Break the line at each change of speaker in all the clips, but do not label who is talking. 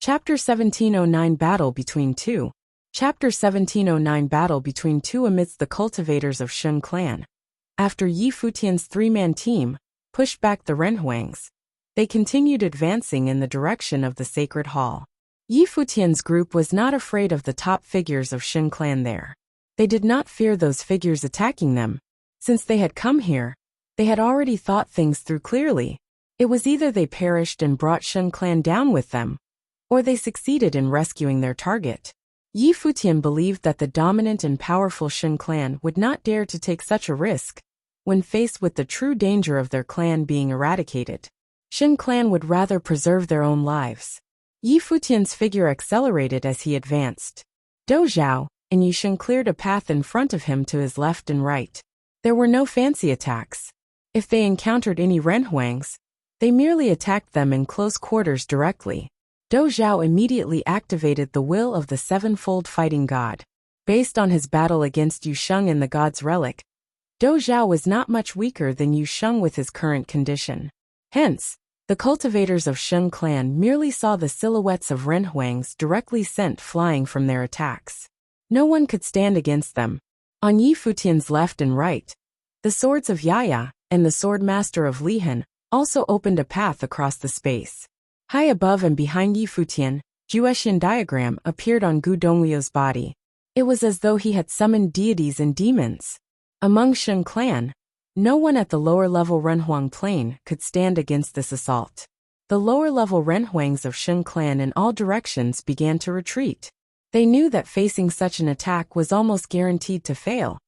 Chapter 1709 Battle Between Two. Chapter 1709 Battle Between Two amidst the cultivators of Shun clan. After Yi Futian's three-man team pushed back the Renhuangs, they continued advancing in the direction of the Sacred Hall. Yi Futian's group was not afraid of the top figures of Shun clan there. They did not fear those figures attacking them. Since they had come here, they had already thought things through clearly. It was either they perished and brought Shun clan down with them, or they succeeded in rescuing their target. Yi Futian believed that the dominant and powerful Shun clan would not dare to take such a risk when faced with the true danger of their clan being eradicated. Shun clan would rather preserve their own lives. Yi Futian's figure accelerated as he advanced. Dou Zhao and Yi Shun cleared a path in front of him to his left and right. There were no fancy attacks. If they encountered any Renhuangs, they merely attacked them in close quarters directly. Dou Zhao immediately activated the will of the sevenfold fighting god. Based on his battle against Yu Sheng in the god's relic, Dou Zhao was not much weaker than Yu Sheng with his current condition. Hence, the cultivators of Shun clan merely saw the silhouettes of Renhuangs directly sent flying from their attacks. No one could stand against them. On Yi Futian's left and right, the swords of Yaya and the swordmaster of Lihan also opened a path across the space. High above and behind Yi Futian, Juexian diagram appeared on Gu Donglio's body. It was as though he had summoned deities and demons. Among Shun clan, no one at the lower-level Renhuang plane could stand against this assault. The lower-level Renhuangs of Shun clan in all directions began to retreat. They knew that facing such an attack was almost guaranteed to fail.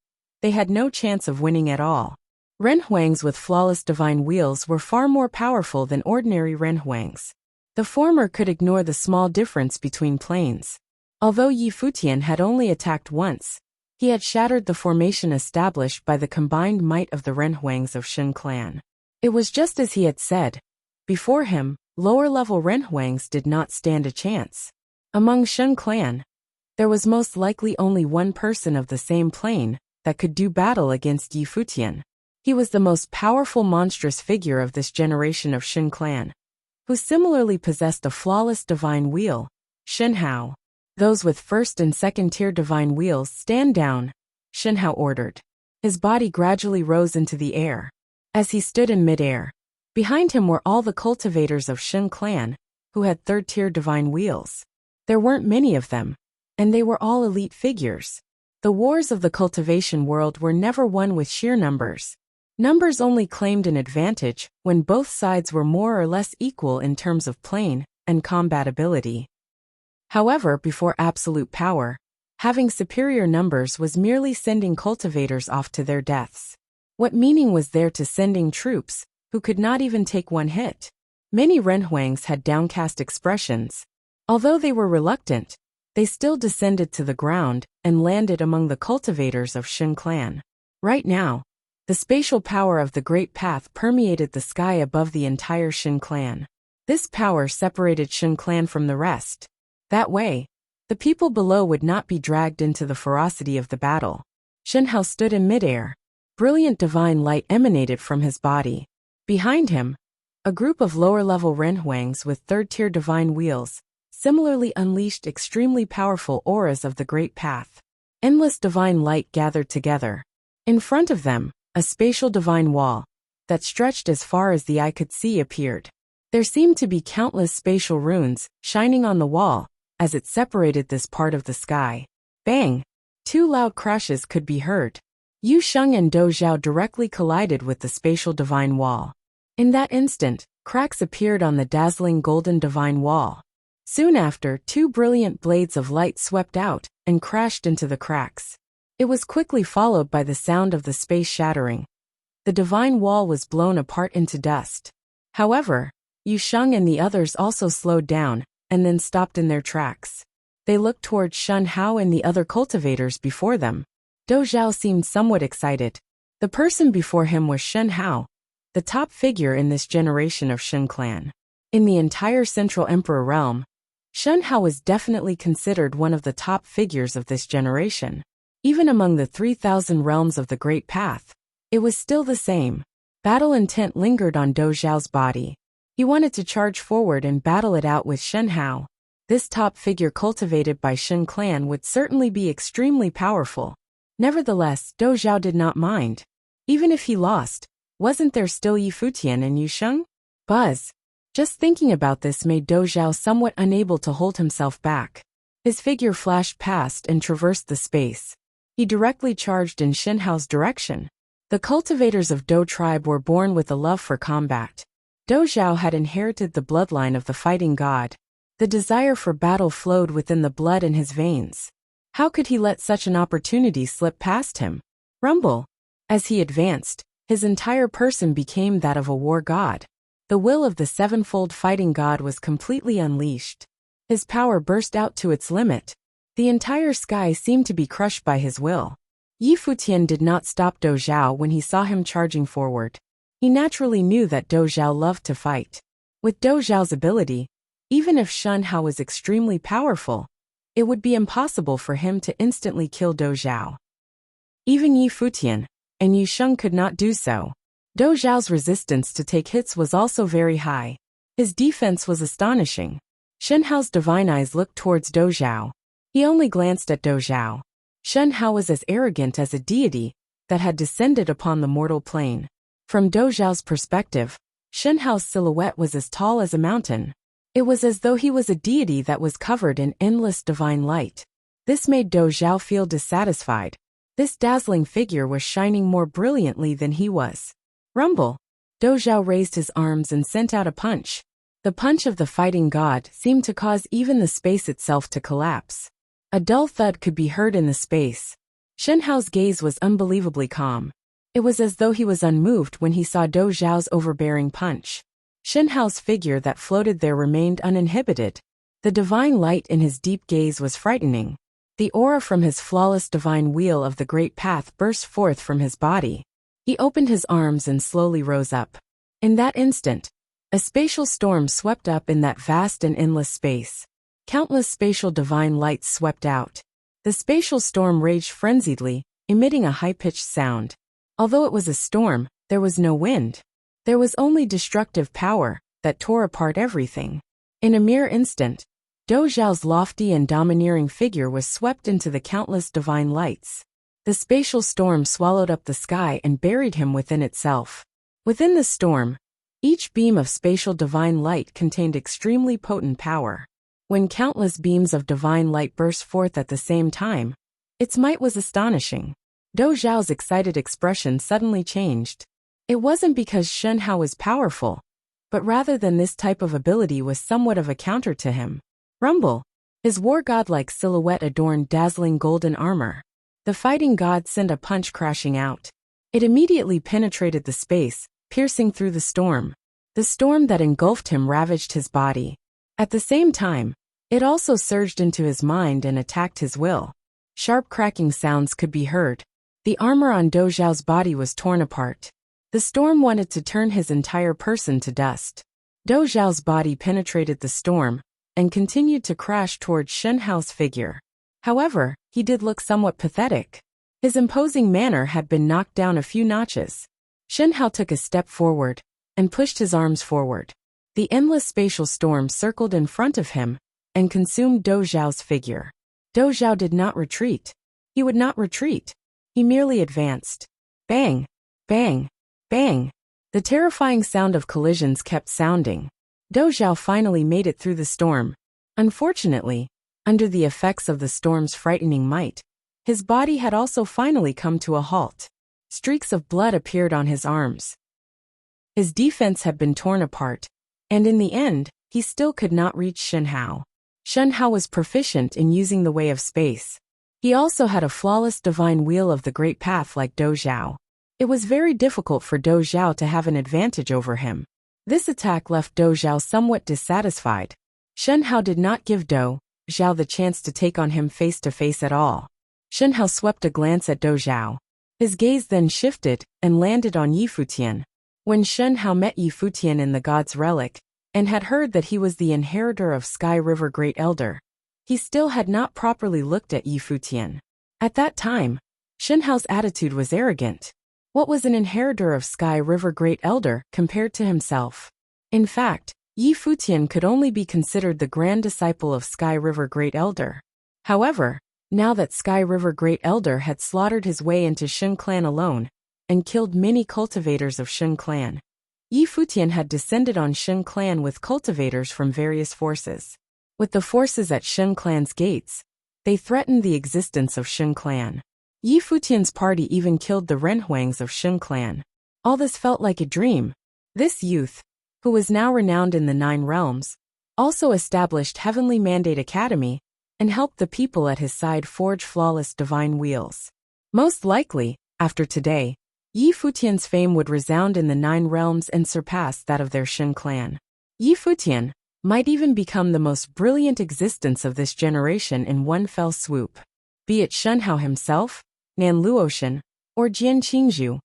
They had no chance of winning at all. Renhuangs with flawless divine wheels were far more powerful than ordinary Renhuangs. The former could ignore the small difference between planes. Although Yi Futian had only attacked once, he had shattered the formation established by the combined might of the Renhuangs of Shun clan. It was just as he had said. Before him, lower-level Renhuangs did not stand a chance. Among Shun clan, there was most likely only one person of the same plane that could do battle against Yi Futian. He was the most powerful monstrous figure of this generation of Shun clan, who similarly possessed a flawless divine wheel, Shen Hao. Those with first and second tier divine wheels stand down, Shen Hao ordered. His body gradually rose into the air. As he stood in midair, behind him were all the cultivators of Shun clan, who had third tier divine wheels. There weren't many of them, and they were all elite figures. The wars of the cultivation world were never won with sheer numbers. Numbers only claimed an advantage when both sides were more or less equal in terms of plane and combat ability. However, before absolute power, having superior numbers was merely sending cultivators off to their deaths. What meaning was there to sending troops who could not even take one hit? Many Renhuangs had downcast expressions. Although they were reluctant, they still descended to the ground and landed among the cultivators of Shun clan. Right now, the spatial power of the Great Path permeated the sky above the entire Shun clan. This power separated Shun clan from the rest. That way, the people below would not be dragged into the ferocity of the battle. Shen Hao stood in midair. Brilliant divine light emanated from his body. Behind him, a group of lower-level Renhuangs with third-tier divine wheels similarly unleashed extremely powerful auras of the Great Path. Endless divine light gathered together. In front of them, a spatial divine wall that stretched as far as the eye could see appeared. There seemed to be countless spatial runes shining on the wall as it separated this part of the sky. Bang! Two loud crashes could be heard. Yu Sheng and Dou Zhao directly collided with the spatial divine wall. In that instant, cracks appeared on the dazzling golden divine wall. Soon after, two brilliant blades of light swept out and crashed into the cracks. It was quickly followed by the sound of the space shattering. The divine wall was blown apart into dust. However, Yu Sheng and the others also slowed down and then stopped in their tracks. They looked towards Shen Hao and the other cultivators before them. Dou Zhao seemed somewhat excited. The person before him was Shen Hao, the top figure in this generation of Shun clan. In the entire Central Emperor realm, Shen Hao was definitely considered one of the top figures of this generation. Even among the 3,000 realms of the Great Path, it was still the same. Battle intent lingered on Dou Zhao's body. He wanted to charge forward and battle it out with Shen Hao. This top figure cultivated by Shen clan would certainly be extremely powerful. Nevertheless, Dou Zhao did not mind. Even if he lost, wasn't there still Yi Futian and Yu Sheng? Buzz. Just thinking about this made Dou Zhao somewhat unable to hold himself back. His figure flashed past and traversed the space. He directly charged in Shen Hao's direction. The cultivators of Dou tribe were born with a love for combat. Dou Zhao had inherited the bloodline of the fighting god. The desire for battle flowed within the blood in his veins. How could he let such an opportunity slip past him? Rumble. As he advanced, his entire person became that of a war god. The will of the sevenfold fighting god was completely unleashed. His power burst out to its limit. The entire sky seemed to be crushed by his will. Yi Futian did not stop Dou Zhao when he saw him charging forward. He naturally knew that Dou Zhao loved to fight. With Dou Zhao's ability, even if Shen Hao was extremely powerful, it would be impossible for him to instantly kill Dou Zhao. Even Yi Futian and Yu Sheng could not do so. Dou Zhao's resistance to take hits was also very high. His defense was astonishing. Shen Hao's divine eyes looked towards Dou Zhao. He only glanced at Dou Zhao. Shen Hao was as arrogant as a deity that had descended upon the mortal plane. From Dou Zhao's perspective, Shen Hao's silhouette was as tall as a mountain. It was as though he was a deity that was covered in endless divine light. This made Dou Zhao feel dissatisfied. This dazzling figure was shining more brilliantly than he was. Rumble. Dou Zhao raised his arms and sent out a punch. The punch of the fighting god seemed to cause even the space itself to collapse. A dull thud could be heard in the space. Shen Hao's gaze was unbelievably calm. It was as though he was unmoved when he saw Dou Zhao's overbearing punch. Shen Hao's figure that floated there remained uninhibited. The divine light in his deep gaze was frightening. The aura from his flawless divine wheel of the great path burst forth from his body. He opened his arms and slowly rose up. In that instant, a spatial storm swept up in that vast and endless space. Countless spatial divine lights swept out. The spatial storm raged frenziedly, emitting a high-pitched sound. Although it was a storm, there was no wind. There was only destructive power that tore apart everything. In a mere instant, Dou Zhao's lofty and domineering figure was swept into the countless divine lights. The spatial storm swallowed up the sky and buried him within itself. Within the storm, each beam of spatial divine light contained extremely potent power. When countless beams of divine light burst forth at the same time, its might was astonishing. Dou Zhao's excited expression suddenly changed. It wasn't because Shen Hao was powerful, but rather than this type of ability was somewhat of a counter to him. Rumble. His war god-like silhouette adorned dazzling golden armor. The fighting god sent a punch crashing out. It immediately penetrated the space, piercing through the storm. The storm that engulfed him ravaged his body. At the same time, it also surged into his mind and attacked his will. Sharp cracking sounds could be heard. The armor on Dou Zhao's body was torn apart. The storm wanted to turn his entire person to dust. Dou Zhao's body penetrated the storm and continued to crash towards Shen Hao's figure. However, he did look somewhat pathetic. His imposing manner had been knocked down a few notches. Shen Hao took a step forward and pushed his arms forward. The endless spatial storm circled in front of him and consumed Dou Zhao's figure. Dou Zhao did not retreat. He would not retreat. He merely advanced. Bang! Bang! Bang! The terrifying sound of collisions kept sounding. Dou Zhao finally made it through the storm. Unfortunately, under the effects of the storm's frightening might, his body had also finally come to a halt. Streaks of blood appeared on his arms. His defense had been torn apart, and in the end, he still could not reach Shen Hao. Shen Hao was proficient in using the way of space. He also had a flawless divine wheel of the great path like Dou Zhao. It was very difficult for Dou Zhao to have an advantage over him. This attack left Dou Zhao somewhat dissatisfied. Shen Hao did not give Dou Zhao the chance to take on him face to face at all. Shen Hao swept a glance at Dou Zhao. His gaze then shifted and landed on Yi Futian. When Shen Hao met Yi Futian in the God's Relic, and had heard that he was the inheritor of Sky River Great Elder, he still had not properly looked at Yi Futian. At that time, Shen Hao's attitude was arrogant. What was an inheritor of Sky River Great Elder compared to himself? In fact, Yi Futian could only be considered the grand disciple of Sky River Great Elder. However, now that Sky River Great Elder had slaughtered his way into Shun clan alone, and killed many cultivators of Shun clan, Yi Futian had descended on Shun clan with cultivators from various forces. With the forces at Shun clan's gates, they threatened the existence of Shun clan. Yi Futian's party even killed the Renhuangs of Shun clan. All this felt like a dream. This youth, who was now renowned in the 9 realms, also established Heavenly Mandate Academy and helped the people at his side forge flawless divine wheels. Most likely, after today, Yi Futian's fame would resound in the 9 realms and surpass that of their Shun clan. Yi Futian might even become the most brilliant existence of this generation in one fell swoop. Be it Shunhao himself, Nan Luotian, or Jian Qingzhu,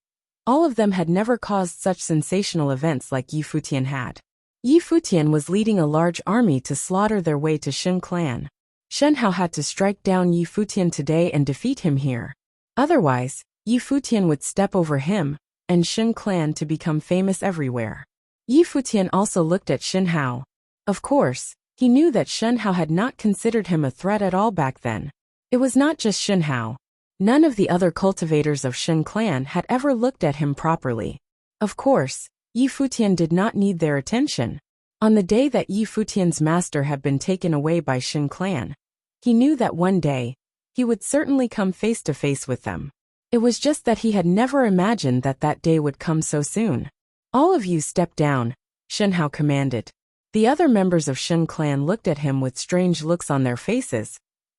all of them had never caused such sensational events like Yi Futian had. Yi Futian was leading a large army to slaughter their way to Shun clan. Shunhao had to strike down Yi Futian today and defeat him here. Otherwise, Yi Futian would step over him, and Shun clan to become famous everywhere. Yi Futian also looked at Shunhao. Of course, he knew that Shunhao had not considered him a threat at all back then. It was not just Shunhao. None of the other cultivators of Shun clan had ever looked at him properly. Of course, Yi Futian did not need their attention. On the day that Yi Futian's master had been taken away by Shun clan, he knew that one day, he would certainly come face to face with them. It was just that he had never imagined that that day would come so soon. All of you step down, Shunhao commanded. The other members of Shun clan looked at him with strange looks on their faces,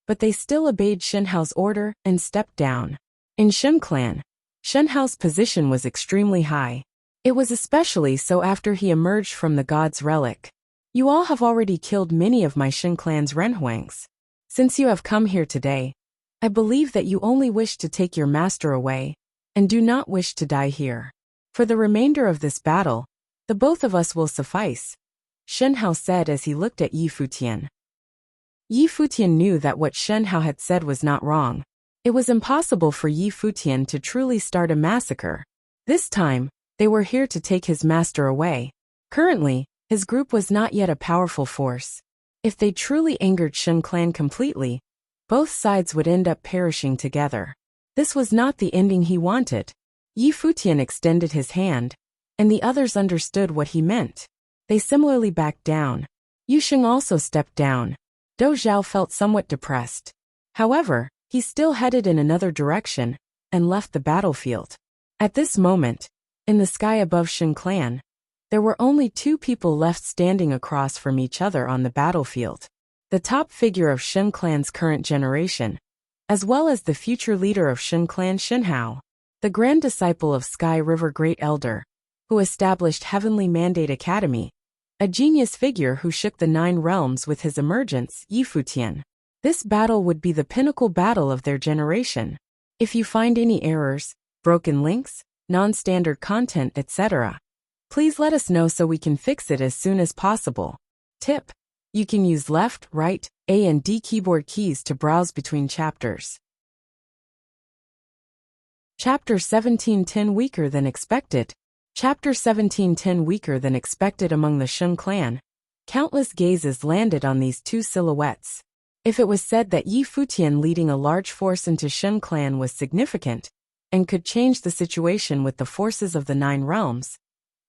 but they still obeyed Shunhao's order and stepped down. In Shun clan, Shunhao's position was extremely high. It was especially so after he emerged from the god's relic. You all have already killed many of my Shun clan's Renhuangs. Since you have come here today, I believe that you only wish to take your master away, and do not wish to die here. For the remainder of this battle, the both of us will suffice, Shunhao said as he looked at Yi Futian. Yi Futian knew that what Shunhao had said was not wrong. It was impossible for Yi Futian to truly start a massacre. This time, they were here to take his master away. Currently, his group was not yet a powerful force. If they truly angered Shun clan completely, both sides would end up perishing together. This was not the ending he wanted. Yi Futian extended his hand, and the others understood what he meant. They similarly backed down. Yu Sheng also stepped down. Dou Zhao felt somewhat depressed. However, he still headed in another direction, and left the battlefield. At this moment, in the sky above Shun clan, there were only 2 people left standing across from each other on the battlefield. The top figure of Shun clan's current generation, as well as the future leader of Shun clan Shunhao, the grand disciple of Sky River Great Elder, who established Heavenly Mandate Academy, a genius figure who shook the 9 realms with his emergence, Yi Futian. This battle would be the pinnacle battle of their generation. If you find any errors, broken links, non-standard content, etc., please let us know so we can fix it as soon as possible. Tip: you can use left, right, A and D keyboard keys to browse between chapters. Chapter 17:10 Weaker than expected. Chapter 17:10 Weaker than expected. Among the Shun clan, countless gazes landed on these 2 silhouettes. If it was said that Yi Futian leading a large force into Shun clan was significant, and could change the situation with the forces of the 9 realms,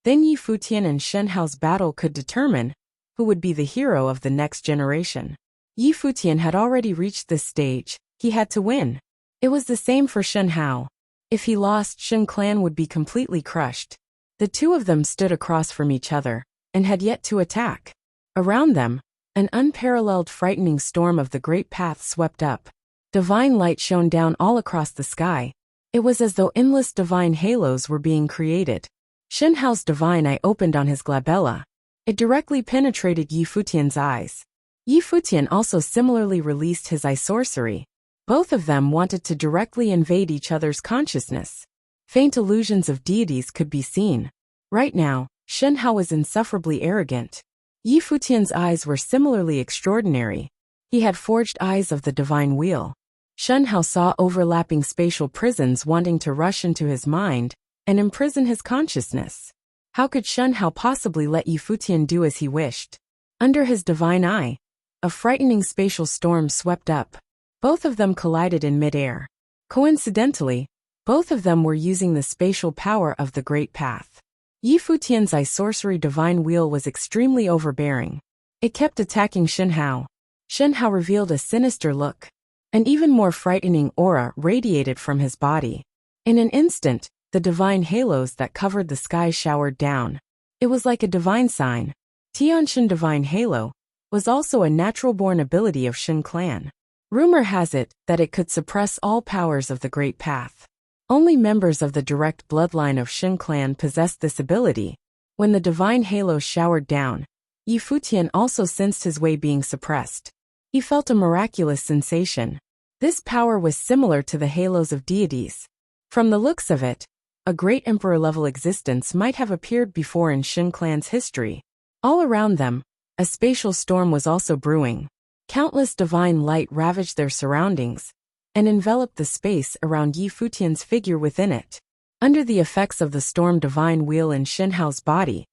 then Yi Futian and Shunhao's battle could determine who would be the hero of the next generation. Yi Futian had already reached this stage. He had to win. It was the same for Shunhao. If he lost, Shun clan would be completely crushed. The 2 of them stood across from each other, and had yet to attack. Around them, an unparalleled frightening storm of the great path swept up. Divine light shone down all across the sky. It was as though endless divine halos were being created. Shunhao's divine eye opened on his glabella. It directly penetrated Yi Futian's eyes. Yi Futian also similarly released his eye sorcery. Both of them wanted to directly invade each other's consciousness. Faint illusions of deities could be seen. Right now, Shunhao was insufferably arrogant. Yi Futian's eyes were similarly extraordinary. He had forged eyes of the divine wheel. Shunhao saw overlapping spatial prisons wanting to rush into his mind and imprison his consciousness. How could Shen Hao possibly let Yi Futian do as he wished? Under his divine eye, a frightening spatial storm swept up. Both of them collided in midair. Coincidentally, both of them were using the spatial power of the Great Path. Yi Futian's eye sorcery divine wheel was extremely overbearing. It kept attacking Shen Hao. Shen Hao revealed a sinister look. An even more frightening aura radiated from his body. In an instant, the divine halos that covered the sky showered down. It was like a divine sign. Tianshan Divine Halo was also a natural-born ability of Shen clan. Rumor has it that it could suppress all powers of the Great Path. Only members of the direct bloodline of Shen clan possessed this ability. When the divine halo showered down, Yi Futian also sensed his way being suppressed. He felt a miraculous sensation. This power was similar to the halos of deities. From the looks of it, a great emperor-level existence might have appeared before in Shen clan's history. All around them, a spatial storm was also brewing. Countless divine light ravaged their surroundings and enveloped the space around Yi Futian's figure within it. Under the effects of the storm divine wheel in Shen Hao's body,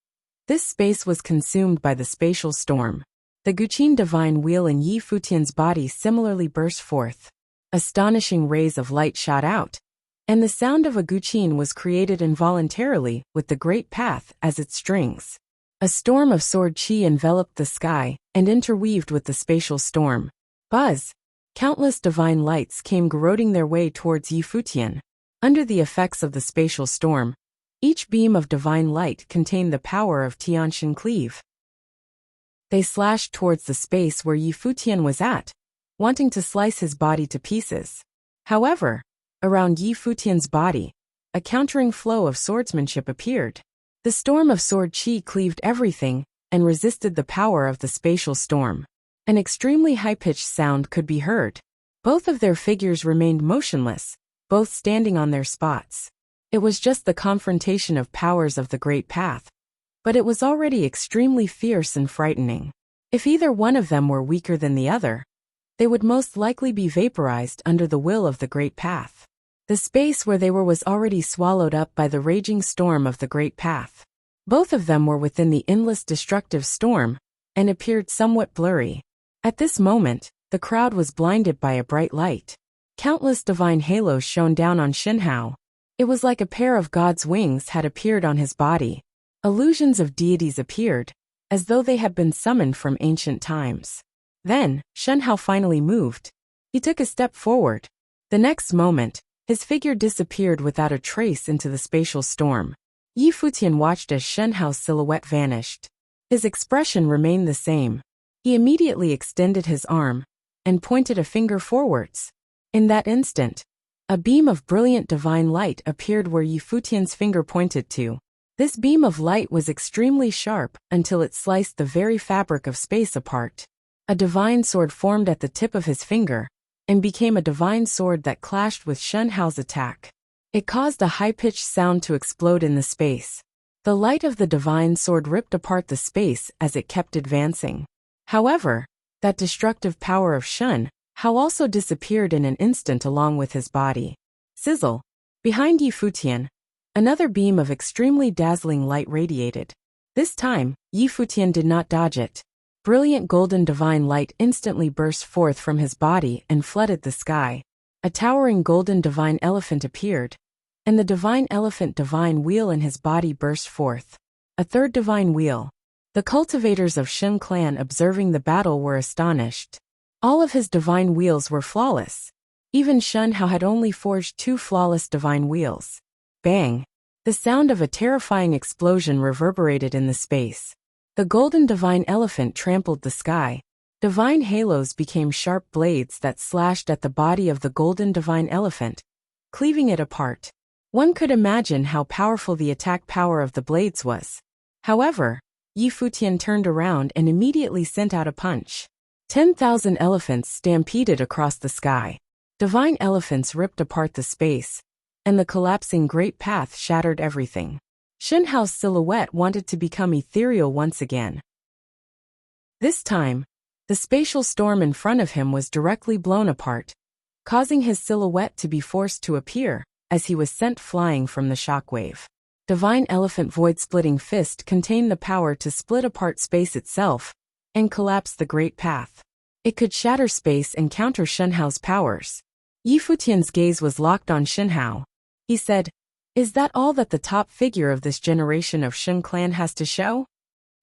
this space was consumed by the spatial storm. The Guqin divine wheel in Yi Futian's body similarly burst forth. Astonishing rays of light shot out, and the sound of a Guqin was created involuntarily with the Great Path as its strings. A storm of sword qi enveloped the sky and interweaved with the spatial storm. Buzz! Countless divine lights came garroting their way towards Yi Futian. Under the effects of the spatial storm, each beam of divine light contained the power of Tianshan Cleave. They slashed towards the space where Yi Futian was at, wanting to slice his body to pieces. However, around Yi Futian's body, a countering flow of swordsmanship appeared. The storm of sword qi cleaved everything and resisted the power of the spatial storm. An extremely high-pitched sound could be heard. Both of their figures remained motionless, both standing on their spots. It was just the confrontation of powers of the Great Path, but it was already extremely fierce and frightening. If either one of them were weaker than the other, they would most likely be vaporized under the will of the Great Path. The space where they were was already swallowed up by the raging storm of the Great Path. Both of them were within the endless destructive storm and appeared somewhat blurry. At this moment, the crowd was blinded by a bright light. Countless divine halos shone down on Shen Hao. It was like a pair of God's wings had appeared on his body. Illusions of deities appeared, as though they had been summoned from ancient times. Then, Shen Hao finally moved. He took a step forward. The next moment, his figure disappeared without a trace into the spatial storm. Yi Futian watched as Shen Hao's silhouette vanished. His expression remained the same. He immediately extended his arm and pointed a finger forwards. In that instant, a beam of brilliant divine light appeared where Yi Futian's finger pointed to. This beam of light was extremely sharp until it sliced the very fabric of space apart. A divine sword formed at the tip of his finger and became a divine sword that clashed with Shen Hao's attack. It caused a high-pitched sound to explode in the space. The light of the divine sword ripped apart the space as it kept advancing. However, that destructive power of Shen Hao also disappeared in an instant along with his body. Sizzle! Behind Yi Futian, another beam of extremely dazzling light radiated. This time, Yi Futian did not dodge it. Brilliant golden divine light instantly burst forth from his body and flooded the sky. A towering golden divine elephant appeared, and the divine elephant divine wheel in his body burst forth. A third divine wheel. The cultivators of Shen clan observing the battle were astonished. All of his divine wheels were flawless. Even Shen Hao had only forged 2 flawless divine wheels. Bang! The sound of a terrifying explosion reverberated in the space. The golden divine elephant trampled the sky. Divine halos became sharp blades that slashed at the body of the golden divine elephant, cleaving it apart. One could imagine how powerful the attack power of the blades was. However, Yi Futian turned around and immediately sent out a punch. 10,000 elephants stampeded across the sky. Divine elephants ripped apart the space, and the collapsing Great Path shattered everything. Shen Hao's silhouette wanted to become ethereal once again. This time, the spatial storm in front of him was directly blown apart, causing his silhouette to be forced to appear as he was sent flying from the shockwave. Divine Elephant Void-Splitting Fist contained the power to split apart space itself and collapse the Great Path. It could shatter space and counter Shenhao's powers. Yi Futian's gaze was locked on Shenhao. He said, "Is that all that the top figure of this generation of Shun clan has to show?"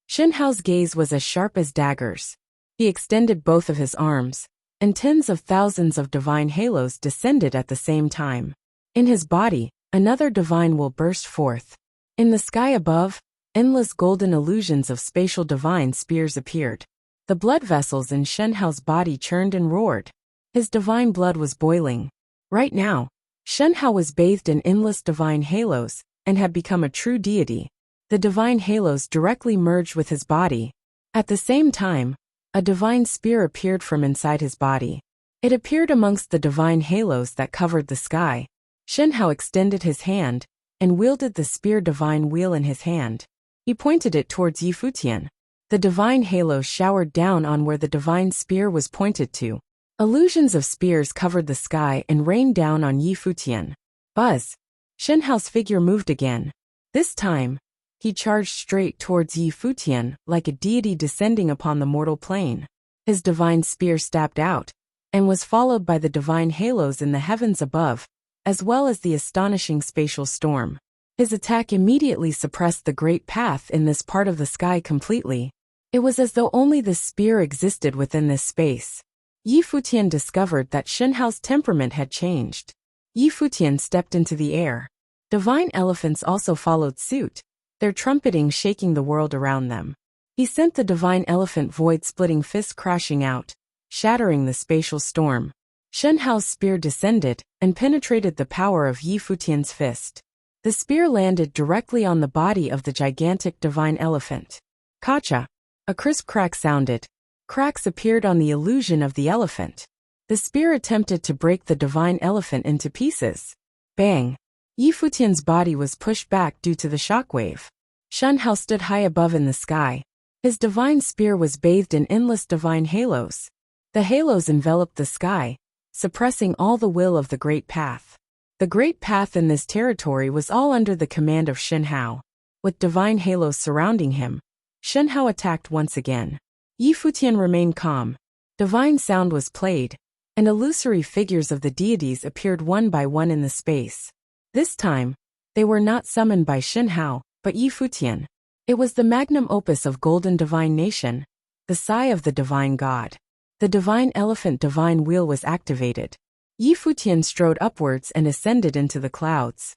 Shenhao's gaze was as sharp as daggers. He extended both of his arms, and tens of thousands of divine halos descended at the same time. In his body, another divine will burst forth. In the sky above, endless golden illusions of spatial divine spears appeared. The blood vessels in Shenhao's body churned and roared. His divine blood was boiling. Right now, Shenhao was bathed in endless divine halos and had become a true deity. The divine halos directly merged with his body. At the same time, a divine spear appeared from inside his body. It appeared amongst the divine halos that covered the sky. Shenhao extended his hand and wielded the spear divine wheel in his hand. He pointed it towards Yi Futian. The divine halo showered down on where the divine spear was pointed to. Illusions of spears covered the sky and rained down on Yi Futian. Buzz! Shenhao's figure moved again. This time, he charged straight towards Yi Futian like a deity descending upon the mortal plane. His divine spear stabbed out, and was followed by the divine halos in the heavens above, as well as the astonishing spatial storm. His attack immediately suppressed the Great Path in this part of the sky completely. It was as though only the spear existed within this space. Yi Futian discovered that Shenhao's temperament had changed. Yi Futian stepped into the air. Divine elephants also followed suit, their trumpeting shaking the world around them. He sent the divine elephant void-splitting fist crashing out, shattering the spatial storm. Shenhao's spear descended and penetrated the power of Yi Futian's fist. The spear landed directly on the body of the gigantic divine elephant. Kacha! A crisp crack sounded. Cracks appeared on the illusion of the elephant. The spear attempted to break the divine elephant into pieces. Bang! Yi Futian's body was pushed back due to the shockwave. Shenhao stood high above in the sky. His divine spear was bathed in endless divine halos. The halos enveloped the sky, suppressing all the will of the Great Path. The Great Path in this territory was all under the command of Shenhao. With divine halos surrounding him, Shenhao attacked once again. Yi Futian remained calm. Divine sound was played, and illusory figures of the deities appeared one by one in the space. This time, they were not summoned by Shenhao, but Yi Futian. It was the magnum opus of Golden Divine Nation, the sigh of the Divine God. The Divine Elephant Divine Wheel was activated. Yi Futian strode upwards and ascended into the clouds.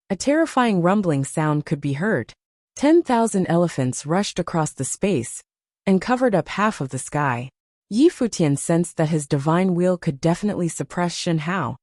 A terrifying rumbling sound could be heard. 10,000 elephants rushed across the space and covered up half of the sky. Yi Futian sensed that his divine wheel could definitely suppress Shenhao,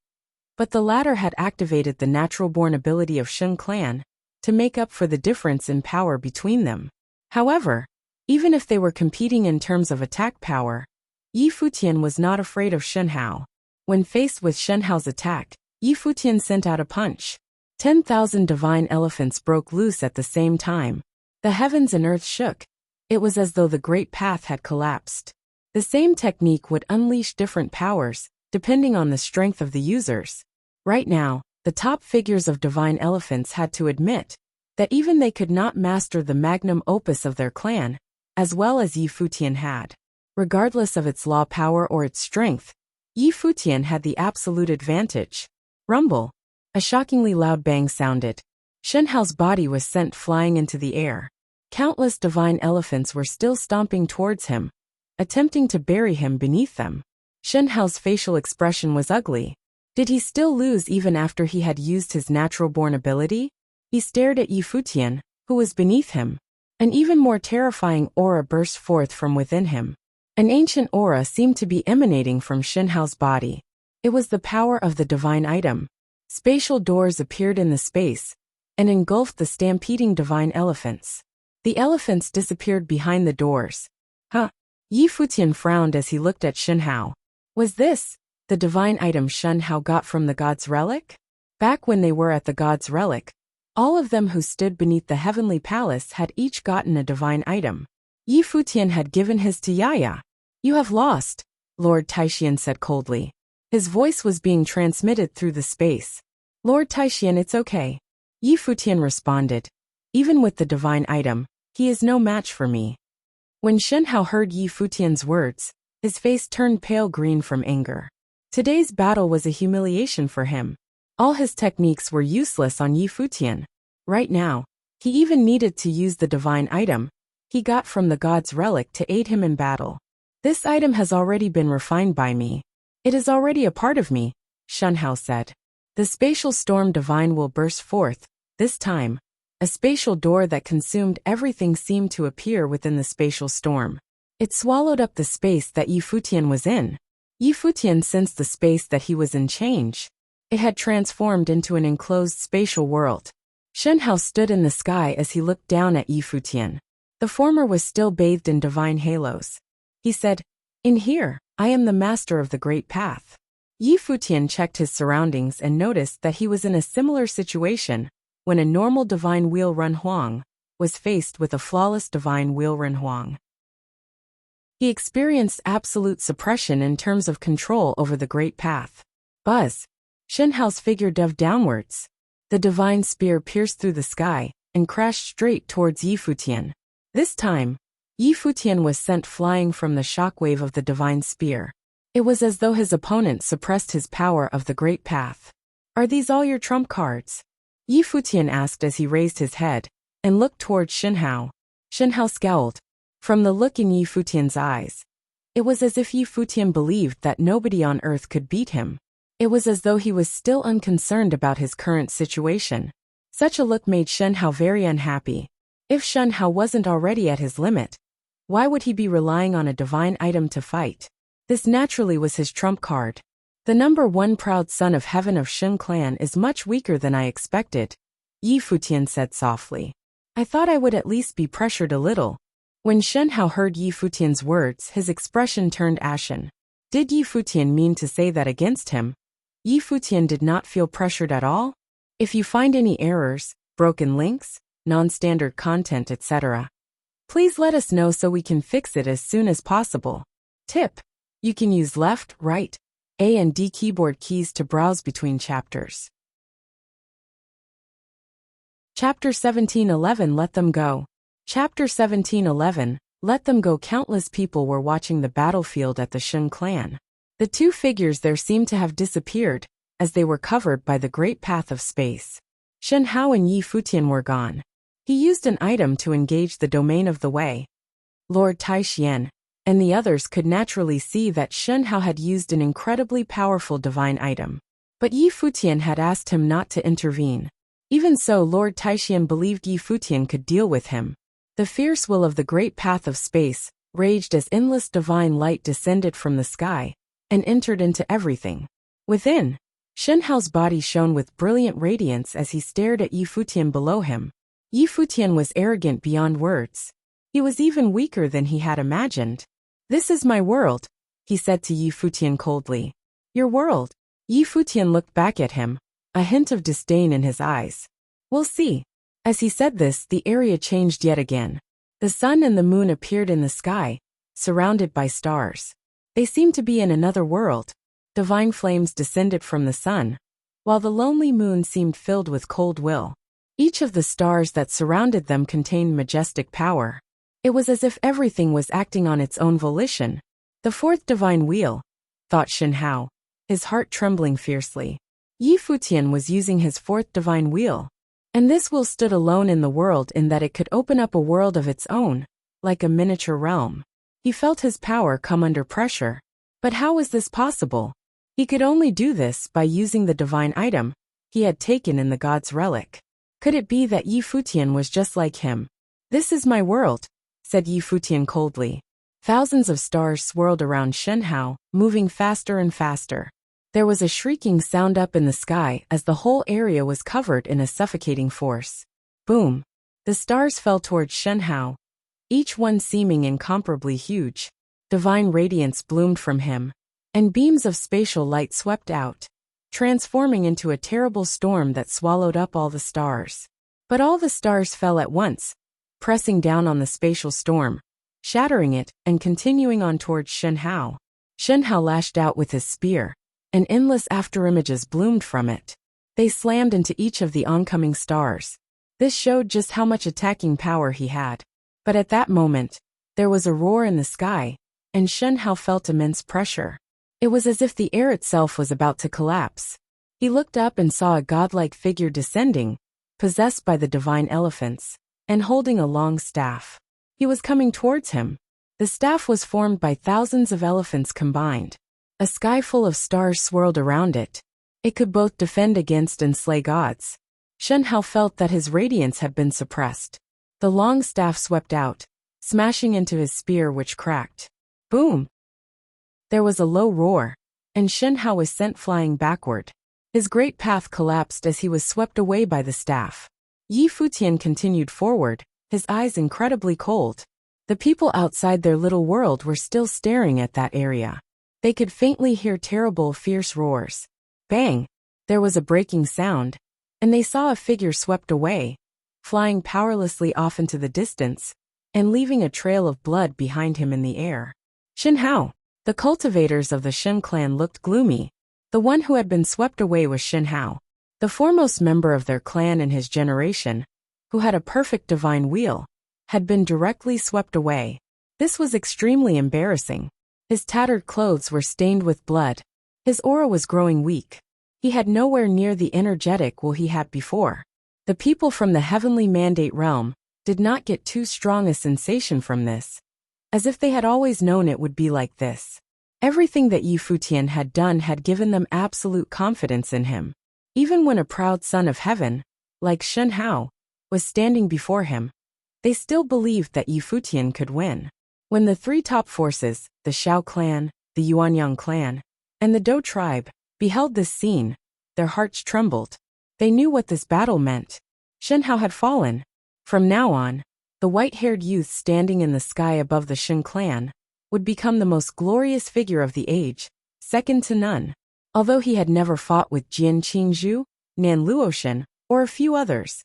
but the latter had activated the natural-born ability of Shun clan to make up for the difference in power between them. However, even if they were competing in terms of attack power, Yi Futian was not afraid of Shenhao. When faced with Shenhao's attack, Yi Futian sent out a punch. 10,000 divine elephants broke loose at the same time. The heavens and earth shook. It was as though the Great Path had collapsed. The same technique would unleash different powers, depending on the strength of the users. Right now, the top figures of divine elephants had to admit that even they could not master the magnum opus of their clan, as well as Yi Futian had. Regardless of its law power or its strength, Yi Futian had the absolute advantage. Rumble! A shockingly loud bang sounded. Shenhao's body was sent flying into the air. Countless divine elephants were still stomping towards him, attempting to bury him beneath them. Shenhao's facial expression was ugly. Did he still lose even after he had used his natural-born ability? He stared at Yi Futian, who was beneath him. An even more terrifying aura burst forth from within him. An ancient aura seemed to be emanating from Shenhao's body. It was the power of the divine item. Spatial doors appeared in the space and engulfed the stampeding divine elephants. The elephants disappeared behind the doors. Huh? Yi Futian frowned as he looked at Shenhao. Was this the divine item Shenhao got from the god's relic? Back when they were at the god's relic, all of them who stood beneath the heavenly palace had each gotten a divine item. Yi Futian had given his to Yaya. You have lost, Lord Taishian said coldly. His voice was being transmitted through the space. Lord Taishian, it's okay. Yi Futian responded. Even with the divine item, he is no match for me. When Shen Hao heard Yi Futian's words, his face turned pale green from anger. Today's battle was a humiliation for him. All his techniques were useless on Yi Futian. Right now, he even needed to use the divine item he got from the god's relic to aid him in battle. This item has already been refined by me. It is already a part of me, Shen Hao said. The spatial storm divine will burst forth. This time, a spatial door that consumed everything seemed to appear within the spatial storm. It swallowed up the space that Yi Futian was in. Yi Futian sensed the space that he was in change. It had transformed into an enclosed spatial world. Shen Hao stood in the sky as he looked down at Yi Futian. The former was still bathed in divine halos. He said, "In here, I am the master of the great path." Yi Futian checked his surroundings and noticed that he was in a similar situation when a normal divine wheel Run Huang was faced with a flawless divine wheel Run Huang. He experienced absolute suppression in terms of control over the great path. Buzz! Shen Hao's figure dove downwards. The divine spear pierced through the sky and crashed straight towards Yi Futian. This time, Yi Futian was sent flying from the shockwave of the divine spear. It was as though his opponent suppressed his power of the great path. "Are these all your trump cards?" Yi Futian asked as he raised his head and looked towards Shen Hao. Shen Hao scowled. From the look in Yi Futian's eyes, it was as if Yi Futian believed that nobody on earth could beat him. It was as though he was still unconcerned about his current situation. Such a look made Shen Hao very unhappy. If Shen Hao wasn't already at his limit, why would he be relying on a divine item to fight? This naturally was his trump card. The number 1 proud son of heaven of Shen clan is much weaker than I expected, Yi Futian said softly. I thought I would at least be pressured a little. When Shen Hao heard Yi Futian's words, his expression turned ashen. Did Yi Futian mean to say that against him? Yi Futian did not feel pressured at all. If you find any errors, broken links, non-standard content, etc., please let us know so we can fix it as soon as possible. Tip: you can use left, right, A and D keyboard keys to browse between chapters. Chapter 17:11 Let Them Go. Chapter 17:11 Let Them Go. Countless people were watching the battlefield at the Shen clan. The two figures there seemed to have disappeared, as they were covered by the great path of space. Shen Hao and Yi Futian were gone. He used an item to engage the domain of the Wei. Lord Taixian and the others could naturally see that Shen Hao had used an incredibly powerful divine item. But Yi Futian had asked him not to intervene. Even so, Lord Taixian believed Yi Futian could deal with him. The fierce will of the great path of space raged as endless divine light descended from the sky and entered into everything. Within, Shen Hao's body shone with brilliant radiance as he stared at Yi Futian below him. Yi Futian was arrogant beyond words. He was even weaker than he had imagined. This is my world, he said to Yi Futian coldly. Your world? Yi Futian looked back at him, a hint of disdain in his eyes. We'll see. As he said this, the area changed yet again. The sun and the moon appeared in the sky, surrounded by stars. They seemed to be in another world. Divine flames descended from the sun, while the lonely moon seemed filled with cold will. Each of the stars that surrounded them contained majestic power. It was as if everything was acting on its own volition. The fourth divine wheel, thought Shen Hao, his heart trembling fiercely. Yi Futian was using his fourth divine wheel, and this wheel stood alone in the world in that it could open up a world of its own, like a miniature realm. He felt his power come under pressure. But how was this possible? He could only do this by using the divine item he had taken in the god's relic. Could it be that Yi Futian was just like him? This is my world, said Yi Futian coldly. Thousands of stars swirled around Shen Hao, moving faster and faster. There was a shrieking sound up in the sky as the whole area was covered in a suffocating force. Boom! The stars fell towards Shen Hao, each one seeming incomparably huge. Divine radiance bloomed from him, and beams of spatial light swept out, transforming into a terrible storm that swallowed up all the stars. But all the stars fell at once, pressing down on the spatial storm, shattering it, and continuing on towards Shen Hao. Shen Hao lashed out with his spear, and endless afterimages bloomed from it. They slammed into each of the oncoming stars. This showed just how much attacking power he had. But at that moment, there was a roar in the sky, and Shen Hao felt immense pressure. It was as if the air itself was about to collapse. He looked up and saw a godlike figure descending, possessed by the divine elephants, and holding a long staff. He was coming towards him. The staff was formed by thousands of elephants combined. A sky full of stars swirled around it. It could both defend against and slay gods. Shen Hao felt that his radiance had been suppressed. The long staff swept out, smashing into his spear, which cracked. Boom! There was a low roar, and Shen Hao was sent flying backward. His great path collapsed as he was swept away by the staff. Yi Futian continued forward, his eyes incredibly cold. The people outside their little world were still staring at that area. They could faintly hear terrible, fierce roars. Bang! There was a breaking sound, and they saw a figure swept away, flying powerlessly off into the distance, and leaving a trail of blood behind him in the air. Shen Hao! The cultivators of the Shen clan looked gloomy. The one who had been swept away was Shen Hao, the foremost member of their clan in his generation, who had a perfect divine wheel, had been directly swept away. This was extremely embarrassing. His tattered clothes were stained with blood. His aura was growing weak. He had nowhere near the energetic will he had before. The people from the heavenly mandate realm did not get too strong a sensation from this, as if they had always known it would be like this. Everything that Yi Futian had done had given them absolute confidence in him. Even when a proud son of heaven, like Shen Hao, was standing before him, they still believed that Yi Futian could win. When the three top forces, the Xiao clan, the Yuanyang clan, and the Dou tribe, beheld this scene, their hearts trembled. They knew what this battle meant. Shen Hao had fallen. From now on, the white-haired youth standing in the sky above the Shen clan would become the most glorious figure of the age, second to none. Although he had never fought with Jian Qingzhu, Nan Luoshan, or a few others,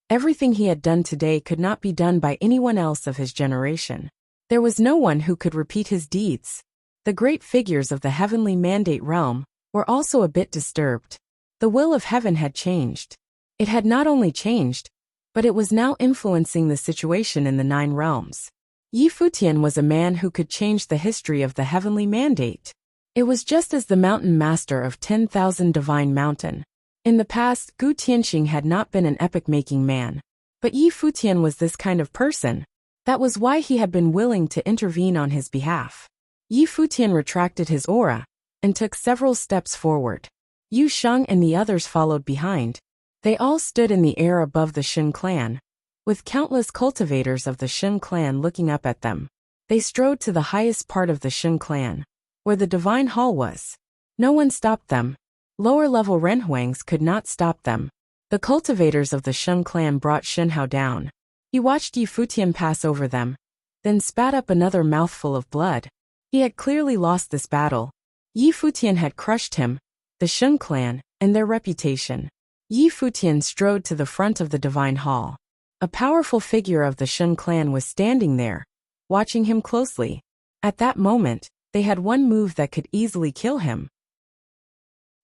everything he had done today could not be done by anyone else of his generation. There was no one who could repeat his deeds. The great figures of the heavenly mandate realm were also a bit disturbed. The will of heaven had changed. It had not only changed, but it was now influencing the situation in the 9 realms. Yi Futian was a man who could change the history of the heavenly mandate. It was just as the mountain master of 10,000 divine mountain. In the past, Gu Tianxing had not been an epic-making man. But Yi Futian was this kind of person. That was why he had been willing to intervene on his behalf. Yi Futian retracted his aura and took several steps forward. Yu Sheng and the others followed behind. They all stood in the air above the Shen clan, with countless cultivators of the Shen clan looking up at them. They strode to the highest part of the Shen clan, where the divine hall was. No one stopped them. Lower-level Renhuangs could not stop them. The cultivators of the Shen clan brought Shen Hao down. He watched Yi Futian pass over them, then spat up another mouthful of blood. He had clearly lost this battle. Yi Futian had crushed him, the Shen clan, and their reputation. Yi Futian strode to the front of the divine hall. A powerful figure of the Shen clan was standing there, watching him closely. At that moment, they had one move that could easily kill him.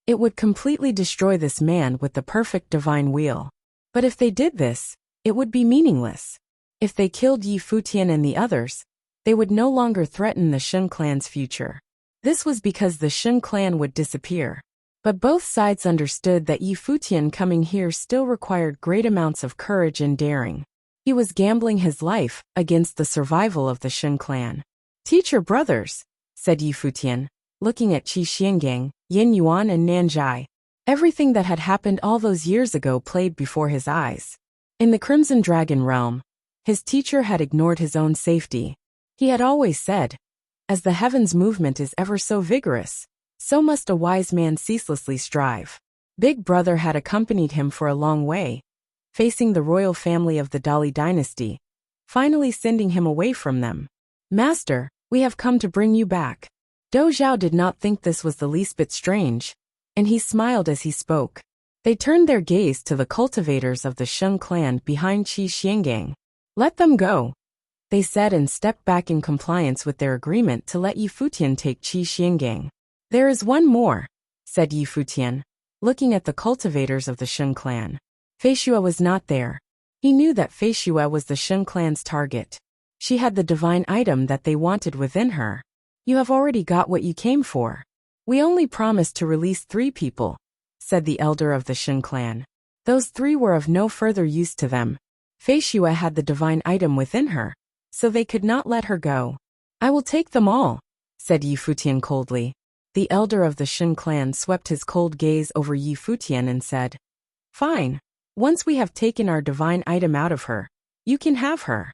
It would completely destroy this man with the perfect divine wheel. But if they did this, it would be meaningless. If they killed Yi Futian and the others, they would no longer threaten the Shen clan's future. This was because the Shen clan would disappear. But both sides understood that Yi Futian coming here still required great amounts of courage and daring. He was gambling his life against the survival of the Shen clan. "Teach your brothers," said Yi Futian, looking at Qi Xiangang, Yin Yuan and Nanjai. Everything that had happened all those years ago played before his eyes. In the Crimson Dragon realm, his teacher had ignored his own safety. He had always said, "As the heavens' movement is ever so vigorous, so must a wise man ceaselessly strive." Big Brother had accompanied him for a long way, facing the royal family of the Dali dynasty, finally sending him away from them. "Master, we have come to bring you back." Dou Zhao did not think this was the least bit strange, and he smiled as he spoke. They turned their gaze to the cultivators of the Shen clan behind Qi Xiangang. "Let them go," they said, and stepped back in compliance with their agreement to let Yi Futian take Qi Xiangang. "There is one more," said Yi Futian. looking at the cultivators of the Shun clan. Feishue was not there. He knew that Feishue was the Shun clan's target. She had the divine item that they wanted within her. You have already got what you came for. We only promised to release 3 people, said the elder of the Shun clan. Those 3 were of no further use to them. Feishue had the divine item within her, so they could not let her go. I will take them all, said Yi Futian coldly. The elder of the Shun clan swept his cold gaze over Yi Futian and said, Fine. Once we have taken our divine item out of her, you can have her.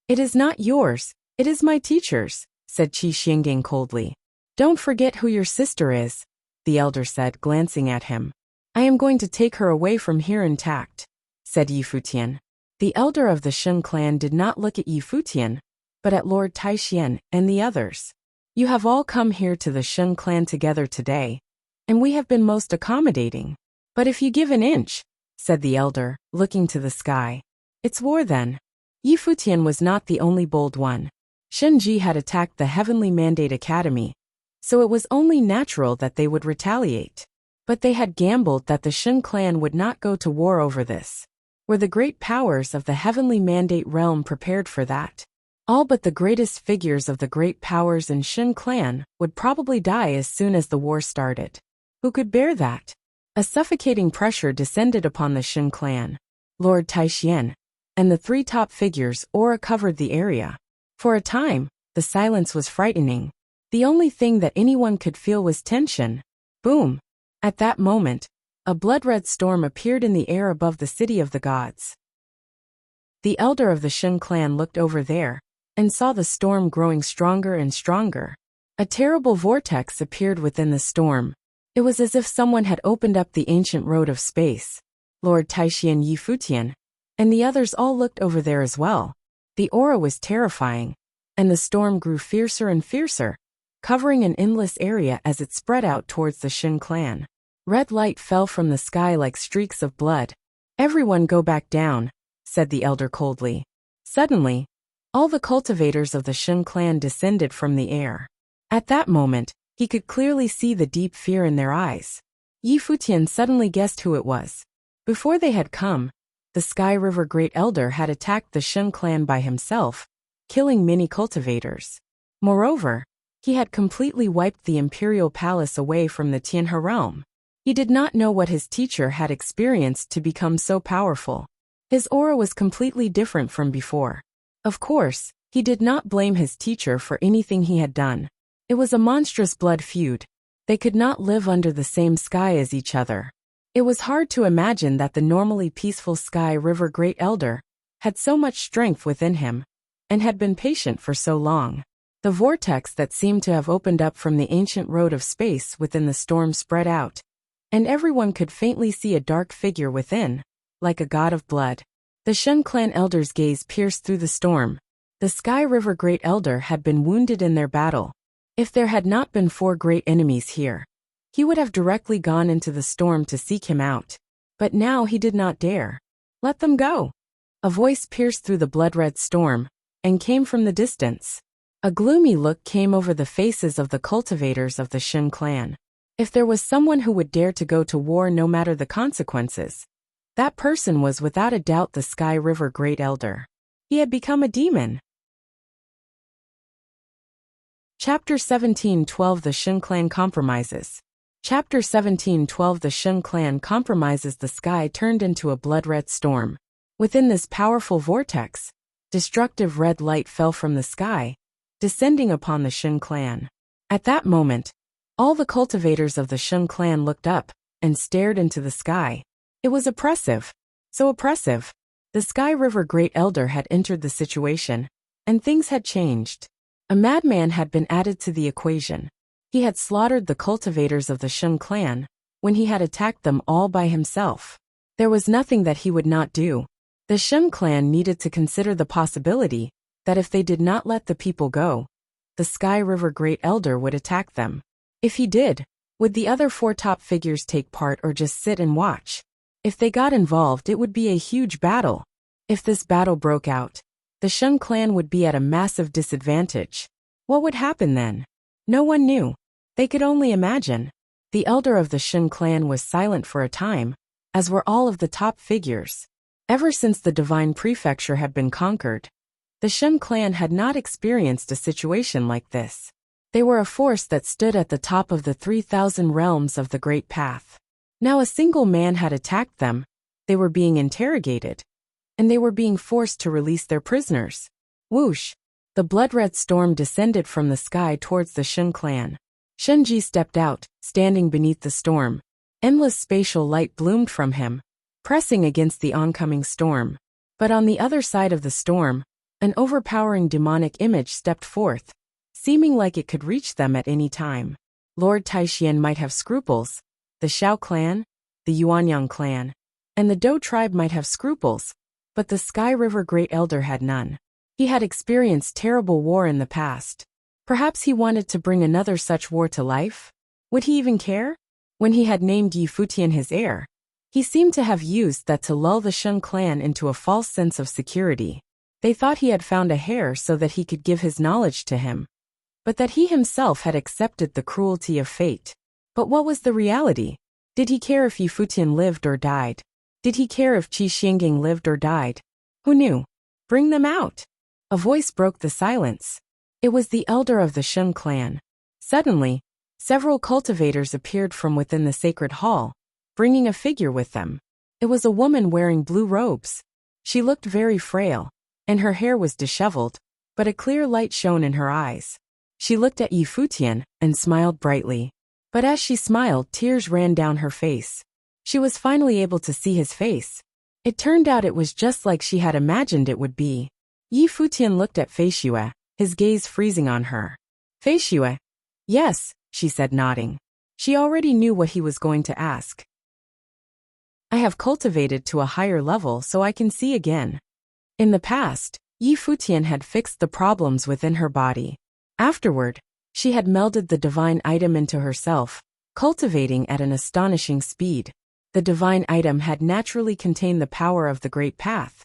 It is not yours, it is my teacher's, said Qi Xinggang coldly. Don't forget who your sister is, the elder said, glancing at him. I am going to take her away from here intact, said Yi Futian. The elder of the Shun clan did not look at Yi Futian, but at Lord Taixian and the others. You have all come here to the Shun clan together today, and we have been most accommodating. But if you give an inch, said the elder, looking to the sky. It's war then. Yi Futian was not the only bold one. Shen Ji had attacked the Heavenly Mandate Academy, so it was only natural that they would retaliate. But they had gambled that the Shun clan would not go to war over this. Were the great powers of the Heavenly Mandate realm prepared for that? All but the greatest figures of the great powers in Shun clan would probably die as soon as the war started. Who could bear that? A suffocating pressure descended upon the Shun clan. Lord Taixian and the 3 top figures aura covered the area. For a time, the silence was frightening. The only thing that anyone could feel was tension. Boom! At that moment, a blood-red storm appeared in the air above the city of the gods. The elder of the Shun clan looked over there and saw the storm growing stronger and stronger. A terrible vortex appeared within the storm. It was as if someone had opened up the ancient road of space. Lord Taixian, Yi Futian, and the others all looked over there as well. The aura was terrifying, and the storm grew fiercer and fiercer, covering an endless area as it spread out towards the Shun clan. Red light fell from the sky like streaks of blood. Everyone go back down, said the elder coldly. Suddenly, all the cultivators of the Shun clan descended from the air. At that moment, he could clearly see the deep fear in their eyes. Yi Futian suddenly guessed who it was. Before they had come, the Sky River Great Elder had attacked the Shun clan by himself, killing many cultivators. Moreover, he had completely wiped the imperial palace away from the Tianhe realm. He did not know what his teacher had experienced to become so powerful. His aura was completely different from before. Of course, he did not blame his teacher for anything he had done. It was a monstrous blood feud. They could not live under the same sky as each other. It was hard to imagine that the normally peaceful Sky River Great Elder had so much strength within him, and had been patient for so long. The vortex that seemed to have opened up from the ancient road of space within the storm spread out, and everyone could faintly see a dark figure within, like a god of blood. The Shun clan elder's gaze pierced through the storm. The Sky River Great Elder had been wounded in their battle. If there had not been 4 great enemies here, he would have directly gone into the storm to seek him out. But now he did not dare. Let them go. A voice pierced through the blood-red storm, and came from the distance. A gloomy look came over the faces of the cultivators of the Shun clan. If there was someone who would dare to go to war no matter the consequences, that person was without a doubt the Sky River Great Elder. He had become a demon. Chapter 17:12 The Shun Clan Compromises. Chapter 17:12 The Shun Clan Compromises. The sky turned into a blood-red storm. Within this powerful vortex, destructive red light fell from the sky, descending upon the Shun clan. At that moment, all the cultivators of the Shun clan looked up and stared into the sky. It was oppressive. So oppressive. The Sky River Great Elder had entered the situation, and things had changed. A madman had been added to the equation. He had slaughtered the cultivators of the Shun clan when he had attacked them all by himself. There was nothing that he would not do. The Shun clan needed to consider the possibility that if they did not let the people go, the Sky River Great Elder would attack them. If he did, would the other 4 top figures take part or just sit and watch? If they got involved, it would be a huge battle. If this battle broke out, the Shun clan would be at a massive disadvantage. What would happen then? No one knew. They could only imagine. The elder of the Shun clan was silent for a time, as were all of the top figures. Ever since the divine prefecture had been conquered, the Shun clan had not experienced a situation like this. They were a force that stood at the top of the 3,000 realms of the Great Path. Now a single man had attacked them, they were being interrogated, and they were being forced to release their prisoners. Whoosh! The blood-red storm descended from the sky towards the Shun clan. Shunji stepped out, standing beneath the storm. Endless spatial light bloomed from him, pressing against the oncoming storm. But on the other side of the storm, an overpowering demonic image stepped forth, seeming like it could reach them at any time. Lord Taishian might have scruples, the Xiao clan, the Yuanyang clan, and the Dou tribe might have scruples, but the Sky River Great Elder had none. He had experienced terrible war in the past. Perhaps he wanted to bring another such war to life? Would he even care? When he had named Yi Futian his heir, he seemed to have used that to lull the Shun clan into a false sense of security. They thought he had found a heir so that he could give his knowledge to him, but that he himself had accepted the cruelty of fate. But what was the reality? Did he care if Yi Futian lived or died? Did he care if Qi Xiangang lived or died? Who knew? Bring them out! A voice broke the silence. It was the elder of the Shun clan. Suddenly, several cultivators appeared from within the sacred hall, bringing a figure with them. It was a woman wearing blue robes. She looked very frail, and her hair was disheveled, but a clear light shone in her eyes. She looked at Yi Futian and smiled brightly. But as she smiled, tears ran down her face. She was finally able to see his face. It turned out it was just like she had imagined it would be. Yi Futian looked at Fei Xue, his gaze freezing on her. Fei Xue? Yes, she said, nodding. She already knew what he was going to ask. I have cultivated to a higher level so I can see again. In the past, Yi Futian had fixed the problems within her body. Afterward, she had melded the divine item into herself, cultivating at an astonishing speed. The divine item had naturally contained the power of the Great Path,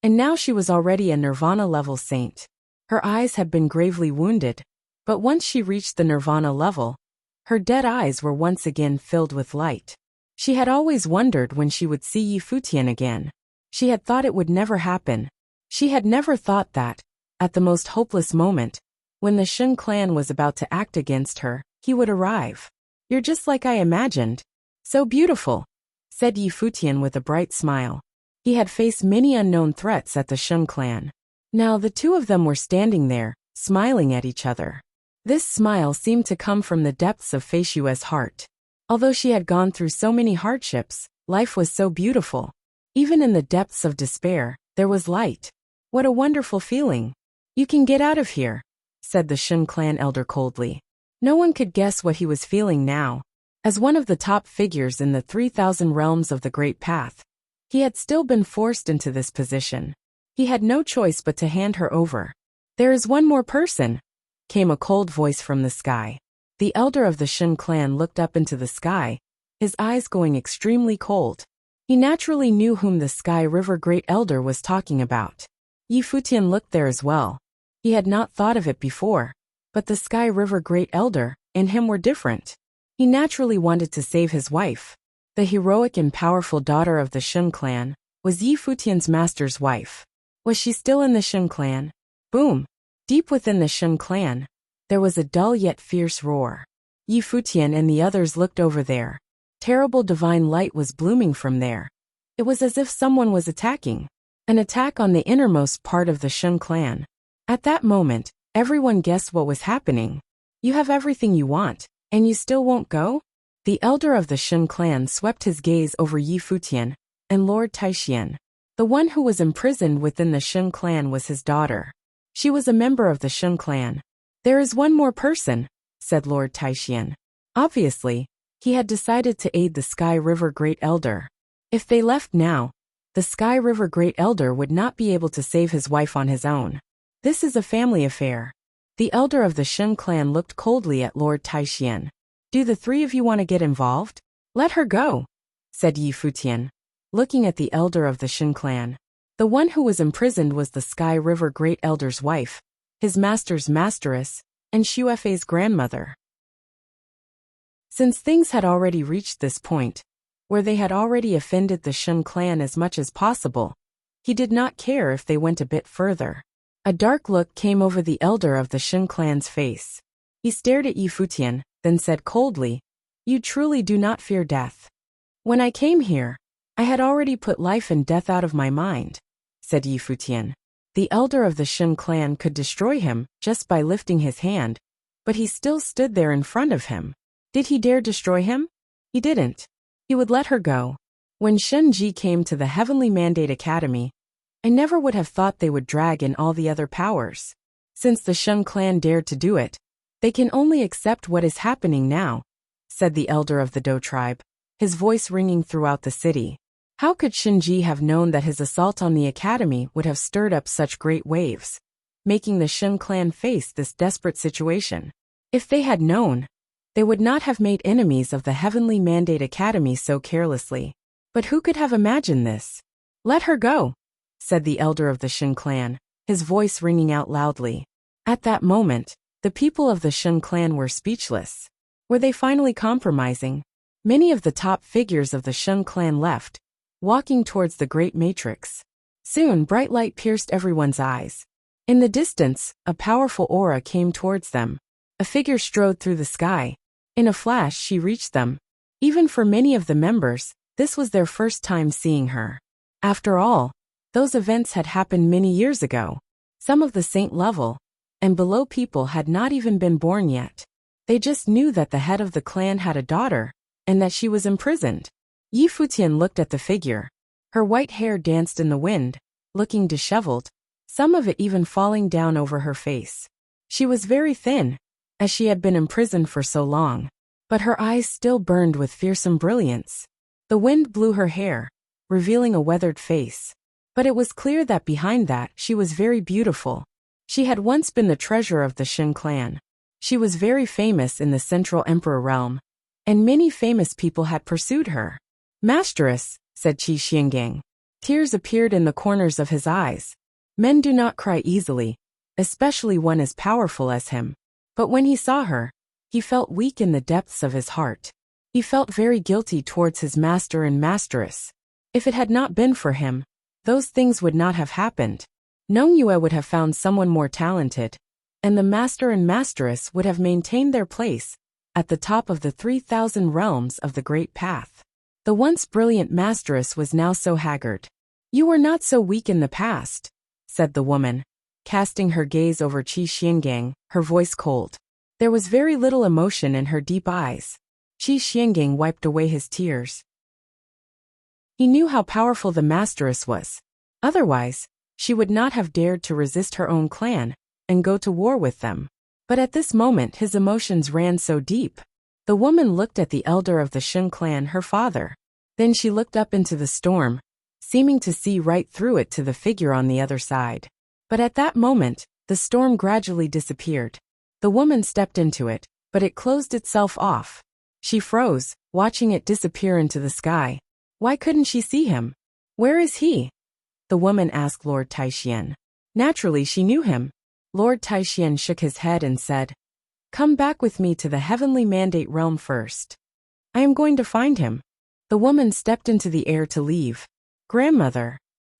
and now she was already a Nirvana-level saint. Her eyes had been gravely wounded, but once she reached the Nirvana level, her dead eyes were once again filled with light. She had always wondered when she would see Yi Futian again. She had thought it would never happen. She had never thought that, at the most hopeless moment, when the Shun clan was about to act against her, he would arrive. You're just like I imagined. So beautiful, said Yi Futian with a bright smile. He had faced many unknown threats at the Shun clan. Now the two of them were standing there, smiling at each other. This smile seemed to come from the depths of Fei Xue's heart. Although she had gone through so many hardships, life was so beautiful. Even in the depths of despair, there was light. What a wonderful feeling. You can get out of here, said the Shun clan elder coldly. No one could guess what he was feeling now. As one of the top figures in the 3,000 realms of the Great Path, he had still been forced into this position. He had no choice but to hand her over. There is one more person, came a cold voice from the sky. The elder of the Shun clan looked up into the sky, his eyes going extremely cold. He naturally knew whom the Sky River Great Elder was talking about. Yi Futian looked there as well. He had not thought of it before, but the Sky River Great Elder and him were different. He naturally wanted to save his wife. The heroic and powerful daughter of the Shun clan was Yi Futian's master's wife. Was she still in the Shun clan? Boom! Deep within the Shun clan, there was a dull yet fierce roar. Yi Futian and the others looked over there. Terrible divine light was blooming from there. It was as if someone was attacking. An attack on the innermost part of the Shun clan. At that moment, everyone guessed what was happening. You have everything you want, and you still won't go? The elder of the Shun clan swept his gaze over Yi Futian and Lord Taishian. The one who was imprisoned within the Shun clan was his daughter. She was a member of the Shun clan. There is one more person, said Lord Taishian. Obviously, he had decided to aid the Sky River Great Elder. If they left now, the Sky River Great Elder would not be able to save his wife on his own. This is a family affair. The elder of the Shun clan looked coldly at Lord Taishian. Do the three of you want to get involved? Let her go, said Yi Futian, looking at the elder of the Shun clan. The one who was imprisoned was the Sky River Great Elder's wife, his master's masteress, and Xuefei's grandmother. Since things had already reached this point, where they had already offended the Shun clan as much as possible, he did not care if they went a bit further. A dark look came over the elder of the Shun clan's face. He stared at Yi Futian, then said coldly, "You truly do not fear death." "When I came here, I had already put life and death out of my mind," said Yi Futian. The elder of the Shun clan could destroy him just by lifting his hand, but he still stood there in front of him. Did he dare destroy him? He didn't. He would let her go. When Shun Ji came to the Heavenly Mandate Academy, I never would have thought they would drag in all the other powers. Since the Shun clan dared to do it, they can only accept what is happening now, said the elder of the Do tribe, his voice ringing throughout the city. How could Shun Ji have known that his assault on the academy would have stirred up such great waves, making the Shun clan face this desperate situation? If they had known, they would not have made enemies of the Heavenly Mandate Academy so carelessly. But who could have imagined this? "Let her go," said the elder of the Shun clan, his voice ringing out loudly. At that moment, the people of the Shun clan were speechless. Were they finally compromising? Many of the top figures of the Shun clan left, walking towards the great matrix. Soon bright light pierced everyone's eyes. In the distance, a powerful aura came towards them. A figure strode through the sky. In a flash she reached them. Even for many of the members, this was their first time seeing her. After all, those events had happened many years ago. Some of the saint level and below people had not even been born yet. They just knew that the head of the clan had a daughter, and that she was imprisoned. Yi Futian looked at the figure. Her white hair danced in the wind, looking disheveled, some of it even falling down over her face. She was very thin, as she had been imprisoned for so long, but her eyes still burned with fearsome brilliance. The wind blew her hair, revealing a weathered face. But it was clear that behind that she was very beautiful. She had once been the treasurer of the Shun clan. She was very famous in the Central Emperor realm, and many famous people had pursued her. "Masteress," said Qi Xiangang. Tears appeared in the corners of his eyes. Men do not cry easily, especially one as powerful as him. But when he saw her, he felt weak in the depths of his heart. He felt very guilty towards his master and masteress. If it had not been for him, those things would not have happened. Nong Yue would have found someone more talented, and the master and masteress would have maintained their place at the top of the 3,000 realms of the Great Path. The once brilliant masteress was now so haggard. "You were not so weak in the past," said the woman, casting her gaze over Qi Xiangang, her voice cold. There was very little emotion in her deep eyes. Qi Xiangang wiped away his tears. He knew how powerful the masteress was. Otherwise, she would not have dared to resist her own clan and go to war with them. But at this moment his emotions ran so deep. The woman looked at the elder of the Shun clan, her father. Then she looked up into the storm, seeming to see right through it to the figure on the other side. But at that moment, the storm gradually disappeared. The woman stepped into it, but it closed itself off. She froze, watching it disappear into the sky. Why couldn't she see him? "Where is he?" the woman asked Lord Taixian. Naturally she knew him. Lord Taixian shook his head and said, "Come back with me to the Heavenly Mandate realm first. I am going to find him." The woman stepped into the air to leave. "Grandmother."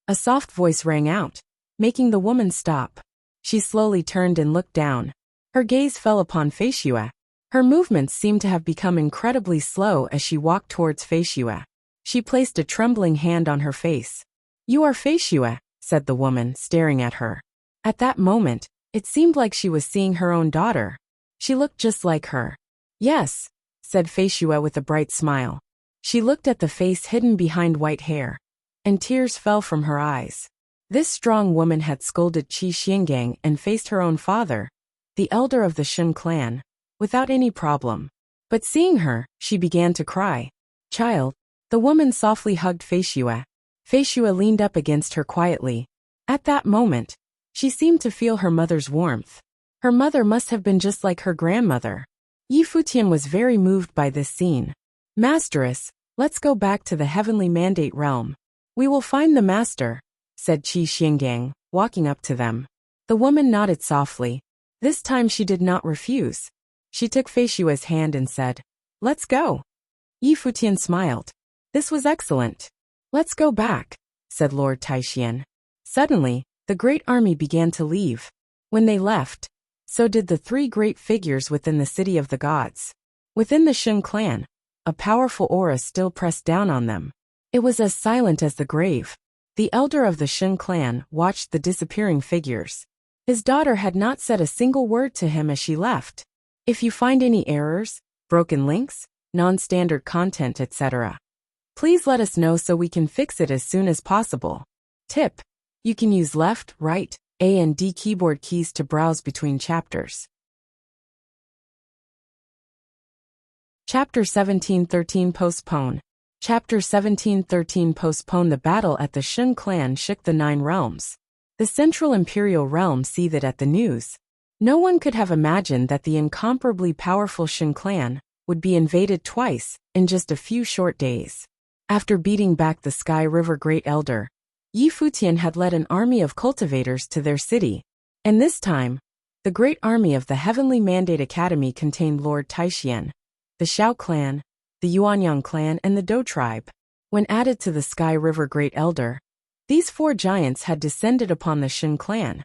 A soft voice rang out, making the woman stop. She slowly turned and looked down. Her gaze fell upon Feishue. Her movements seemed to have become incredibly slow as she walked towards Feishue. She placed a trembling hand on her face. "You are Feishue," said the woman, staring at her. At that moment, it seemed like she was seeing her own daughter. She looked just like her. "Yes," said Feishue with a bright smile. She looked at the face hidden behind white hair, and tears fell from her eyes. This strong woman had scolded Qi Xiangang and faced her own father, the elder of the Shun clan, without any problem. But seeing her, she began to cry. "Child." The woman softly hugged Feishue. Feishue leaned up against her quietly. At that moment, she seemed to feel her mother's warmth. Her mother must have been just like her grandmother. Yi Futian was very moved by this scene. "Masteress, let's go back to the Heavenly Mandate realm. We will find the master," said Qi Xiangang, walking up to them. The woman nodded softly. This time she did not refuse. She took Feishue's hand and said, Let's go. Yi Futian smiled. This was excellent. Let's go back, said Lord Taishian. Suddenly, the great army began to leave. When they left, so did the three great figures within the city of the gods. Within the Shun clan, a powerful aura still pressed down on them. It was as silent as the grave. The elder of the Shun clan watched the disappearing figures. His daughter had not said a single word to him as she left. If you find any errors, broken links, non-standard content, etc., please let us know so we can fix it as soon as possible. Tip: you can use left, right, A and D keyboard keys to browse between chapters. Chapter 1713 Postpone. Chapter 1713 Postpone. The battle at the Shun clan shook the 9 realms. The central imperial realm seethed at the news. No one could have imagined that the incomparably powerful Shun clan would be invaded twice in just a few short days. After beating back the Sky River Great Elder, Yi Futian had led an army of cultivators to their city. And this time, the great army of the Heavenly Mandate Academy contained Lord Taishian, the Xiao clan, the Yuanyang clan, and the Dou tribe. When added to the Sky River Great Elder, these 4 giants had descended upon the Shun clan,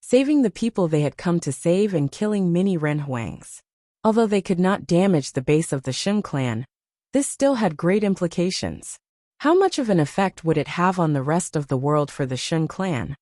saving the people they had come to save and killing many Renhuangs. Although they could not damage the base of the Shun clan, this still had great implications. How much of an effect would it have on the rest of the world for the Shun clan,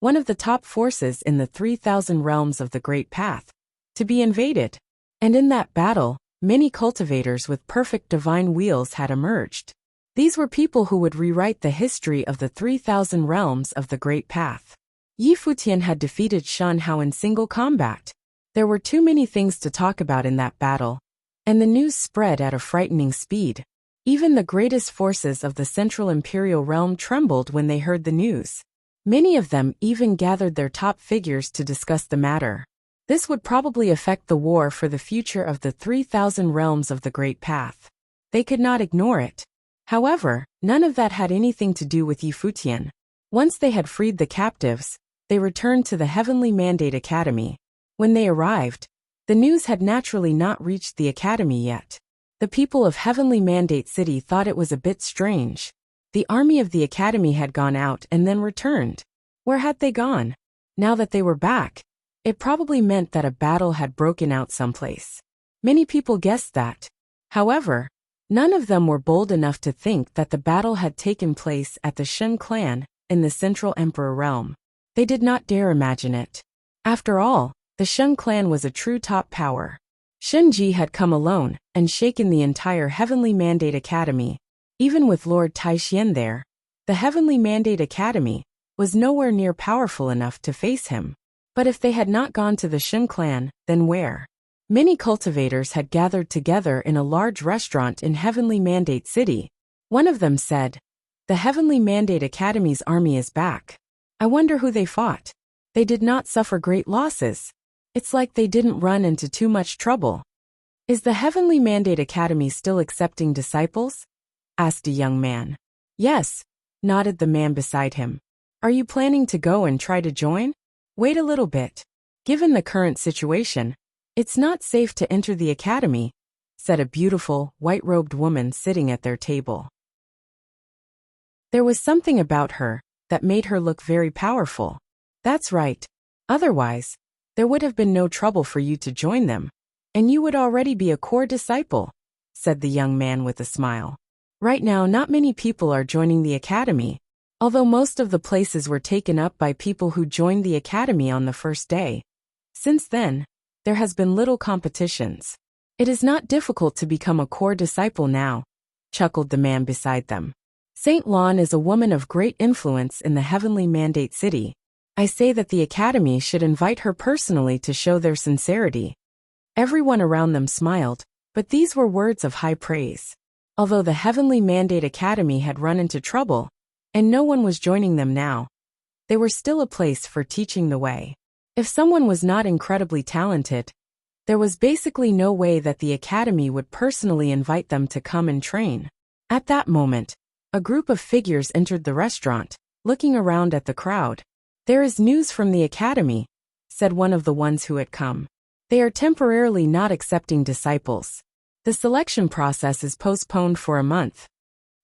one of the top forces in the 3,000 realms of the Great Path, to be invaded? And in that battle, many cultivators with perfect divine wheels had emerged. These were people who would rewrite the history of the 3,000 realms of the Great Path. Yi Futian had defeated Shun Hao in single combat. There were too many things to talk about in that battle, and the news spread at a frightening speed. Even the greatest forces of the Central Imperial Realm trembled when they heard the news. Many of them even gathered their top figures to discuss the matter. This would probably affect the war for the future of the 3,000 realms of the Great Path. They could not ignore it. However, none of that had anything to do with Yi Futian. Once they had freed the captives, they returned to the Heavenly Mandate Academy. When they arrived, the news had naturally not reached the Academy yet. The people of Heavenly Mandate City thought it was a bit strange. The army of the Academy had gone out and then returned. Where had they gone? Now that they were back, it probably meant that a battle had broken out someplace. Many people guessed that. However, none of them were bold enough to think that the battle had taken place at the Shun clan in the Central Emperor realm. They did not dare imagine it. After all, the Shun clan was a true top power. Shun Ji had come alone and shaken the entire Heavenly Mandate Academy. Even with Lord Taishian there, the Heavenly Mandate Academy was nowhere near powerful enough to face him. But if they had not gone to the Shun clan, then where? Many cultivators had gathered together in a large restaurant in Heavenly Mandate City. One of them said, "The Heavenly Mandate Academy's army is back. I wonder who they fought. They did not suffer great losses. It's like they didn't run into too much trouble." "Is the Heavenly Mandate Academy still accepting disciples?" asked a young man. "Yes," nodded the man beside him. "Are you planning to go and try to join?" "Wait a little bit. Given the current situation, it's not safe to enter the academy," said a beautiful, white-robed woman sitting at their table. There was something about her that made her look very powerful. "That's right. Otherwise, there would have been no trouble for you to join them, and you would already be a core disciple," said the young man with a smile. Right now, not many people are joining the academy, although most of the places were taken up by people who joined the academy on the first day. Since then, there has been little competitions. "It is not difficult to become a core disciple now," chuckled the man beside them. "Saint Lan is a woman of great influence in the Heavenly Mandate City. I say that the academy should invite her personally to show their sincerity." Everyone around them smiled, but these were words of high praise. Although the Heavenly Mandate Academy had run into trouble, and no one was joining them now, they were still a place for teaching the way. If someone was not incredibly talented, there was basically no way that the academy would personally invite them to come and train. At that moment, a group of figures entered the restaurant, looking around at the crowd. "There is news from the academy," said one of the ones who had come. "They are temporarily not accepting disciples. The selection process is postponed for a month.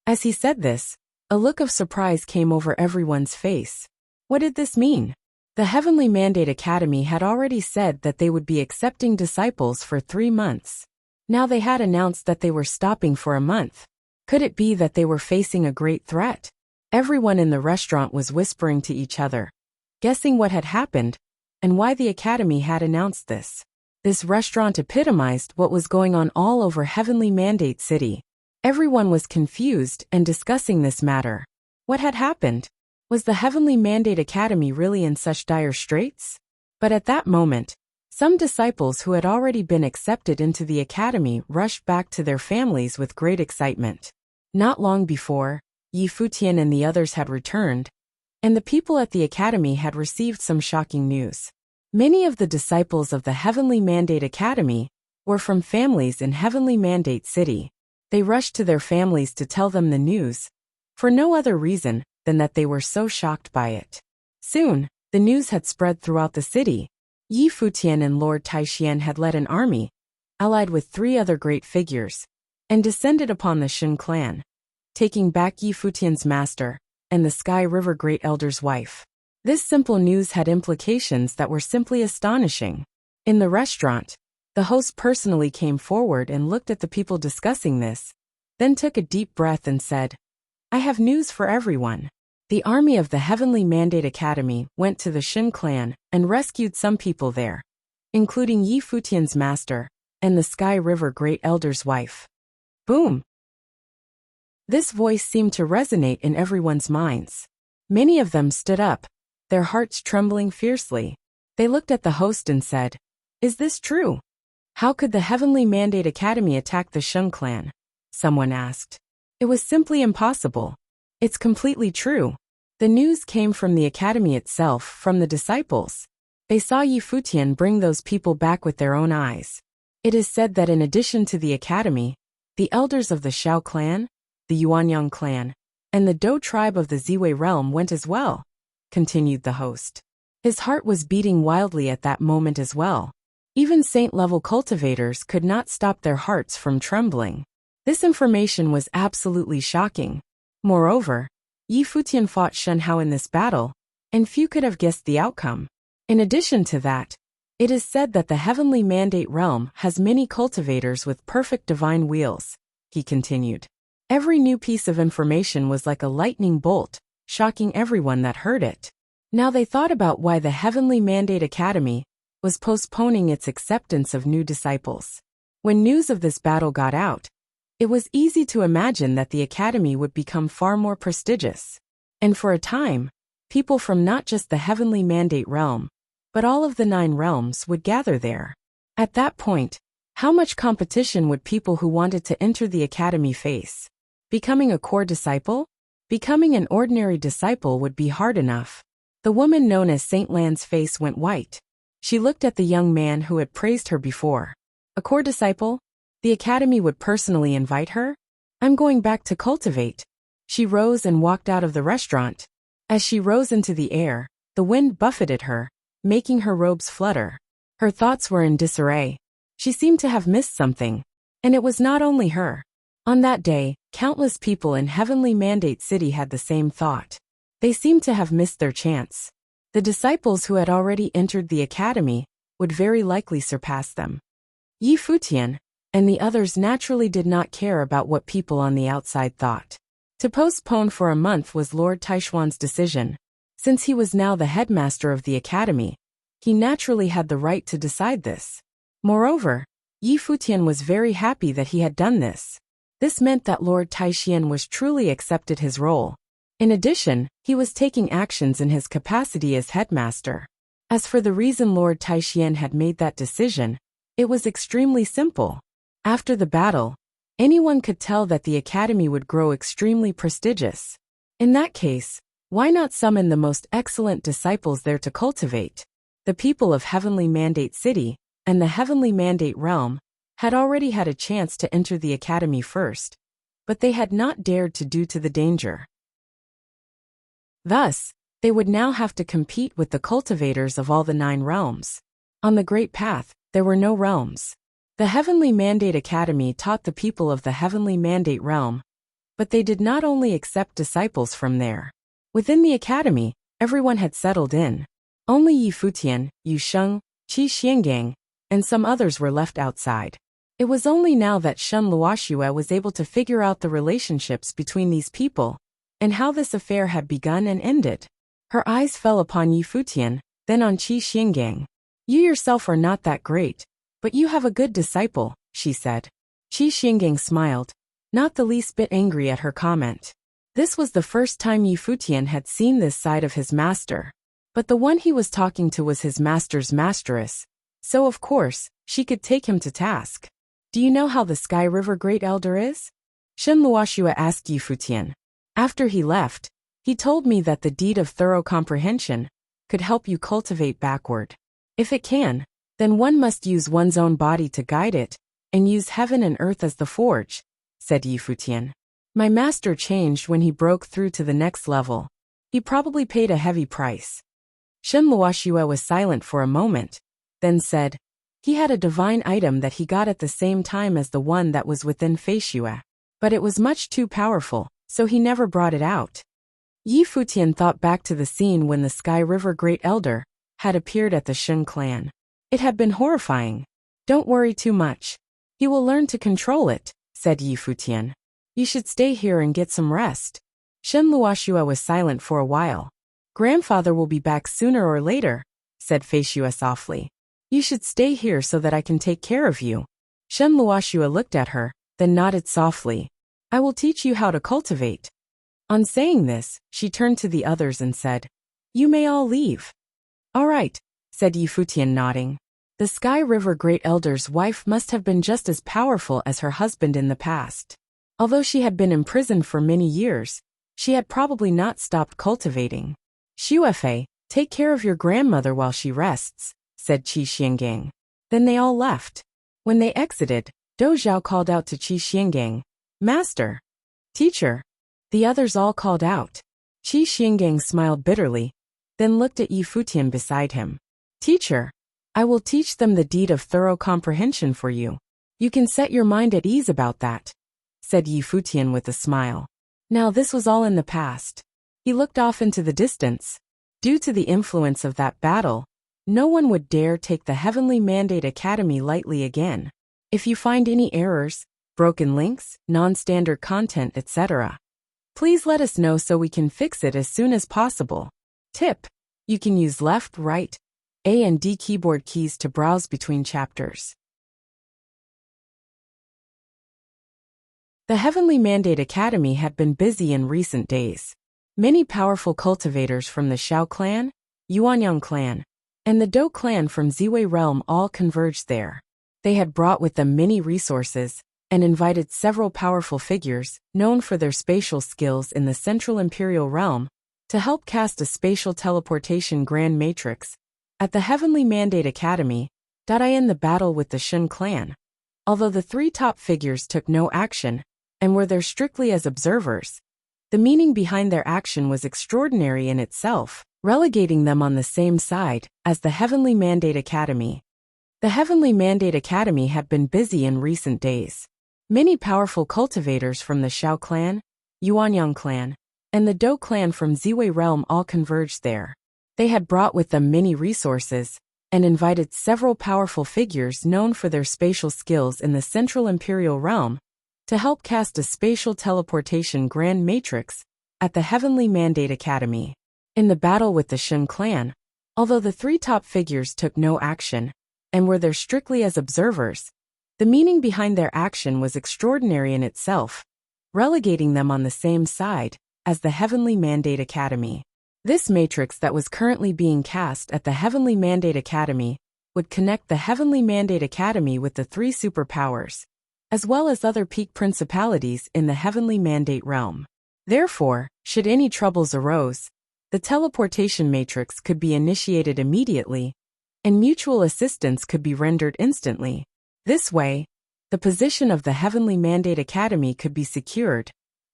As he said this, a look of surprise came over everyone's face. What did this mean? The Heavenly Mandate Academy had already said that they would be accepting disciples for 3 months. Now they had announced that they were stopping for a month. Could it be that they were facing a great threat? Everyone in the restaurant was whispering to each other, guessing what had happened and why the Academy had announced this. This restaurant epitomized what was going on all over Heavenly Mandate City. Everyone was confused and discussing this matter. What had happened? Was the Heavenly Mandate Academy really in such dire straits? But at that moment, some disciples who had already been accepted into the Academy rushed back to their families with great excitement. Not long before, Futian and the others had returned, and the people at the Academy had received some shocking news. Many of the disciples of the Heavenly Mandate Academy were from families in Heavenly Mandate City. They rushed to their families to tell them the news, for no other reason than that they were so shocked by it. Soon, the news had spread throughout the city. Futian and Lord Taishian had led an army, allied with 3 other great figures, and descended upon the Shun clan, taking back Futian's master and the Sky River Great Elder's wife. This simple news had implications that were simply astonishing. In the restaurant, the host personally came forward and looked at the people discussing this, then took a deep breath and said, "I have news for everyone." The army of the Heavenly Mandate Academy went to the Shun clan and rescued some people there, including Futian's master and the Sky River Great Elder's wife. Boom! This voice seemed to resonate in everyone's minds. Many of them stood up, their hearts trembling fiercely. They looked at the host and said, "Is this true? How could the Heavenly Mandate Academy attack the Shun clan?" Someone asked. It was simply impossible. It's completely true. The news came from the Academy itself, from the disciples. They saw Futian bring those people back with their own eyes. It is said that in addition to the Academy, the elders of the Shao clan, the Yuanyang clan, and the Dou tribe of the Ziwei realm went as well, continued the host. His heart was beating wildly at that moment as well. Even saint-level cultivators could not stop their hearts from trembling. This information was absolutely shocking. Moreover, Futian fought Shen Hao in this battle, and few could have guessed the outcome. In addition to that, it is said that the Heavenly Mandate realm has many cultivators with perfect divine wheels, he continued. Every new piece of information was like a lightning bolt, shocking everyone that heard it. Now they thought about why the Heavenly Mandate Academy was postponing its acceptance of new disciples. When news of this battle got out, it was easy to imagine that the Academy would become far more prestigious. And for a time, people from not just the Heavenly Mandate realm, but all of the 9 realms would gather there. At that point, how much competition would people who wanted to enter the Academy face? Becoming a core disciple? Becoming an ordinary disciple would be hard enough. The woman known as Saint Lan's face went white. She looked at the young man who had praised her before. A core disciple? The Academy would personally invite her? I'm going back to cultivate. She rose and walked out of the restaurant. As she rose into the air, the wind buffeted her, making her robes flutter. Her thoughts were in disarray. She seemed to have missed something. And it was not only her. On that day, countless people in Heavenly Mandate City had the same thought. They seemed to have missed their chance. The disciples who had already entered the Academy would very likely surpass them. Futian and the others naturally did not care about what people on the outside thought. To postpone for a month was Lord Taishuan's decision. Since he was now the headmaster of the Academy, he naturally had the right to decide this. Moreover, Futian was very happy that he had done this. This meant that Lord Taishian was truly accepted his role. In addition, he was taking actions in his capacity as headmaster. As for the reason Lord Taishian had made that decision, it was extremely simple. After the battle, anyone could tell that the Academy would grow extremely prestigious. In that case, why not summon the most excellent disciples there to cultivate? The people of Heavenly Mandate City and the Heavenly Mandate Realm had already had a chance to enter the Academy first, but they had not dared to due to the danger. Thus, they would now have to compete with the cultivators of all the 9 realms. On the Great Path, there were no realms. The Heavenly Mandate Academy taught the people of the Heavenly Mandate realm, but they did not only accept disciples from there. Within the academy, everyone had settled in. Only Yi Futian, Yu Sheng, Qi Xiangang, and some others were left outside. It was only now that Shen Luoxue was able to figure out the relationships between these people, and how this affair had begun and ended. Her eyes fell upon Yi Futian, then on Qi Xiangang. You yourself are not that great, but you have a good disciple, she said. Qi Xiangang smiled, not the least bit angry at her comment. This was the first time Yi Futian had seen this side of his master. But the one he was talking to was his master's masteress, so of course, she could take him to task. Do you know how the Sky River Great Elder is? Shen Luoxue asked Yi Futian. After he left, he told me that the deed of thorough comprehension could help you cultivate backward. If it can, then one must use one's own body to guide it, and use heaven and earth as the forge, said Yi Futian. My master changed when he broke through to the next level. He probably paid a heavy price. Shen Luoxue was silent for a moment, then said, he had a divine item that he got at the same time as the one that was within Feishue. But it was much too powerful, so he never brought it out. Yi Futian thought back to the scene when the Sky River Great Elder had appeared at the Shun clan. It had been horrifying. Don't worry too much. He will learn to control it, said Yi Futian. You should stay here and get some rest. Shen Luoxue was silent for a while. Grandfather will be back sooner or later, said Feishue softly. You should stay here so that I can take care of you. Shen Luoxue looked at her, then nodded softly. I will teach you how to cultivate. On saying this, she turned to the others and said, you may all leave. All right, said Yi Futian nodding. The Sky River Great Elder's wife must have been just as powerful as her husband in the past. Although she had been imprisoned for many years, she had probably not stopped cultivating. Xuefei, take care of your grandmother while she rests, said Qi Xiangang. Then they all left. When they exited, Dou Zhao called out to Qi Xiangang, Master! Teacher! The others all called out. Qi Xiangang smiled bitterly, then looked at Yi Futian beside him. Teacher! I will teach them the deed of thorough comprehension for you. You can set your mind at ease about that, said Yi Futian with a smile. Now this was all in the past. He looked off into the distance. Due to the influence of that battle, no one would dare take the Heavenly Mandate Academy lightly again. If you find any errors, broken links, non-standard content, etc., please let us know so we can fix it as soon as possible. Tip: you can use left, right, A and D keyboard keys to browse between chapters. The Heavenly Mandate Academy had been busy in recent days. Many powerful cultivators from the Xiao clan, Yuanyang clan, and the Dou clan from Ziwei realm all converged there. They had brought with them many resources, and invited several powerful figures, known for their spatial skills in the Central Imperial Realm, to help cast a spatial teleportation grand matrix at the Heavenly Mandate Academy. In the battle with the Shun clan. Although the three top figures took no action, and were there strictly as observers, the meaning behind their action was extraordinary in itself, relegating them on the same side as the Heavenly Mandate Academy. The Heavenly Mandate Academy had been busy in recent days. Many powerful cultivators from the Xiao clan, Yuanyang clan, and the Dou clan from Ziwei realm all converged there. They had brought with them many resources, and invited several powerful figures known for their spatial skills in the Central Imperial Realm, to help cast a spatial teleportation grand matrix at the Heavenly Mandate Academy. In the battle with the Shun clan, although the three top figures took no action, and were there strictly as observers, the meaning behind their action was extraordinary in itself, relegating them on the same side as the Heavenly Mandate Academy. This matrix that was currently being cast at the Heavenly Mandate Academy would connect the Heavenly Mandate Academy with the three superpowers, as well as other peak principalities in the Heavenly Mandate realm. Therefore, should any troubles arose, the teleportation matrix could be initiated immediately, and mutual assistance could be rendered instantly. This way, the position of the Heavenly Mandate Academy could be secured,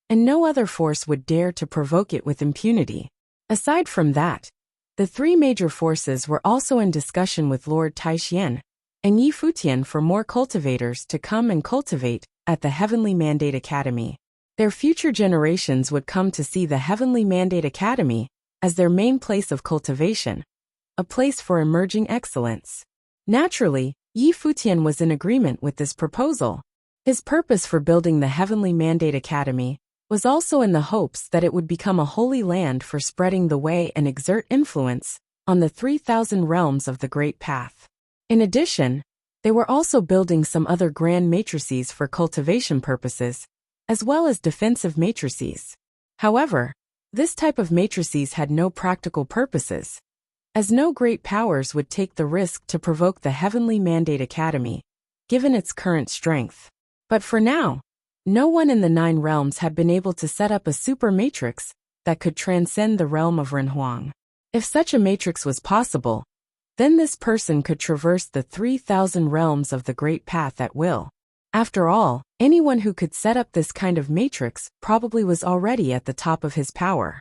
and no other force would dare to provoke it with impunity. Aside from that, the three major forces were also in discussion with Lord Taixian, and Yi Futian for more cultivators to come and cultivate at the Heavenly Mandate Academy. Their future generations would come to see the Heavenly Mandate Academy as their main place of cultivation, a place for emerging excellence. Naturally, Yi Futian was in agreement with this proposal. His purpose for building the Heavenly Mandate Academy was also in the hopes that it would become a holy land for spreading the way and exert influence on the 3,000 realms of the Great Path. In addition, they were also building some other grand matrices for cultivation purposes, as well as defensive matrices. However, this type of matrices had no practical purposes, as no great powers would take the risk to provoke the Heavenly Mandate Academy, given its current strength. But for now, no one in the 9 realms had been able to set up a super matrix that could transcend the realm of Renhuang. If such a matrix was possible, then this person could traverse the 3,000 realms of the Great Path at will. After all, anyone who could set up this kind of matrix probably was already at the top of his power.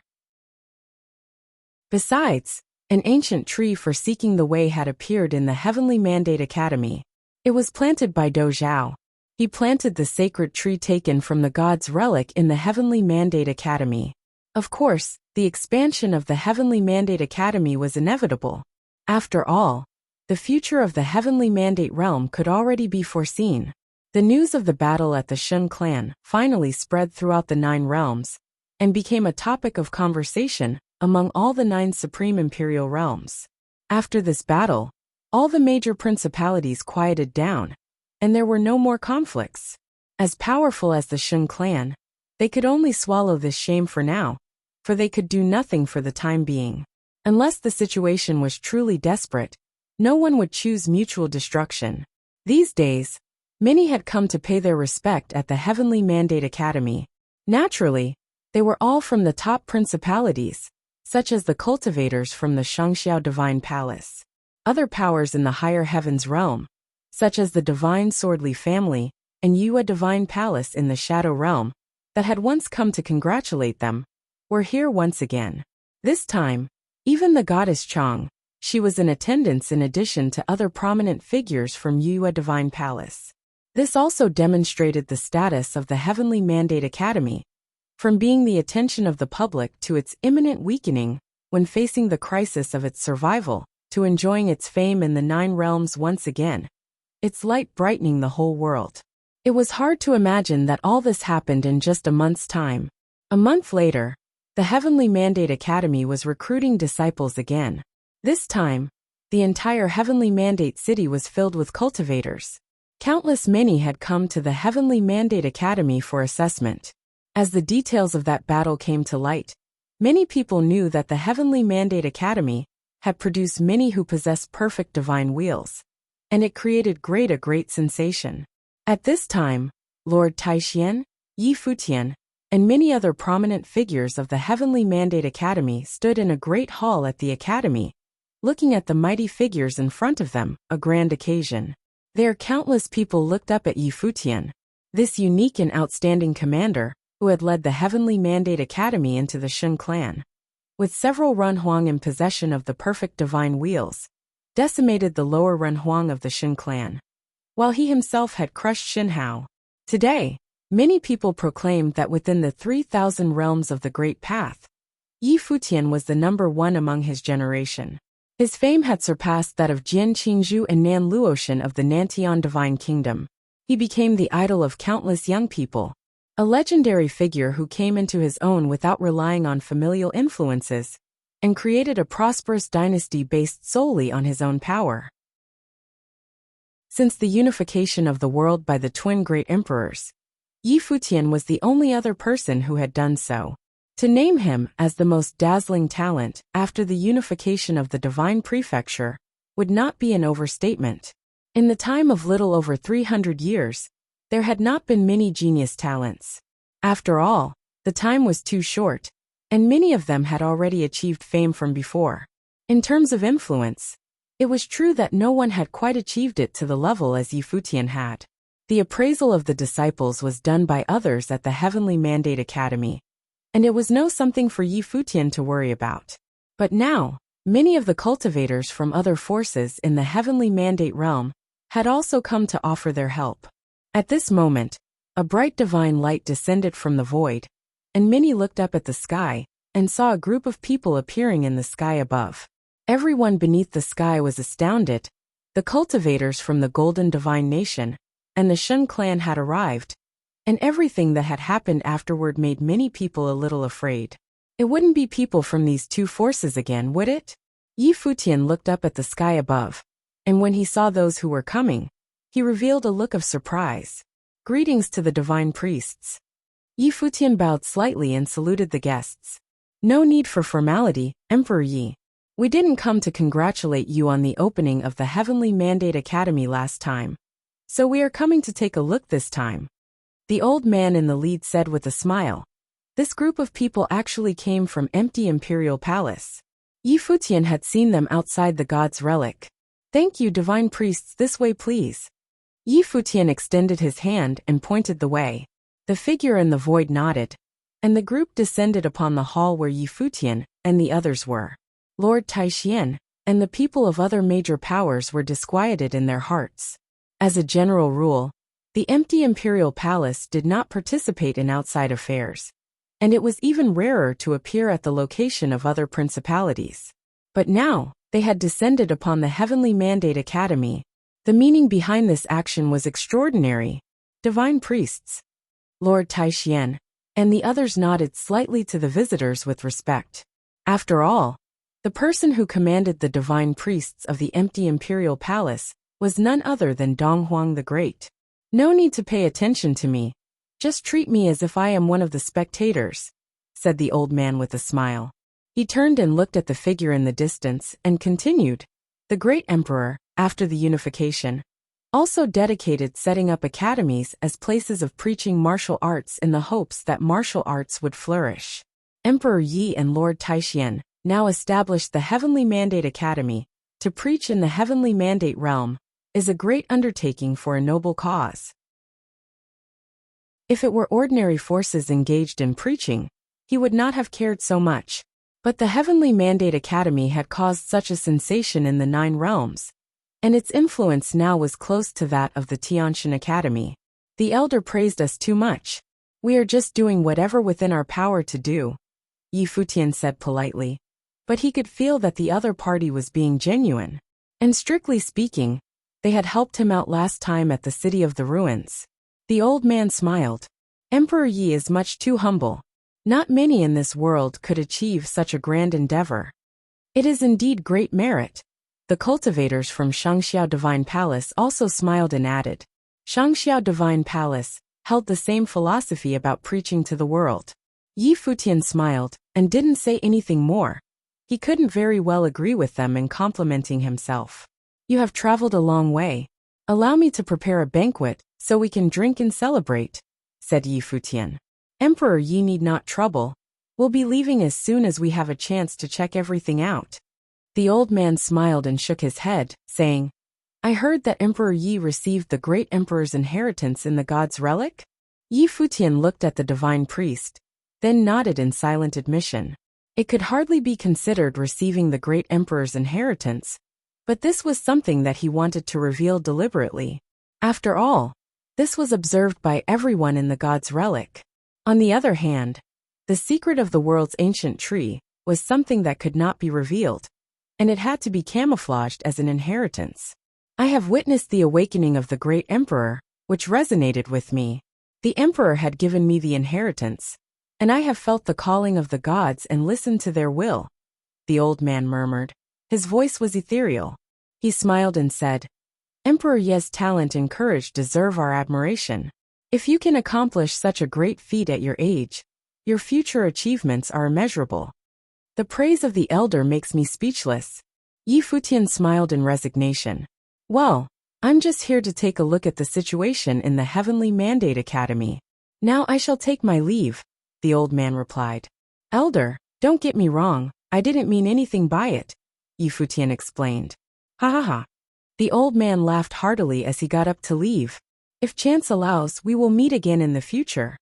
Besides, an ancient tree for seeking the way had appeared in the Heavenly Mandate Academy. It was planted by Do Zhao. He planted the sacred tree taken from the god's relic in the Heavenly Mandate Academy. Of course, the expansion of the Heavenly Mandate Academy was inevitable. After all, the future of the Heavenly Mandate realm could already be foreseen. The news of the battle at the Shun clan finally spread throughout the 9 realms, and became a topic of conversation among all the 9 supreme imperial realms. After this battle, all the major principalities quieted down, and there were no more conflicts. As powerful as the Shun clan, they could only swallow this shame for now, for they could do nothing for the time being. Unless the situation was truly desperate, no one would choose mutual destruction. These days, many had come to pay their respect at the Heavenly Mandate Academy. Naturally, they were all from the top principalities, such as the cultivators from the Shangxiao Divine Palace. Other powers in the higher heavens realm, such as the Divine Swordly family and Yue Divine Palace in the Shadow Realm, that had once come to congratulate them, were here once again. This time, even the goddess Chang, she was in attendance in addition to other prominent figures from Yue Divine Palace. This also demonstrated the status of the Heavenly Mandate Academy, from being the attention of the public to its imminent weakening when facing the crisis of its survival, to enjoying its fame in the 9 realms once again, its light brightening the whole world. It was hard to imagine that all this happened in just a month's time. A month later, the Heavenly Mandate Academy was recruiting disciples again. This time, the entire Heavenly Mandate city was filled with cultivators. Countless many had come to the Heavenly Mandate Academy for assessment. As the details of that battle came to light, many people knew that the Heavenly Mandate Academy had produced many who possessed perfect divine wheels, and it created a great sensation. At this time, Lord Taixian, Yi Futian, and many other prominent figures of the Heavenly Mandate Academy stood in a great hall at the Academy, looking at the mighty figures in front of them, a grand occasion. There countless people looked up at Yi Futian, this unique and outstanding commander, who had led the Heavenly Mandate Academy into the Shun clan. With several Renhuang in possession of the perfect divine wheels, decimated the lower Renhuang of the Shun clan, while he himself had crushed Xinhao. Today, many people proclaimed that within the 3,000 realms of the Great Path, Yi Futian was the number 1 among his generation. His fame had surpassed that of Jian Qingzhu and Nan Luotian of the Nantian Divine Kingdom. He became the idol of countless young people, a legendary figure who came into his own without relying on familial influences, and created a prosperous dynasty based solely on his own power. Since the unification of the world by the twin great emperors, Yi Futian was the only other person who had done so. To name him as the most dazzling talent after the unification of the divine prefecture would not be an overstatement. In the time of little over 300 years, there had not been many genius talents. After all, the time was too short, and many of them had already achieved fame from before. In terms of influence, it was true that no one had quite achieved it to the level as Yi Futian had. The appraisal of the disciples was done by others at the Heavenly Mandate Academy, and it was no something for Yi Futian to worry about. But now, many of the cultivators from other forces in the Heavenly Mandate realm had also come to offer their help. At this moment, a bright divine light descended from the void, and many looked up at the sky and saw a group of people appearing in the sky above. Everyone beneath the sky was astounded. The cultivators from the Golden Divine Nation and the Shun clan had arrived, and everything that had happened afterward made many people a little afraid. It wouldn't be people from these two forces again, would it? Yi Futian looked up at the sky above, and when he saw those who were coming, he revealed a look of surprise. Greetings to the divine priests. Yi Futian bowed slightly and saluted the guests. No need for formality, Emperor Yi. We didn't come to congratulate you on the opening of the Heavenly Mandate Academy last time, so we are coming to take a look this time. The old man in the lead said with a smile. This group of people actually came from empty Imperial Palace. Yi Futian had seen them outside the God's Relic. Thank you, divine priests, this way please. Yi Futian extended his hand and pointed the way. The figure in the void nodded, and the group descended upon the hall where Yi Futian and the others were. Lord Taixian and the people of other major powers were disquieted in their hearts. As a general rule, the empty Imperial Palace did not participate in outside affairs, and it was even rarer to appear at the location of other principalities. But now, they had descended upon the Heavenly Mandate Academy. The meaning behind this action was extraordinary. Divine priests, Lord Taixian, and the others nodded slightly to the visitors with respect. After all, the person who commanded the divine priests of the empty Imperial Palace was none other than Dong Huang the Great. No need to pay attention to me. Just treat me as if I am one of the spectators, said the old man with a smile. He turned and looked at the figure in the distance and continued. The great emperor, after the unification, also dedicated setting up academies as places of preaching martial arts in the hopes that martial arts would flourish. Emperor Yi and Lord Taixian now established the Heavenly Mandate Academy to preach in the Heavenly Mandate realm is a great undertaking for a noble cause. If it were ordinary forces engaged in preaching, he would not have cared so much. But the Heavenly Mandate Academy had caused such a sensation in the 9 realms, and its influence now was close to that of the Tianshan Academy. The elder praised us too much. We are just doing whatever within our power to do, Yi Futian said politely. But he could feel that the other party was being genuine. And strictly speaking, they had helped him out last time at the City of the Ruins. The old man smiled. Emperor Yi is much too humble. Not many in this world could achieve such a grand endeavor. It is indeed great merit. The cultivators from Shangxiao Divine Palace also smiled and added. Shangxiao Divine Palace held the same philosophy about preaching to the world. Yi Futian smiled and didn't say anything more. He couldn't very well agree with them in complimenting himself. You have traveled a long way. Allow me to prepare a banquet so we can drink and celebrate, said Yi Futian. Emperor Yi need not trouble. We'll be leaving as soon as we have a chance to check everything out. The old man smiled and shook his head, saying, I heard that Emperor Yi received the great emperor's inheritance in the God's Relic? Yi Futian looked at the divine priest, then nodded in silent admission. It could hardly be considered receiving the great emperor's inheritance, but this was something that he wanted to reveal deliberately. After all, this was observed by everyone in the God's Relic. On the other hand, the secret of the world's ancient tree was something that could not be revealed, and it had to be camouflaged as an inheritance. I have witnessed the awakening of the great emperor, which resonated with me. The emperor had given me the inheritance, and I have felt the calling of the gods and listened to their will, the old man murmured. His voice was ethereal. He smiled and said, Emperor Ye's talent and courage deserve our admiration. If you can accomplish such a great feat at your age, your future achievements are immeasurable. The praise of the elder makes me speechless. Yi Futian smiled in resignation. Well, I'm just here to take a look at the situation in the Heavenly Mandate Academy. Now I shall take my leave, the old man replied. Elder, don't get me wrong, I didn't mean anything by it, Yi Futian explained. Ha ha ha. The old man laughed heartily as he got up to leave. If chance allows, we will meet again in the future.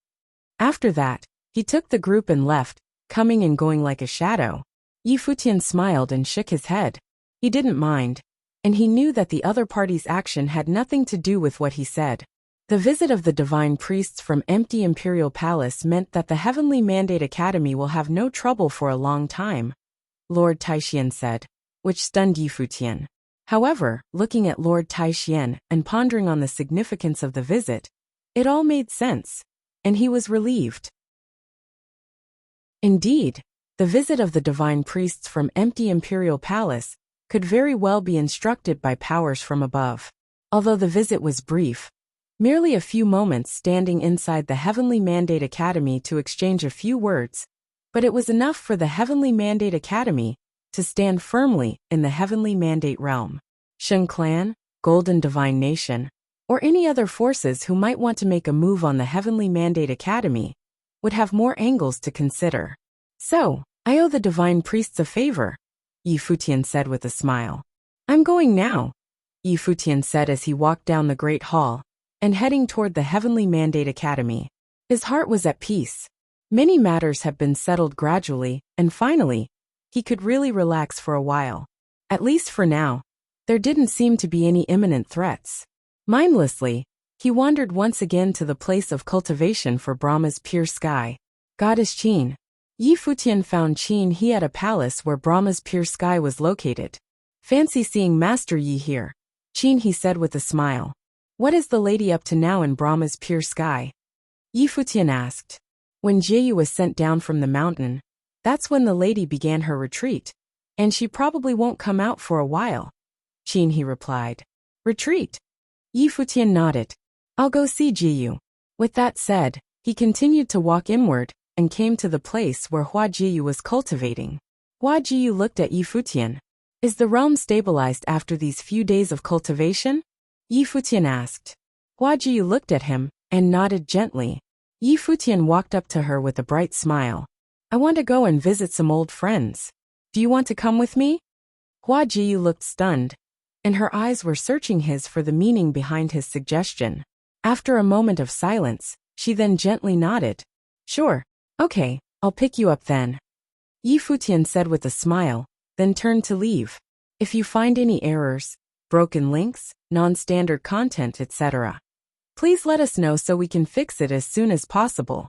After that, he took the group and left, coming and going like a shadow. Yi Futian smiled and shook his head. He didn't mind. and he knew that the other party's action had nothing to do with what he said. The visit of the divine priests from empty imperial palace meant that the Heavenly Mandate Academy will have no trouble for a long time, Lord Taixian said, which stunned Yi Futian. However, looking at Lord Taixian and pondering on the significance of the visit, it all made sense, and he was relieved. Indeed, the visit of the divine priests from empty imperial palace could very well be instructed by powers from above. Although the visit was brief, merely a few moments standing inside the Heavenly Mandate Academy to exchange a few words, but it was enough for the Heavenly Mandate Academy to stand firmly in the Heavenly Mandate realm. Shun Clan, Golden Divine Nation, or any other forces who might want to make a move on the Heavenly Mandate Academy would have more angles to consider. So, I owe the divine priests a favor, Yi Futian said with a smile. I'm going now, Yi Futian said as he walked down the Great Hall and heading toward the Heavenly Mandate Academy. His heart was at peace. Many matters have been settled gradually, and finally, he could really relax for a while. At least for now, there didn't seem to be any imminent threats. Mindlessly, he wandered once again to the place of cultivation for Brahma's pure sky. Goddess Qin. Yi Futian found Qin He at a palace where Brahma's pure sky was located. Fancy seeing Master Yi here, Qin He said with a smile. What is the lady up to now in Brahma's pure sky? Yi Futian asked. When Jieyu was sent down from the mountain, that's when the lady began her retreat, and she probably won't come out for a while, Qin He replied. Retreat? Yi Futian nodded. I'll go see Jieyu. With that said, he continued to walk inward and came to the place where Hua Jieyu was cultivating. Hua Jieyu looked at Yi Futian. Is the realm stabilized after these few days of cultivation? Yi Futian asked. Hua Jieyu looked at him and nodded gently. Yi Futian walked up to her with a bright smile. I want to go and visit some old friends. Do you want to come with me? Hua Jieyu looked stunned, and her eyes were searching his for the meaning behind his suggestion. After a moment of silence, she then gently nodded. Sure, okay, I'll pick you up then. Yi Futian said with a smile, then turned to leave. If you find any errors, broken links, non-standard content, etc., please let us know so we can fix it as soon as possible.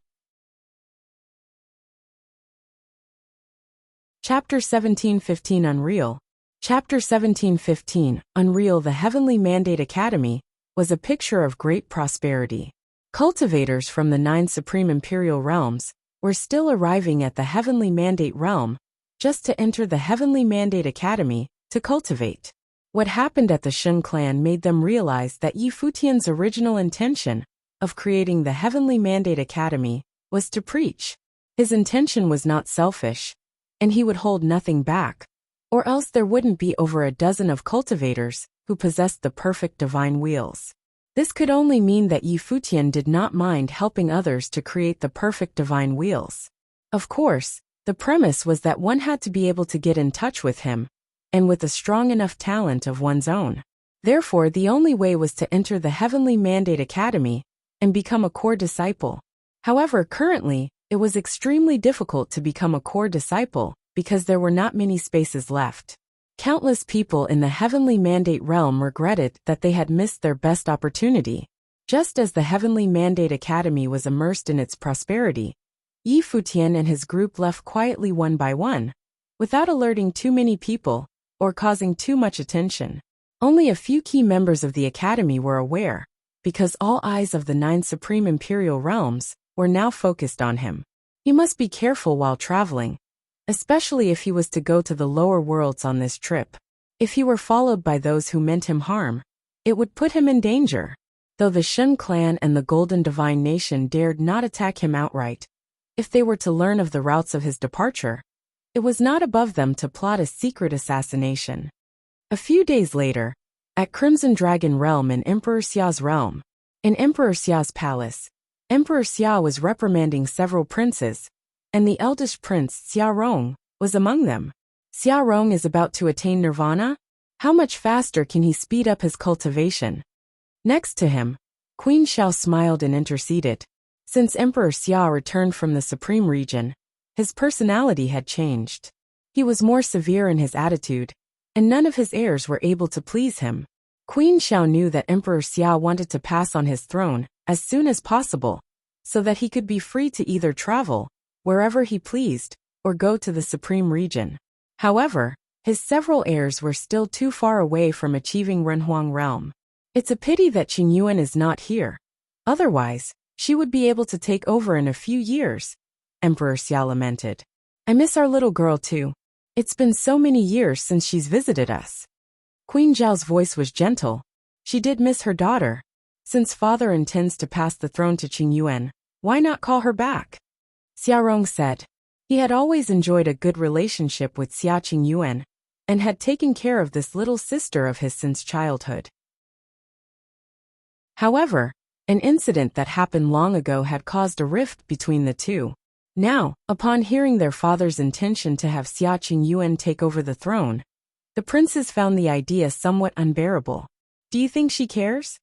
Chapter 1715 Unreal. Chapter 1715 Unreal. The Heavenly Mandate Academy was a picture of great prosperity. Cultivators from the 9 supreme imperial realms were still arriving at the Heavenly Mandate realm just to enter the Heavenly Mandate Academy to cultivate. What happened at the Shun clan made them realize that Yi Futian's original intention of creating the Heavenly Mandate Academy was to preach. His intention was not selfish, and he would hold nothing back, or else there wouldn't be over a dozen of cultivators who possessed the perfect divine wheels. This could only mean that Yi Futian did not mind helping others to create the perfect divine wheels. Of course, the premise was that one had to be able to get in touch with him, and with a strong enough talent of one's own. Therefore, the only way was to enter the Heavenly Mandate Academy and become a core disciple. However, currently, it was extremely difficult to become a core disciple because there were not many spaces left. Countless people in the Heavenly Mandate realm regretted that they had missed their best opportunity. Just as the Heavenly Mandate Academy was immersed in its prosperity, Yi Futian and his group left quietly one by one, without alerting too many people or causing too much attention. Only a few key members of the Academy were aware, because all eyes of the 9 supreme imperial realms were now focused on him. He must be careful while traveling, especially if he was to go to the lower worlds on this trip. If he were followed by those who meant him harm, it would put him in danger. Though the Shun clan and the Golden Divine Nation dared not attack him outright, if they were to learn of the routes of his departure, it was not above them to plot a secret assassination. A few days later, at Crimson Dragon Realm in Emperor Xia's realm, in Emperor Xia's palace, Emperor Xia was reprimanding several princes, and the eldest prince, Xia Rong, was among them. Xia Rong is about to attain nirvana? How much faster can he speed up his cultivation? Next to him, Queen Xiao smiled and interceded. Since Emperor Xia returned from the Supreme Region, his personality had changed. He was more severe in his attitude, and none of his heirs were able to please him. Queen Xiao knew that Emperor Xia wanted to pass on his throne as soon as possible, so that he could be free to either travel wherever he pleased or go to the supreme region. However, his several heirs were still too far away from achieving Renhuang realm. It's a pity that Qingyuan is not here. Otherwise, she would be able to take over in a few years, Emperor Xia lamented. I miss our little girl too. It's been so many years since she's visited us. Queen Zhao's voice was gentle. She did miss her daughter. Since father intends to pass the throne to Qingyuan, why not call her back? Xiaorong said. He had always enjoyed a good relationship with Xia Qingyuan, and had taken care of this little sister of his since childhood. However, an incident that happened long ago had caused a rift between the two. Now, upon hearing their father's intention to have Xia Qingyuan take over the throne, the princes found the idea somewhat unbearable. Do you think she cares?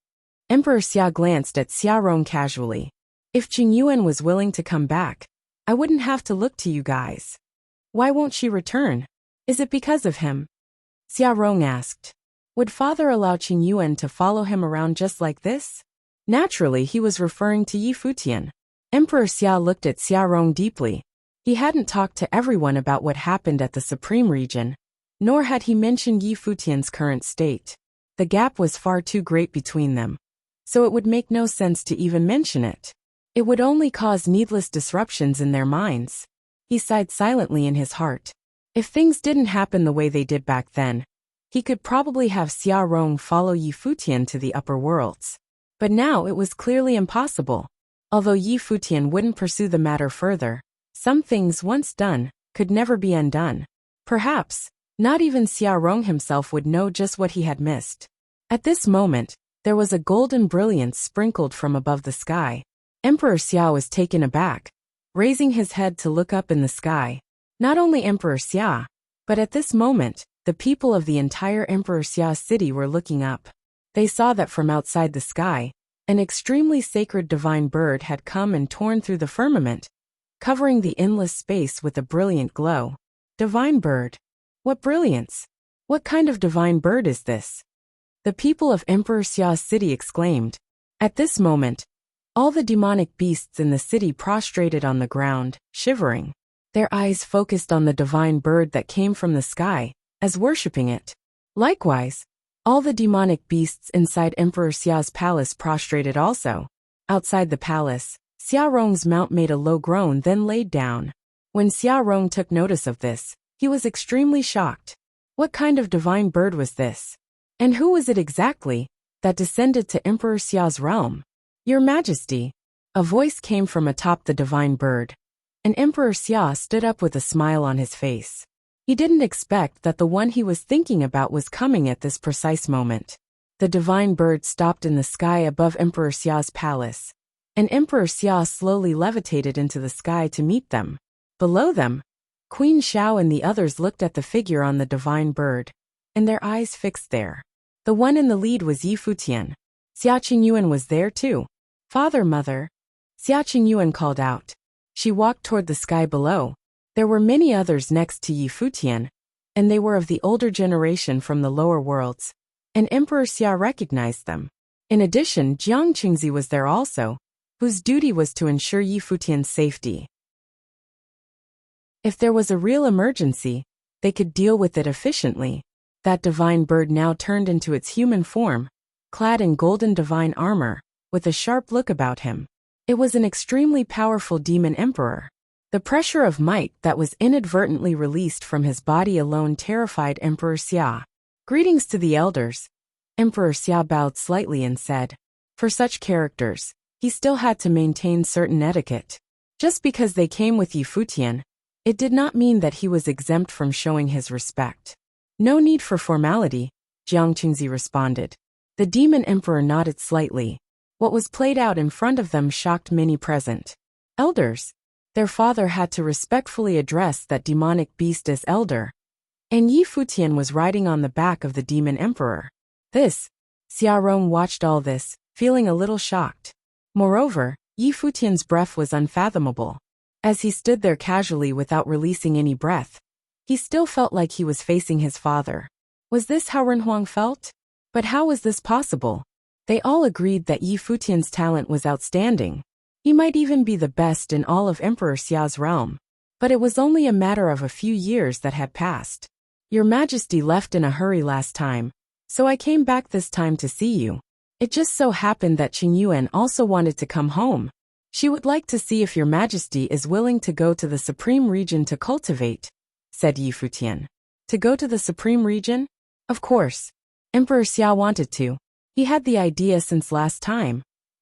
Emperor Xia glanced at Xiaorong casually. If Qingyuan was willing to come back, I wouldn't have to look to you guys. Why won't she return? Is it because of him? Xiaorong asked. Would father allow Qingyuan to follow him around just like this? Naturally, he was referring to Yi Futian. Emperor Xia looked at Xiaorong deeply. He hadn't talked to everyone about what happened at the Supreme Region, nor had he mentioned Yi Futian's current state. The gap was far too great between them, so it would make no sense to even mention it. It would only cause needless disruptions in their minds. He sighed silently in his heart. If things didn't happen the way they did back then, he could probably have Xiaorong follow Yi Futian to the upper worlds. But now it was clearly impossible. Although Yi Futian wouldn't pursue the matter further, some things once done could never be undone. Perhaps, not even Xiaorong himself would know just what he had missed. At this moment, there was a golden brilliance sprinkled from above the sky. Emperor Xia was taken aback, raising his head to look up in the sky. Not only Emperor Xia, but at this moment, the people of the entire Emperor Xia city were looking up. They saw that from outside the sky, an extremely sacred divine bird had come and torn through the firmament, covering the endless space with a brilliant glow. Divine bird? What brilliance! What kind of divine bird is this? The people of Emperor Xia's city exclaimed. At this moment, all the demonic beasts in the city prostrated on the ground, shivering. Their eyes focused on the divine bird that came from the sky, as worshipping it. Likewise, all the demonic beasts inside Emperor Xia's palace prostrated also. Outside the palace, Xiaorong's mount made a low groan then laid down. When Xiaorong took notice of this, he was extremely shocked. What kind of divine bird was this? And who was it exactly that descended to Emperor Xia's realm? Your Majesty, a voice came from atop the divine bird, and Emperor Xia stood up with a smile on his face. He didn't expect that the one he was thinking about was coming at this precise moment. The divine bird stopped in the sky above Emperor Xia's palace, and Emperor Xia slowly levitated into the sky to meet them. Below them, Queen Xiao and the others looked at the figure on the divine bird, and their eyes fixed there. The one in the lead was Yi Futian. Xia Qingyuan was there too. Father, mother, Xia Qingyuan called out. She walked toward the sky below. There were many others next to Yi Futian, and they were of the older generation from the lower worlds, and Emperor Xia recognized them. In addition, Jiang Qingzi was there also, whose duty was to ensure Yi Futian's safety. If there was a real emergency, they could deal with it efficiently. That divine bird now turned into its human form, clad in golden divine armor, with a sharp look about him. It was an extremely powerful demon emperor. The pressure of might that was inadvertently released from his body alone terrified Emperor Xia. Greetings to the elders. Emperor Xia bowed slightly and said. For such characters, he still had to maintain certain etiquette. Just because they came with Yi Futian, it did not mean that he was exempt from showing his respect. No need for formality, Jiang Qingzi responded. The demon emperor nodded slightly. What was played out in front of them shocked many present. Elders. Their father had to respectfully address that demonic beast as elder. And Yi Futian was riding on the back of the demon emperor. Xiaorong watched all this, feeling a little shocked. Moreover, Yi Futian's breath was unfathomable. As he stood there casually without releasing any breath, he still felt like he was facing his father. Was this how Renhuang felt? But how was this possible? They all agreed that Yi Futian's talent was outstanding. He might even be the best in all of Emperor Xia's realm. But it was only a matter of a few years that had passed. Your Majesty left in a hurry last time, so I came back this time to see you. It just so happened that Qingyuan also wanted to come home. She would like to see if your Majesty is willing to go to the Supreme Region to cultivate, said Yi Futian. To go to the Supreme Region? Of course. Emperor Xia wanted to. He had the idea since last time.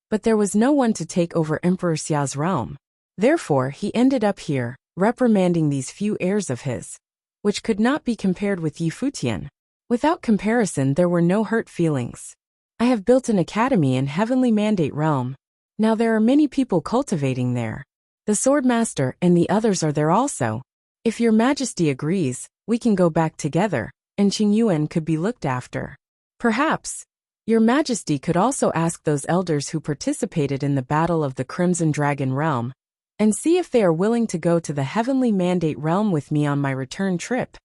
But there was no one to take over Emperor Xia's realm. Therefore, he ended up here, reprimanding these few heirs of his, which could not be compared with Yi Futian. Without comparison, there were no hurt feelings. I have built an academy in Heavenly Mandate Realm. Now there are many people cultivating there. The Swordmaster and the others are there also. If your Majesty agrees, we can go back together, and Qingyuan could be looked after. Perhaps, your Majesty could also ask those elders who participated in the Battle of the Crimson Dragon Realm, and see if they are willing to go to the Heavenly Mandate Realm with me on my return trip,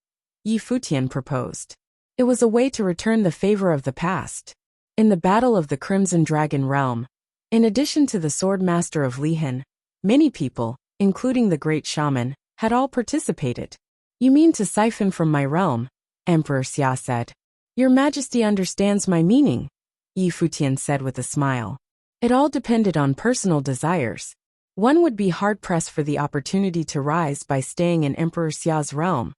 Yi Futian proposed. It was a way to return the favor of the past. In the Battle of the Crimson Dragon Realm, in addition to the Swordmaster of Lihan, many people, including the Great Shaman, had all participated. You mean to siphon from my realm? Emperor Xia said. Your Majesty understands my meaning, Yi Futian said with a smile. It all depended on personal desires. One would be hard-pressed for the opportunity to rise by staying in Emperor Xia's realm.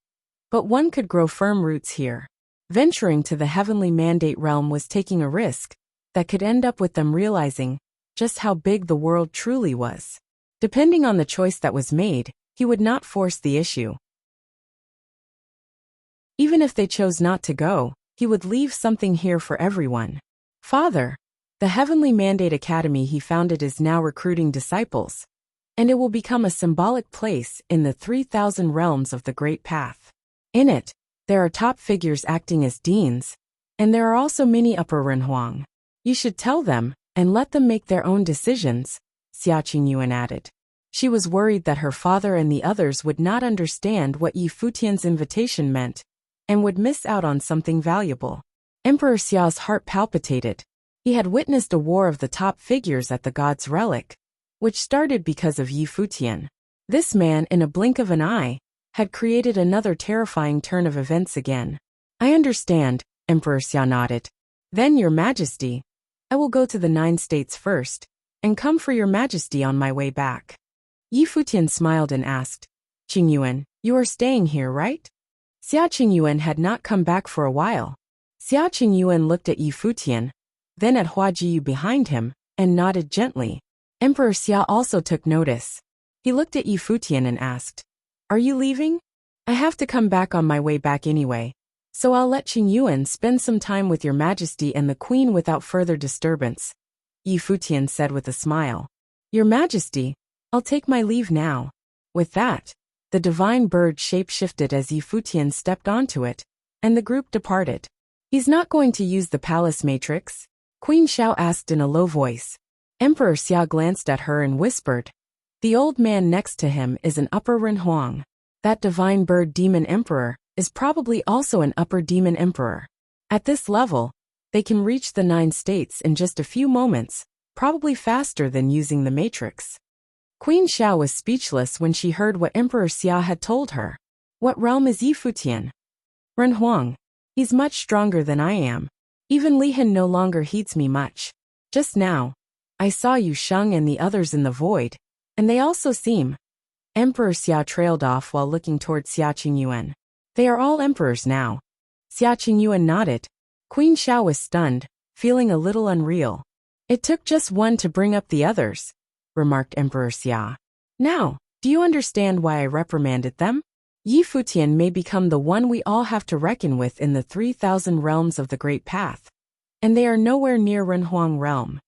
But one could grow firm roots here. Venturing to the Heavenly Mandate Realm was taking a risk that could end up with them realizing just how big the world truly was. Depending on the choice that was made, he would not force the issue. Even if they chose not to go, he would leave something here for everyone. Father, the Heavenly Mandate Academy he founded is now recruiting disciples, and it will become a symbolic place in the 3,000 realms of the Great Path. In it, there are top figures acting as deans, and there are also many upper Renhuang. You should tell them, and let them make their own decisions, Xia Qingyuan added. She was worried that her father and the others would not understand what Yi Futian's invitation meant, and would miss out on something valuable. Emperor Xia's heart palpitated. He had witnessed a war of the top figures at the God's Relic, which started because of Yi Futian. This man, in a blink of an eye, had created another terrifying turn of events again. I understand, Emperor Xia nodded. Then, Your Majesty, I will go to the 9 states first, and come for Your Majesty on my way back. Yi Futian smiled and asked, Qingyuan, you are staying here, right? Xia Qingyuan had not come back for a while. Xia Qingyuan looked at Yi Futian, then at Hua Jiyu behind him, and nodded gently. Emperor Xia also took notice. He looked at Yi Futian and asked, Are you leaving? I have to come back on my way back anyway, so I'll let Qingyuan spend some time with Your Majesty and the Queen without further disturbance, Yi Futian said with a smile. Your Majesty, I'll take my leave now. With that, the divine bird shape-shifted as Yi Futian stepped onto it, and the group departed. He's not going to use the palace matrix? Queen Xiao asked in a low voice. Emperor Xia glanced at her and whispered, The old man next to him is an upper Renhuang. That divine bird demon emperor is probably also an upper demon emperor. At this level, they can reach the 9 states in just a few moments, probably faster than using the matrix. Queen Xiao was speechless when she heard what Emperor Xia had told her. What realm is Yi Futian? Renhuang. He's much stronger than I am. Even Lihan no longer heeds me much. Just now, I saw Yu Sheng and the others in the void, and they also seem. Emperor Xia trailed off while looking toward Xia Qingyuan. They are all emperors now. Xia Qingyuan nodded. Queen Xiao was stunned, feeling a little unreal. It took just one to bring up the others, remarked Emperor Xia. Now, do you understand why I reprimanded them? Yi Futian may become the one we all have to reckon with in the 3,000 realms of the Great Path, and they are nowhere near Renhuang realm.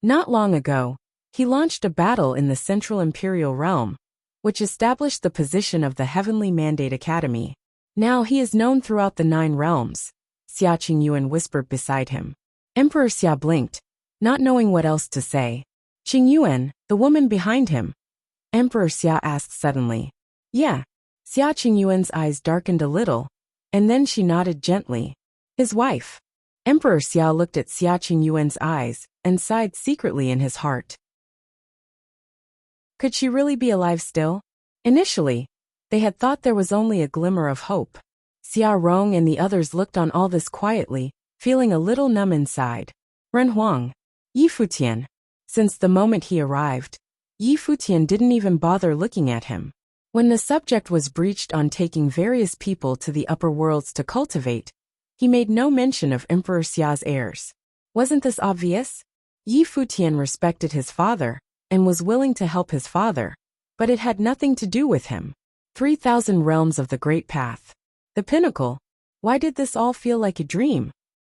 Not long ago, he launched a battle in the Central Imperial Realm, which established the position of the Heavenly Mandate Academy. Now he is known throughout the 9 realms, Xia Qingyuan whispered beside him. Emperor Xia blinked, not knowing what else to say. Qingyuan, the woman behind him? Emperor Xia asked suddenly. Yeah. Xia Qingyuan's eyes darkened a little, and then she nodded gently. his wife. Emperor Xia looked at Xia Qingyuan's eyes and sighed secretly in his heart. Could she really be alive still? Initially, they had thought there was only a glimmer of hope. Xia Rong and the others looked on all this quietly, feeling a little numb inside. Ren Huang. Yi Futian. Since the moment he arrived, Yi Futian didn't even bother looking at him. When the subject was breached on taking various people to the upper worlds to cultivate, he made no mention of Emperor Xia's heirs. Wasn't this obvious? Yi Futian respected his father and was willing to help his father, but it had nothing to do with him. 3,000 realms of the Great Path. The pinnacle. Why did this all feel like a dream?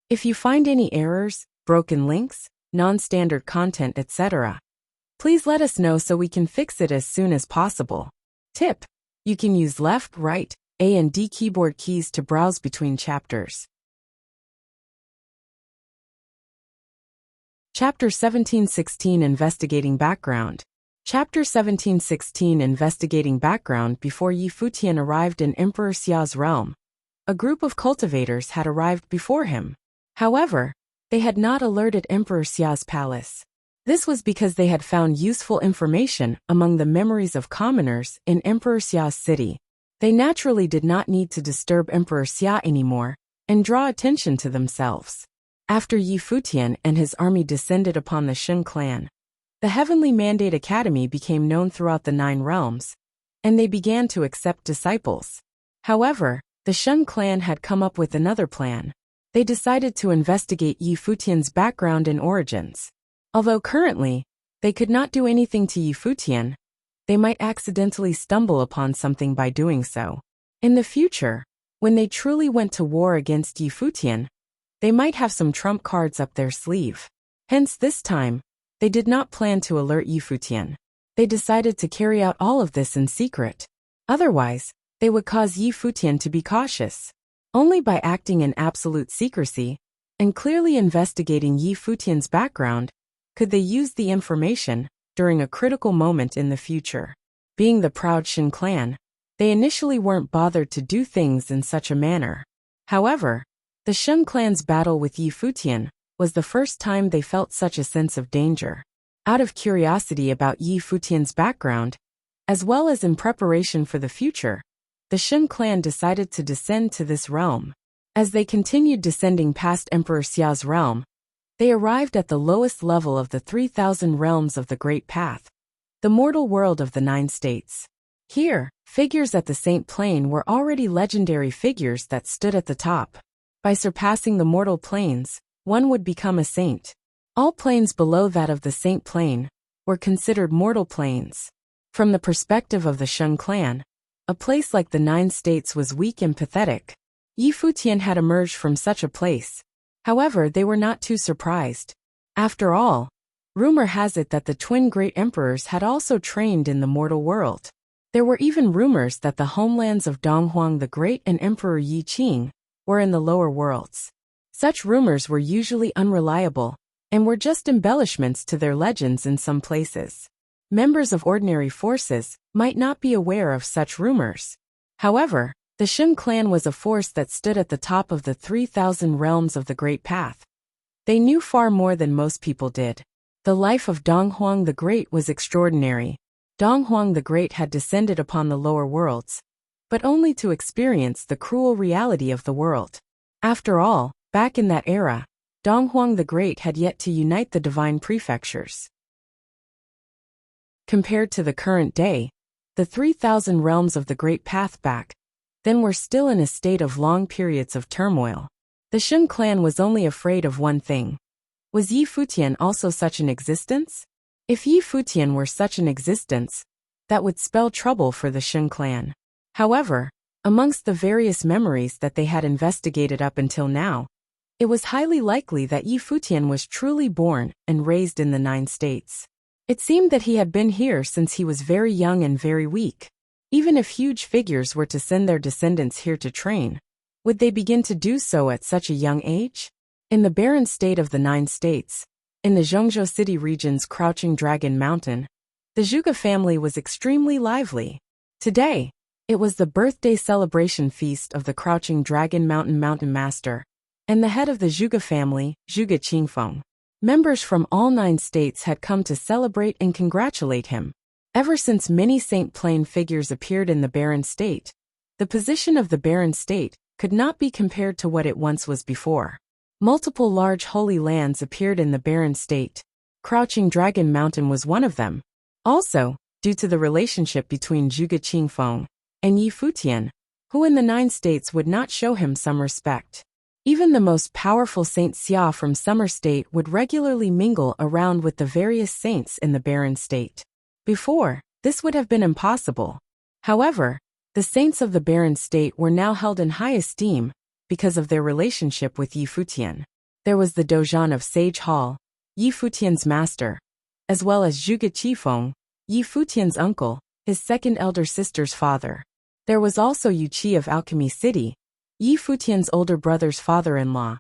If you find any errors, broken links, non-standard content, etc., please let us know so we can fix it as soon as possible. Tip: you can use left, right, A and D keyboard keys to browse between chapters. Chapter 1716 Investigating Background. Chapter 1716 Investigating Background. Before Yi Futian arrived in Emperor Xia's realm, a group of cultivators had arrived before him. However, they had not alerted Emperor Xia's palace. This was because they had found useful information among the memories of commoners in Emperor Xia's city. They naturally did not need to disturb Emperor Xia anymore and draw attention to themselves. After Yi Futian and his army descended upon the Shun clan, the Heavenly Mandate Academy became known throughout the 9 realms, and they began to accept disciples. However, the Shun clan had come up with another plan. They decided to investigate Yi Futian's background and origins. Although currently, they could not do anything to Yi Futian, they might accidentally stumble upon something by doing so. In the future, when they truly went to war against Yi Futian, they might have some trump cards up their sleeve. Hence this time, they did not plan to alert Yi Futian. They decided to carry out all of this in secret. Otherwise, they would cause Yi Futian to be cautious. Only by acting in absolute secrecy and clearly investigating Yi Futian's background could they use the information during a critical moment in the future. Being the proud Shin clan, they initially weren't bothered to do things in such a manner. However, the Shun clan's battle with Yi Futian was the first time they felt such a sense of danger. Out of curiosity about Yi Futian's background, as well as in preparation for the future, the Shun clan decided to descend to this realm. As they continued descending past Emperor Xia's realm, they arrived at the lowest level of the 3,000 realms of the Great Path, the mortal world of the 9 states. Here, figures at the Saint Plane were already legendary figures that stood at the top. By surpassing the mortal planes, one would become a saint. All planes below that of the Saint Plane were considered mortal planes. From the perspective of the Shun clan, a place like the 9 states was weak and pathetic. Yi Futian had emerged from such a place. However, they were not too surprised. After all, rumor has it that the twin great emperors had also trained in the mortal world. There were even rumors that the homelands of Donghuang the Great and Emperor Yi Qing were in the lower worlds. Such rumors were usually unreliable and were just embellishments to their legends in some places. Members of ordinary forces might not be aware of such rumors. However, the Shun clan was a force that stood at the top of the 3,000 realms of the Great Path. They knew far more than most people did. The life of Donghuang the Great was extraordinary. Donghuang the Great had descended upon the lower worlds, but only to experience the cruel reality of the world. After all, back in that era, Donghuang the Great had yet to unite the divine prefectures. Compared to the current day, the 3,000 realms of the Great Path back then were still in a state of long periods of turmoil. The Shun clan was only afraid of one thing. Was Yi Futian also such an existence? If Yi Futian were such an existence, that would spell trouble for the Shun clan. However, amongst the various memories that they had investigated up until now, it was highly likely that Yi Futian was truly born and raised in the 9 states. It seemed that he had been here since he was very young and very weak. Even if huge figures were to send their descendants here to train, would they begin to do so at such a young age? In the barren state of the 9 states, in the Zhongzhou City region's Crouching Dragon Mountain, the Zhuge family was extremely lively. Today, it was the birthday celebration feast of the Crouching Dragon Mountain Master, and the head of the Zhuge family, Zhuge Qingfeng. Members from all 9 states had come to celebrate and congratulate him. Ever since many Saint Plain figures appeared in the barren state, the position of the barren state could not be compared to what it once was before. Multiple large holy lands appeared in the barren state. Crouching Dragon Mountain was one of them. Also, due to the relationship between Zhuge Qingfeng and Yi Futian, who in the 9 states would not show him some respect. Even the most powerful Saint Xia from Summer State would regularly mingle around with the various saints in the barren state. Before, this would have been impossible. However, the saints of the barren state were now held in high esteem because of their relationship with Yi Futian. There was the Dojan of Sage Hall, Yi Futian's master, as well as Zhuge Qifeng, Yi Futian's uncle, his second elder sister's father. There was also Yu Qi of Alchemy City, Yi Futian's older brother's father-in-law,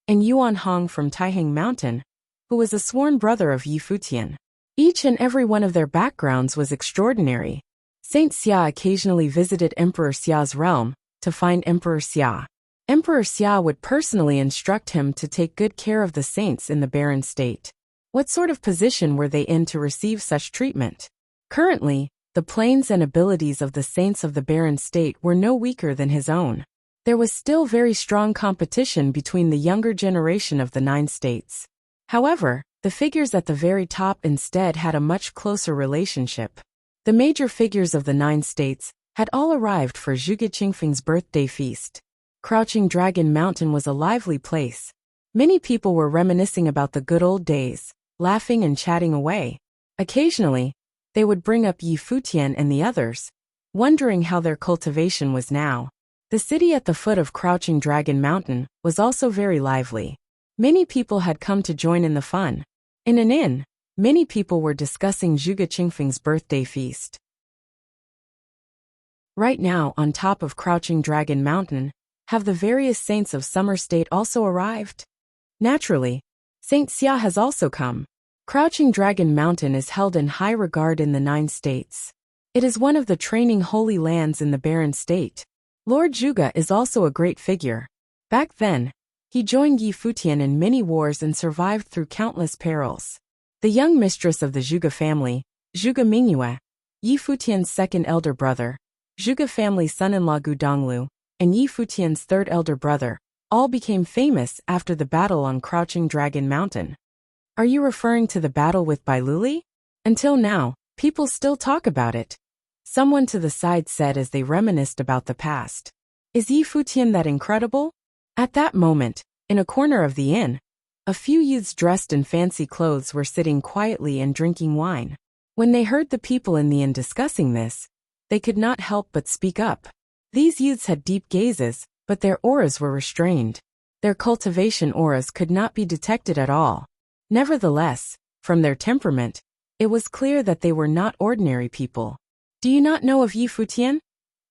and Yuan Hong from Taihang Mountain, who was a sworn brother of Yi Futian. Each and every one of their backgrounds was extraordinary. Saint Xia occasionally visited Emperor Xia's realm to find Emperor Xia. Emperor Xia would personally instruct him to take good care of the saints in the barren state. What sort of position were they in to receive such treatment? Currently, the planes and abilities of the saints of the barren state were no weaker than his own. There was still very strong competition between the younger generation of the 9 states. However, the figures at the very top instead had a much closer relationship. The major figures of the 9 states had all arrived for Zhuge Qingfeng's birthday feast. Crouching Dragon Mountain was a lively place. Many people were reminiscing about the good old days, laughing and chatting away. Occasionally, they would bring up Yi Futian and the others, wondering how their cultivation was now. The city at the foot of Crouching Dragon Mountain was also very lively. Many people had come to join in the fun. In an inn, many people were discussing Zhuge Qingfeng's birthday feast. Right now, on top of Crouching Dragon Mountain, have the various saints of Summer State also arrived? Naturally, Saint Xia has also come. Crouching Dragon Mountain is held in high regard in the 9 states. It is one of the training holy lands in the barren state. Lord Zhuge is also a great figure. Back then, he joined Yi Futian in many wars and survived through countless perils. The young mistress of the Zhuge family, Zhuge Mingyue, Yi Futian's second elder brother, Zhuge family son-in-law Gu Donglu, and Yi Futian's third elder brother, all became famous after the battle on Crouching Dragon Mountain. Are you referring to the battle with Bailuli? Until now, people still talk about it. Someone to the side said as they reminisced about the past. Is Yi Futian that incredible? At that moment, in a corner of the inn, a few youths dressed in fancy clothes were sitting quietly and drinking wine. When they heard the people in the inn discussing this, they could not help but speak up. These youths had deep gazes, but their auras were restrained. Their cultivation auras could not be detected at all. Nevertheless, from their temperament, it was clear that they were not ordinary people. Do you not know of Yi Futian?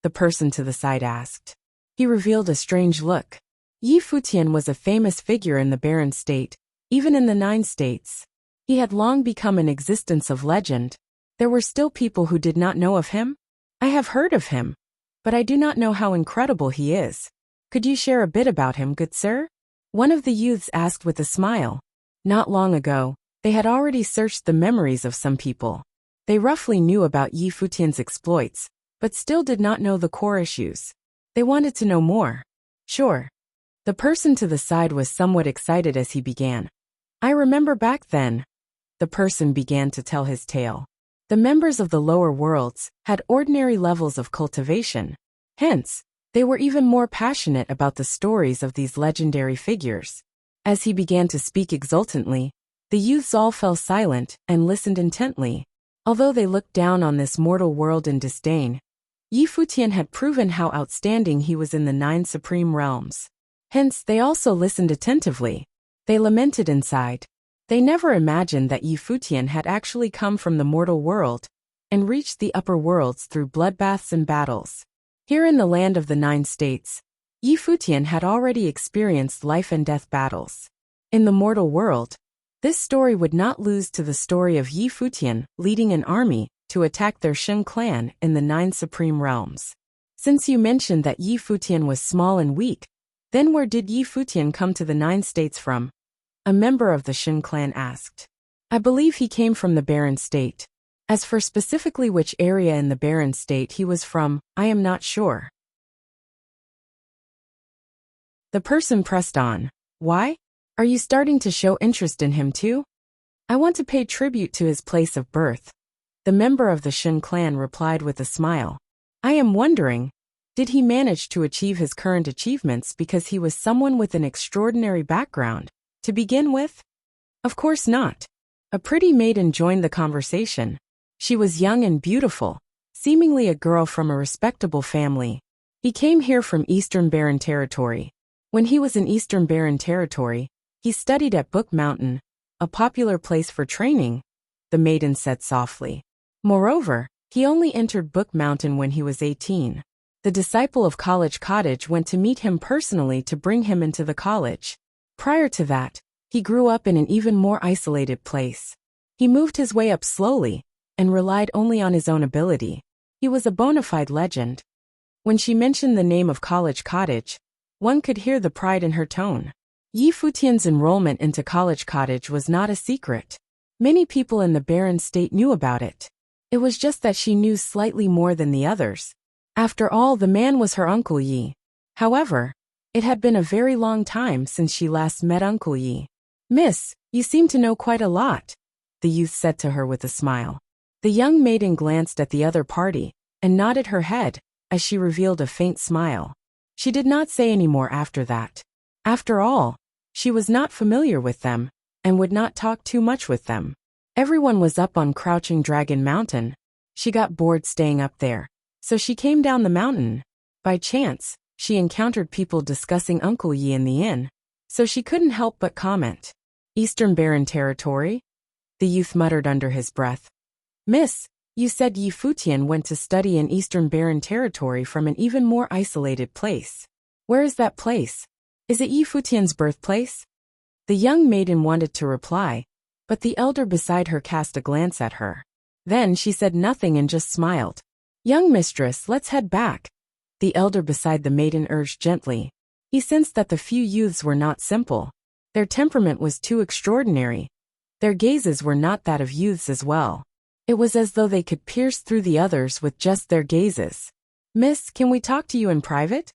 The person to the side asked. He revealed a strange look. Yi Futian was a famous figure in the barren state, even in the 9 states. He had long become an existence of legend. There were still people who did not know of him? I have heard of him, but I do not know how incredible he is. Could you share a bit about him, good sir? One of the youths asked with a smile. Not long ago, they had already searched the memories of some people. They roughly knew about Yi Futian's exploits, but still did not know the core issues. They wanted to know more. Sure. The person to the side was somewhat excited as he began. I remember back then. The person began to tell his tale. The members of the lower worlds had ordinary levels of cultivation. Hence, they were even more passionate about the stories of these legendary figures. As he began to speak exultantly, the youths all fell silent and listened intently. Although they looked down on this mortal world in disdain, Yi Futian had proven how outstanding he was in the 9 supreme realms. Hence, they also listened attentively. They lamented inside. They never imagined that Yi Futian had actually come from the mortal world and reached the upper worlds through bloodbaths and battles. Here in the land of the 9 states, Yi Futian had already experienced life and death battles. In the mortal world, this story would not lose to the story of Yi Futian leading an army to attack their Shun clan in the 9 supreme realms. Since you mentioned that Yi Futian was small and weak, Then where did Yi Futian come to the 9 states from? A member of the Shen clan asked. I believe he came from the Barren State. As for specifically which area in the Barren State he was from, I am not sure. The person pressed on. Why? Are you starting to show interest in him too? I want to pay tribute to his place of birth. The member of the Shen clan replied with a smile. I am wondering, did he manage to achieve his current achievements because he was someone with an extraordinary background, to begin with? Of course not. A pretty maiden joined the conversation. She was young and beautiful, seemingly a girl from a respectable family. He came here from Eastern Barren Territory. When he was in Eastern Barren Territory, he studied at Book Mountain, a popular place for training, the maiden said softly. Moreover, he only entered Book Mountain when he was 18. The disciple of College Cottage went to meet him personally to bring him into the college. Prior to that, he grew up in an even more isolated place. He moved his way up slowly and relied only on his own ability. He was a bona fide legend. When she mentioned the name of College Cottage, one could hear the pride in her tone. Yi Futian's enrollment into College Cottage was not a secret. Many people in the Barren State knew about it. It was just that she knew slightly more than the others. After all, the man was her Uncle Yi. However, it had been a very long time since she last met Uncle Yi. Miss, you seem to know quite a lot, the youth said to her with a smile. The young maiden glanced at the other party and nodded her head as she revealed a faint smile. She did not say any more after that. After all, she was not familiar with them and would not talk too much with them. Everyone was up on Crouching Dragon Mountain. She got bored staying up there, so she came down the mountain. By chance, she encountered people discussing Uncle Yi in the inn, so she couldn't help but comment. Eastern Barren Territory? The youth muttered under his breath. Miss, you said Yi Futian went to study in Eastern Barren Territory from an even more isolated place. Where is that place? Is it Yi Futian's birthplace? The young maiden wanted to reply, but the elder beside her cast a glance at her. Then she said nothing and just smiled. Young mistress, let's head back. The elder beside the maiden urged gently. He sensed that the few youths were not simple. Their temperament was too extraordinary. Their gazes were not that of youths as well. It was as though they could pierce through the others with just their gazes. Miss, can we talk to you in private?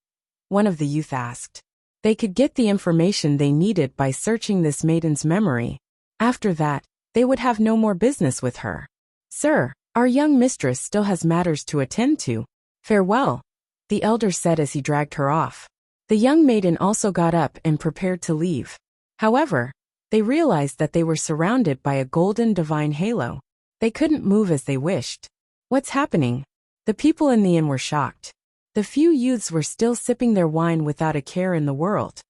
One of the youth asked. They could get the information they needed by searching this maiden's memory. After that, they would have no more business with her. Sir, our young mistress still has matters to attend to. Farewell, the elder said as he dragged her off. The young maiden also got up and prepared to leave. However, they realized that they were surrounded by a golden divine halo. They couldn't move as they wished. What's happening? The people in the inn were shocked. The few youths were still sipping their wine without a care in the world.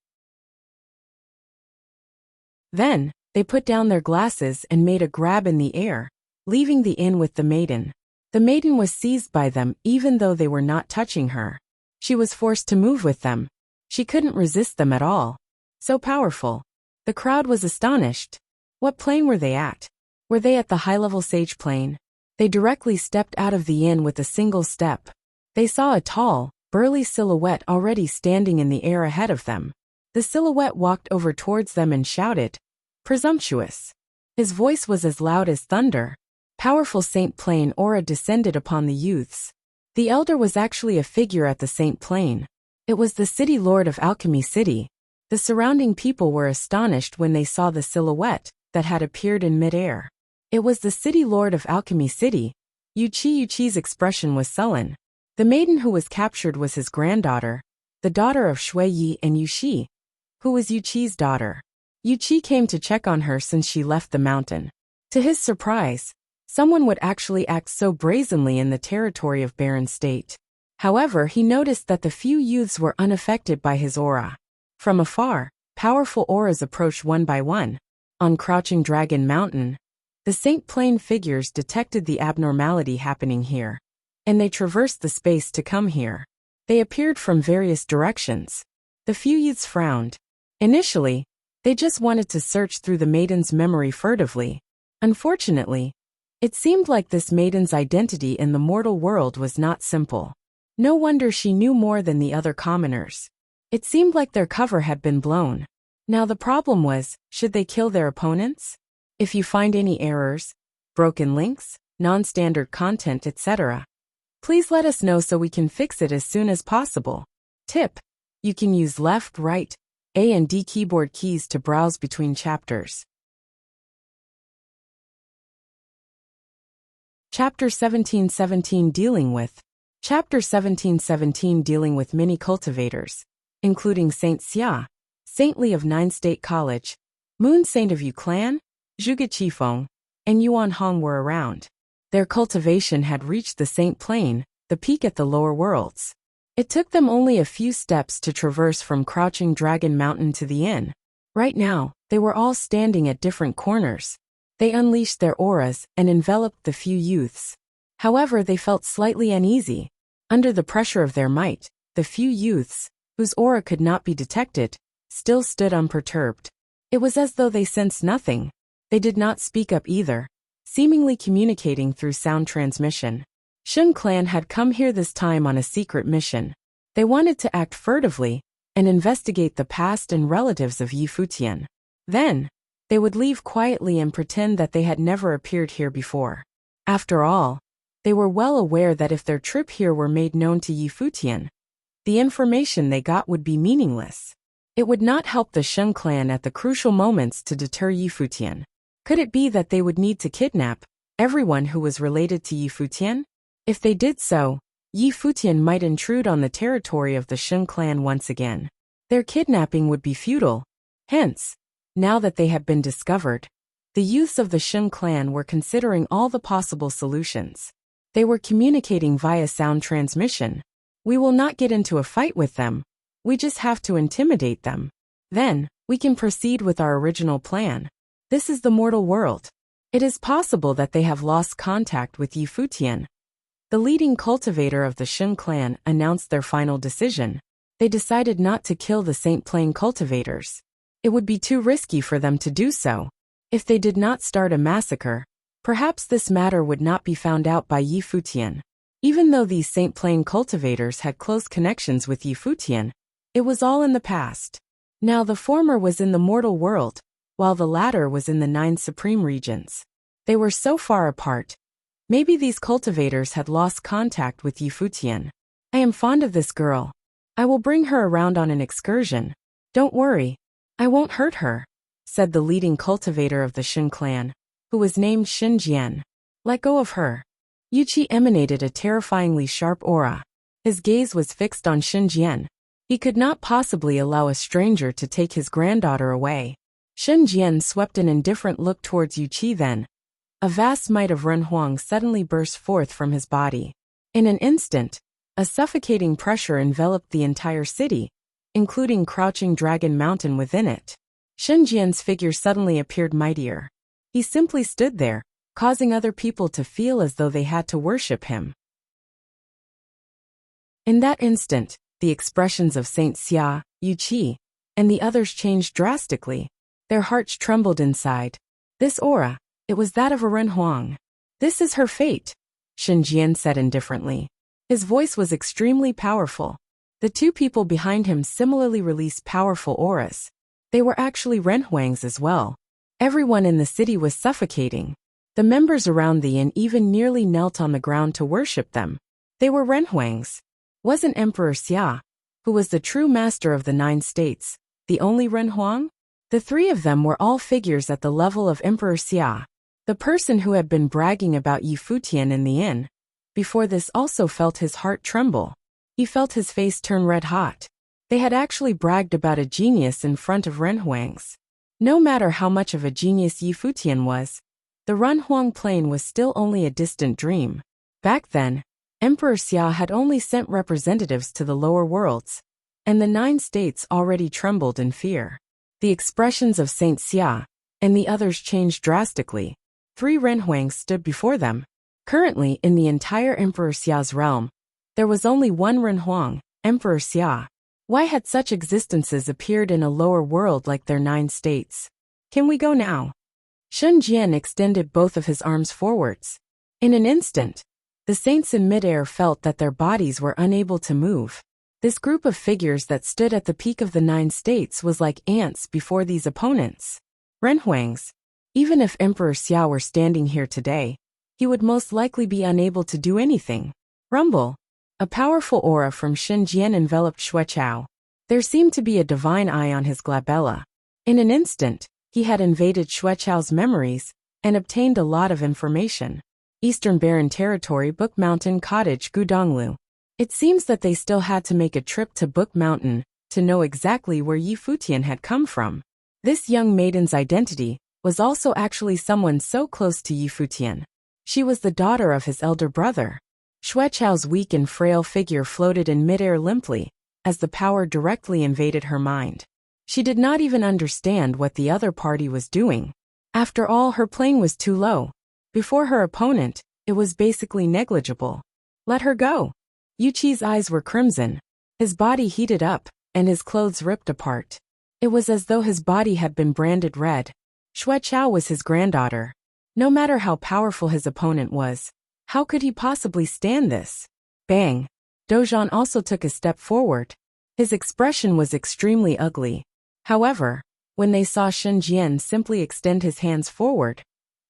Then, they put down their glasses and made a grab in the air, leaving the inn with the maiden. The maiden was seized by them even though they were not touching her. She was forced to move with them. She couldn't resist them at all. So powerful. The crowd was astonished. What plane were they at? Were they at the high-level sage plane? They directly stepped out of the inn with a single step. They saw a tall, burly silhouette already standing in the air ahead of them. The silhouette walked over towards them and shouted, "Presumptuous." His voice was as loud as thunder. Powerful Saint Plane aura descended upon the youths. The elder was actually a figure at the Saint Plane. It was the city lord of Alchemy City. The surrounding people were astonished when they saw the silhouette that had appeared in midair. It was the city lord of Alchemy City. Yuchi's expression was sullen. The maiden who was captured was his granddaughter, the daughter of Shui Yi and Yuchi, who was Yuchi's daughter. Yuchi came to check on her since she left the mountain. To his surprise, someone would actually act so brazenly in the territory of Barren State. However, he noticed that the few youths were unaffected by his aura. From afar, powerful auras approached one by one. On Crouching Dragon Mountain, the Saint Plane figures detected the abnormality happening here, and they traversed the space to come here. They appeared from various directions. The few youths frowned. Initially, they just wanted to search through the maiden's memory furtively. Unfortunately, it seemed like this maiden's identity in the mortal world was not simple. No wonder she knew more than the other commoners. It seemed like their cover had been blown. Now the problem was, should they kill their opponents? If you find any errors, broken links, non-standard content, etc., please let us know so we can fix it as soon as possible. Tip: you can use left, right, A and D keyboard keys to browse between chapters. Chapter 1717 Dealing with. Chapter 1717 Dealing with many cultivators, including Saint Xia, Saintly of Nine State College, Moon Saint of Yu Clan, Zhuge Qifeng, and Yuan Hong were around. Their cultivation had reached the Saint Plain, the peak at the lower worlds. It took them only a few steps to traverse from Crouching Dragon Mountain to the inn. Right now, they were all standing at different corners. They unleashed their auras and enveloped the few youths. However, they felt slightly uneasy. Under the pressure of their might, the few youths, whose aura could not be detected, still stood unperturbed. It was as though they sensed nothing. They did not speak up either, seemingly communicating through sound transmission. Shun Clan had come here this time on a secret mission. They wanted to act furtively and investigate the past and relatives of Yi Futian. Then, they would leave quietly and pretend that they had never appeared here before. After all, they were well aware that if their trip here were made known to Yi Futian, the information they got would be meaningless. It would not help the Shun Clan at the crucial moments to deter Yi Futian. Could it be that they would need to kidnap everyone who was related to Yi Futian? If they did so, Yi Futian might intrude on the territory of the Shun Clan once again. Their kidnapping would be futile. Hence, now that they had been discovered, the youths of the Shun Clan were considering all the possible solutions. They were communicating via sound transmission. We will not get into a fight with them. We just have to intimidate them. Then, we can proceed with our original plan. This is the mortal world. It is possible that they have lost contact with Yi Futian. The leading cultivator of the Shun Clan announced their final decision. They decided not to kill the Saint Plain cultivators. It would be too risky for them to do so. If they did not start a massacre, perhaps this matter would not be found out by Yi Futian. Even though these Saint Plain cultivators had close connections with Yi Futian, it was all in the past. Now the former was in the mortal world, while the latter was in the 9 supreme regions. They were so far apart. Maybe these cultivators had lost contact with Yi Futian. I am fond of this girl. I will bring her around on an excursion. Don't worry. I won't hurt her, said the leading cultivator of the Shun Clan, who was named Shin Jian. Let go of her. Yuqi emanated a terrifyingly sharp aura. His gaze was fixed on Shin Jian. He could not possibly allow a stranger to take his granddaughter away. Shin Jian swept an indifferent look towards Yuqi then. A vast might of Renhuang suddenly burst forth from his body. In an instant, a suffocating pressure enveloped the entire city, including Crouching Dragon Mountain within it. Shin Jian's figure suddenly appeared mightier. He simply stood there, causing other people to feel as though they had to worship him. In that instant, the expressions of Saint Xia, Yuqi, and the others changed drastically. Their hearts trembled inside. This aura, it was that of a Renhuang. This is her fate, Shin Jian said indifferently. His voice was extremely powerful. The two people behind him similarly released powerful auras. They were actually Renhuangs as well. Everyone in the city was suffocating. The members around the inn even nearly knelt on the ground to worship them. They were Renhuangs. Wasn't Emperor Xia, who was the true master of the 9 states, the only Renhuang? The 3 of them were all figures at the level of Emperor Xia. The person who had been bragging about Yi Futian in the inn before this also felt his heart tremble. He felt his face turn red hot. They had actually bragged about a genius in front of Renhuangs. No matter how much of a genius Yi Futian was, the Renhuang Plain was still only a distant dream. Back then, Emperor Xia had only sent representatives to the lower worlds, and the 9 states already trembled in fear. The expressions of Saint Xia and the others changed drastically. 3 Renhuangs stood before them. Currently, in the entire Emperor Xia's realm, there was only one Renhuang, Emperor Xia. Why had such existences appeared in a lower world like their 9 states? Can we go now? Shun Jian extended both of his arms forwards. In an instant, the saints in midair felt that their bodies were unable to move. This group of figures that stood at the peak of the 9 states was like ants before these opponents. Renhuangs. Even if Emperor Xia were standing here today, he would most likely be unable to do anything. Rumble. A powerful aura from Xinjian enveloped Xuechao. There seemed to be a divine eye on his glabella. In an instant, he had invaded Xuechao's memories and obtained a lot of information. Eastern Barren Territory, Book Mountain Cottage, Gudonglu. It seems that they still had to make a trip to Book Mountain to know exactly where Yi Futian had come from. This young maiden's identity was also actually someone so close to Yi Futian. She was the daughter of his elder brother. Xuechao's weak and frail figure floated in midair limply as the power directly invaded her mind. She did not even understand what the other party was doing. After all, her plane was too low. Before her opponent, it was basically negligible. Let her go. Yuqi's eyes were crimson. His body heated up, and his clothes ripped apart. It was as though his body had been branded red. Xuechao was his granddaughter. No matter how powerful his opponent was, how could he possibly stand this? Bang! Dozhan also took a step forward. His expression was extremely ugly. However, when they saw Shen Jian simply extend his hands forward,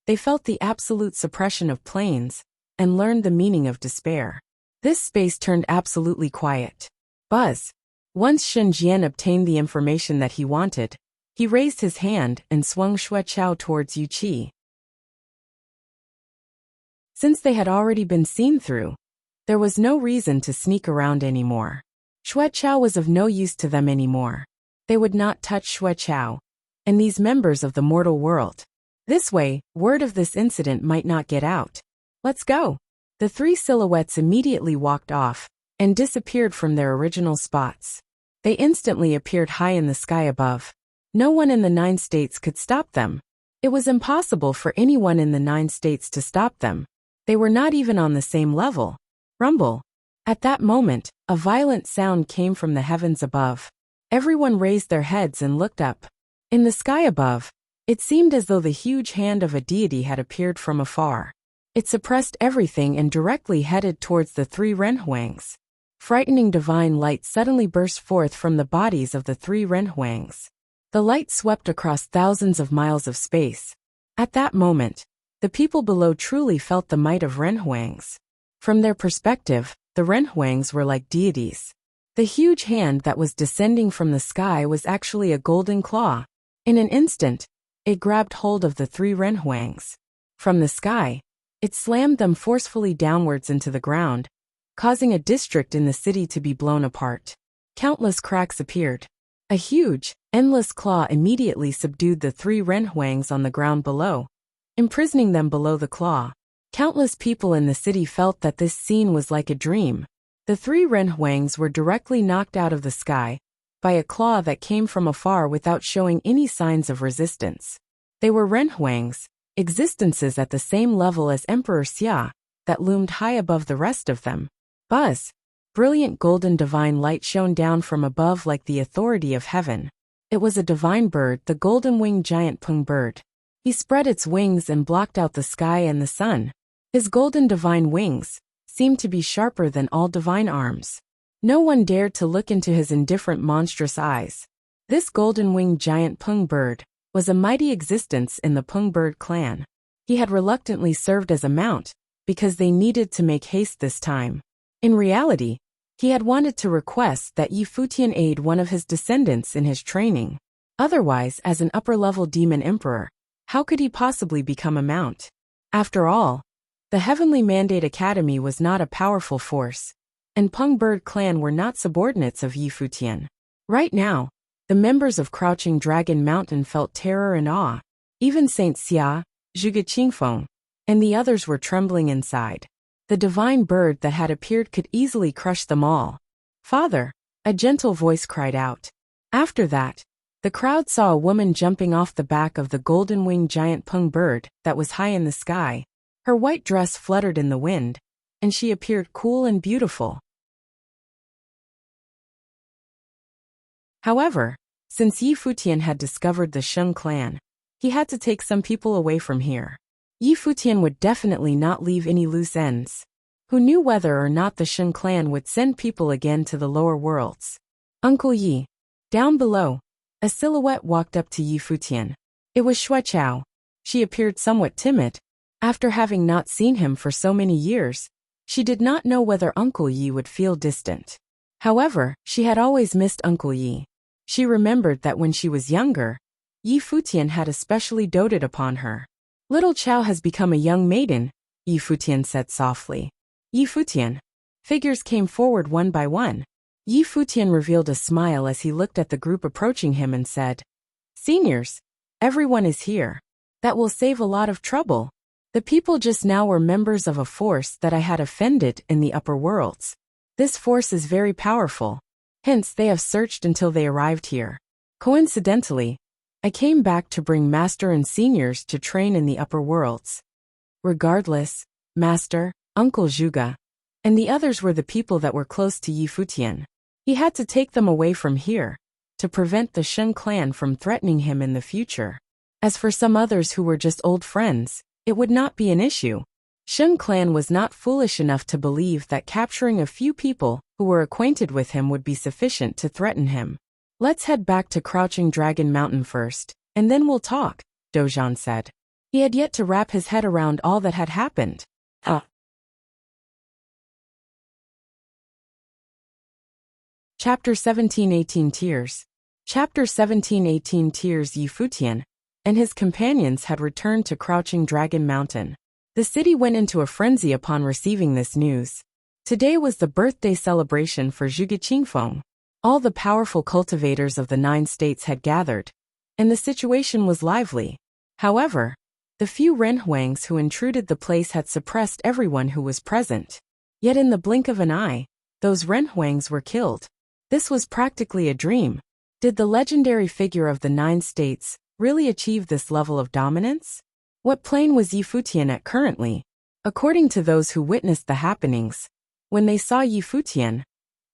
they felt the absolute suppression of planes and learned the meaning of despair. This space turned absolutely quiet. Buzz. Once Shen Jian obtained the information that he wanted, he raised his hand and swung Xuechao towards Yuqi. Since they had already been seen through, there was no reason to sneak around anymore. Xuechao was of no use to them anymore. They would not touch Xuechao and these members of the mortal world. This way, word of this incident might not get out. Let's go. The 3 silhouettes immediately walked off and disappeared from their original spots. They instantly appeared high in the sky above. No one in the 9 states could stop them. It was impossible for anyone in the 9 states to stop them. They were not even on the same level. Rumble. At that moment, a violent sound came from the heavens above. Everyone raised their heads and looked up. In the sky above, it seemed as though the huge hand of a deity had appeared from afar. It suppressed everything and directly headed towards the 3 Renhuangs. Frightening divine light suddenly burst forth from the bodies of the 3 Renhuangs. The light swept across thousands of miles of space. At that moment, the people below truly felt the might of Renhuangs. From their perspective, the Renhuangs were like deities. The huge hand that was descending from the sky was actually a golden claw. In an instant, it grabbed hold of the 3 Renhuangs. From the sky, it slammed them forcefully downwards into the ground, causing a district in the city to be blown apart. Countless cracks appeared. A huge, endless claw immediately subdued the 3 Renhuangs on the ground below, imprisoning them below the claw. Countless people in the city felt that this scene was like a dream. The 3 Renhuangs were directly knocked out of the sky by a claw that came from afar without showing any signs of resistance. They were Renhuangs, existences at the same level as Emperor Xia, that loomed high above the rest of them. Buzz. Brilliant golden divine light shone down from above like the authority of heaven. It was a divine bird, the golden-winged giant Peng bird. He spread its wings and blocked out the sky and the sun. His golden divine wings seemed to be sharper than all divine arms. No one dared to look into his indifferent monstrous eyes. This golden-winged giant Peng bird was a mighty existence in the Peng bird clan. He had reluctantly served as a mount because they needed to make haste this time. In reality, he had wanted to request that Yi Futian aid one of his descendants in his training. Otherwise, as an upper-level demon emperor, how could he possibly become a mount? After all, the Heavenly Mandate Academy was not a powerful force, and Peng Bird clan were not subordinates of Yi Futian. Right now, the members of Crouching Dragon Mountain felt terror and awe. Even Saint Xia, Zhuge Qingfeng, and the others were trembling inside. The divine bird that had appeared could easily crush them all. Father, a gentle voice cried out. After that, the crowd saw a woman jumping off the back of the golden-winged giant Peng bird that was high in the sky. Her white dress fluttered in the wind, and she appeared cool and beautiful. However, since Yi Futian had discovered the Sheng clan, he had to take some people away from here. Yi Futian would definitely not leave any loose ends. who knew whether or not the Shun clan would send people again to the lower worlds. Uncle Yi. Down below, a silhouette walked up to Yi Futian. It was Shui Chao. She appeared somewhat timid. After having not seen him for so many years, she did not know whether Uncle Yi would feel distant. However, she had always missed Uncle Yi. She remembered that when she was younger, Yi Futian had especially doted upon her. Little Chao has become a young maiden, Yi Futian said softly. Yi Futian. Figures came forward one by one. Yi Futian revealed a smile as he looked at the group approaching him and said, "Seniors, everyone is here. That will save a lot of trouble. The people just now were members of a force that I had offended in the upper worlds. This force is very powerful. Hence they have searched until they arrived here. Coincidentally, I came back to bring Master and Seniors to train in the upper worlds." Regardless, Master, Uncle Zhuge, and the others were the people that were close to Yi Futian. He had to take them away from here, to prevent the Shun clan from threatening him in the future. As for some others who were just old friends, it would not be an issue. Shun clan was not foolish enough to believe that capturing a few people who were acquainted with him would be sufficient to threaten him. "Let's head back to Crouching Dragon Mountain first, and then we'll talk," Dozhan said. He had yet to wrap his head around all that had happened. Chapter 17-18 Tears. Chapter 17-18 Tears. Yi Futian and his companions had returned to Crouching Dragon Mountain. The city went into a frenzy upon receiving this news. Today was the birthday celebration for Zhuge Qingfeng. All the powerful cultivators of the 9 states had gathered, and the situation was lively. However, the few renhuangs who intruded the place had suppressed everyone who was present. Yet in the blink of an eye, those renhuangs were killed. This was practically a dream. Did the legendary figure of the 9 states really achieve this level of dominance? What plane was Yi Futian at currently? According to those who witnessed the happenings, when they saw Yi Futian,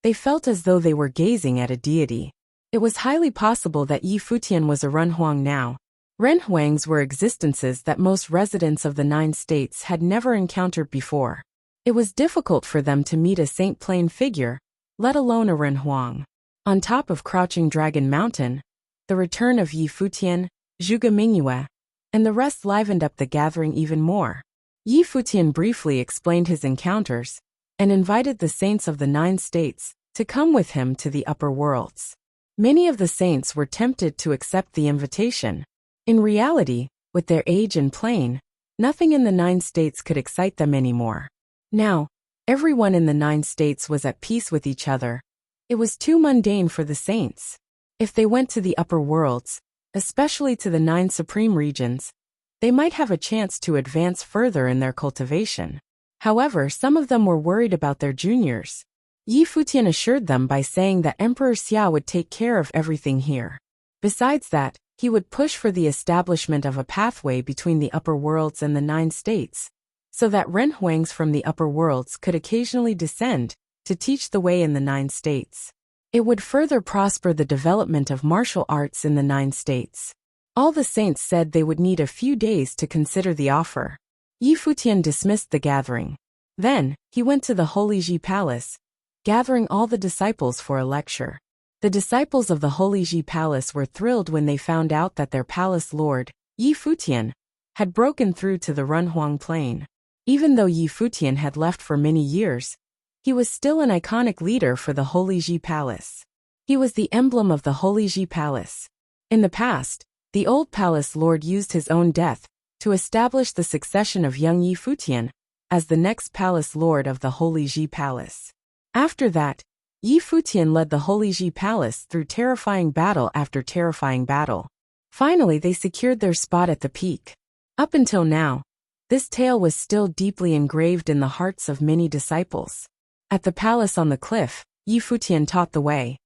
they felt as though they were gazing at a deity. It was highly possible that Yi Futian was a renhuang now. Renhuangs were existences that most residents of the 9 states had never encountered before. It was difficult for them to meet a saint plane figure, let alone a renhuang. On top of Crouching Dragon Mountain, the return of Yi Futian, Zhuge Mingyue, and the rest livened up the gathering even more. Yi Futian briefly explained his encounters, and invited the saints of the 9 states to come with him to the upper worlds. Many of the saints were tempted to accept the invitation. In reality, with their age and plane, nothing in the 9 states could excite them anymore. Now, everyone in the 9 states was at peace with each other. It was too mundane for the saints. If they went to the upper worlds, especially to the 9 supreme regions, they might have a chance to advance further in their cultivation. However, some of them were worried about their juniors. Yi Futian assured them by saying that Emperor Xia would take care of everything here. Besides that, he would push for the establishment of a pathway between the upper worlds and the 9 states, so that renhuangs from the upper worlds could occasionally descend to teach the way in the 9 states. It would further prosper the development of martial arts in the 9 states. All the saints said they would need a few days to consider the offer. Yi Futian dismissed the gathering. Then, he went to the Holy Ji Palace, gathering all the disciples for a lecture. The disciples of the Holy Ji Palace were thrilled when they found out that their palace lord, Yi Futian, had broken through to the Renhuang Plain. Even though Yi Futian had left for many years, he was still an iconic leader for the Holy Ji Palace. He was the emblem of the Holy Ji Palace. In the past, the old palace lord used his own death to establish the succession of young Yi Futian as the next palace lord of the Holy Ji Palace. After that, Yi Futian led the Holy Ji Palace through terrifying battle after terrifying battle. Finally, they secured their spot at the peak. Up until now, this tale was still deeply engraved in the hearts of many disciples. At the palace on the cliff, Yi Futian taught the way.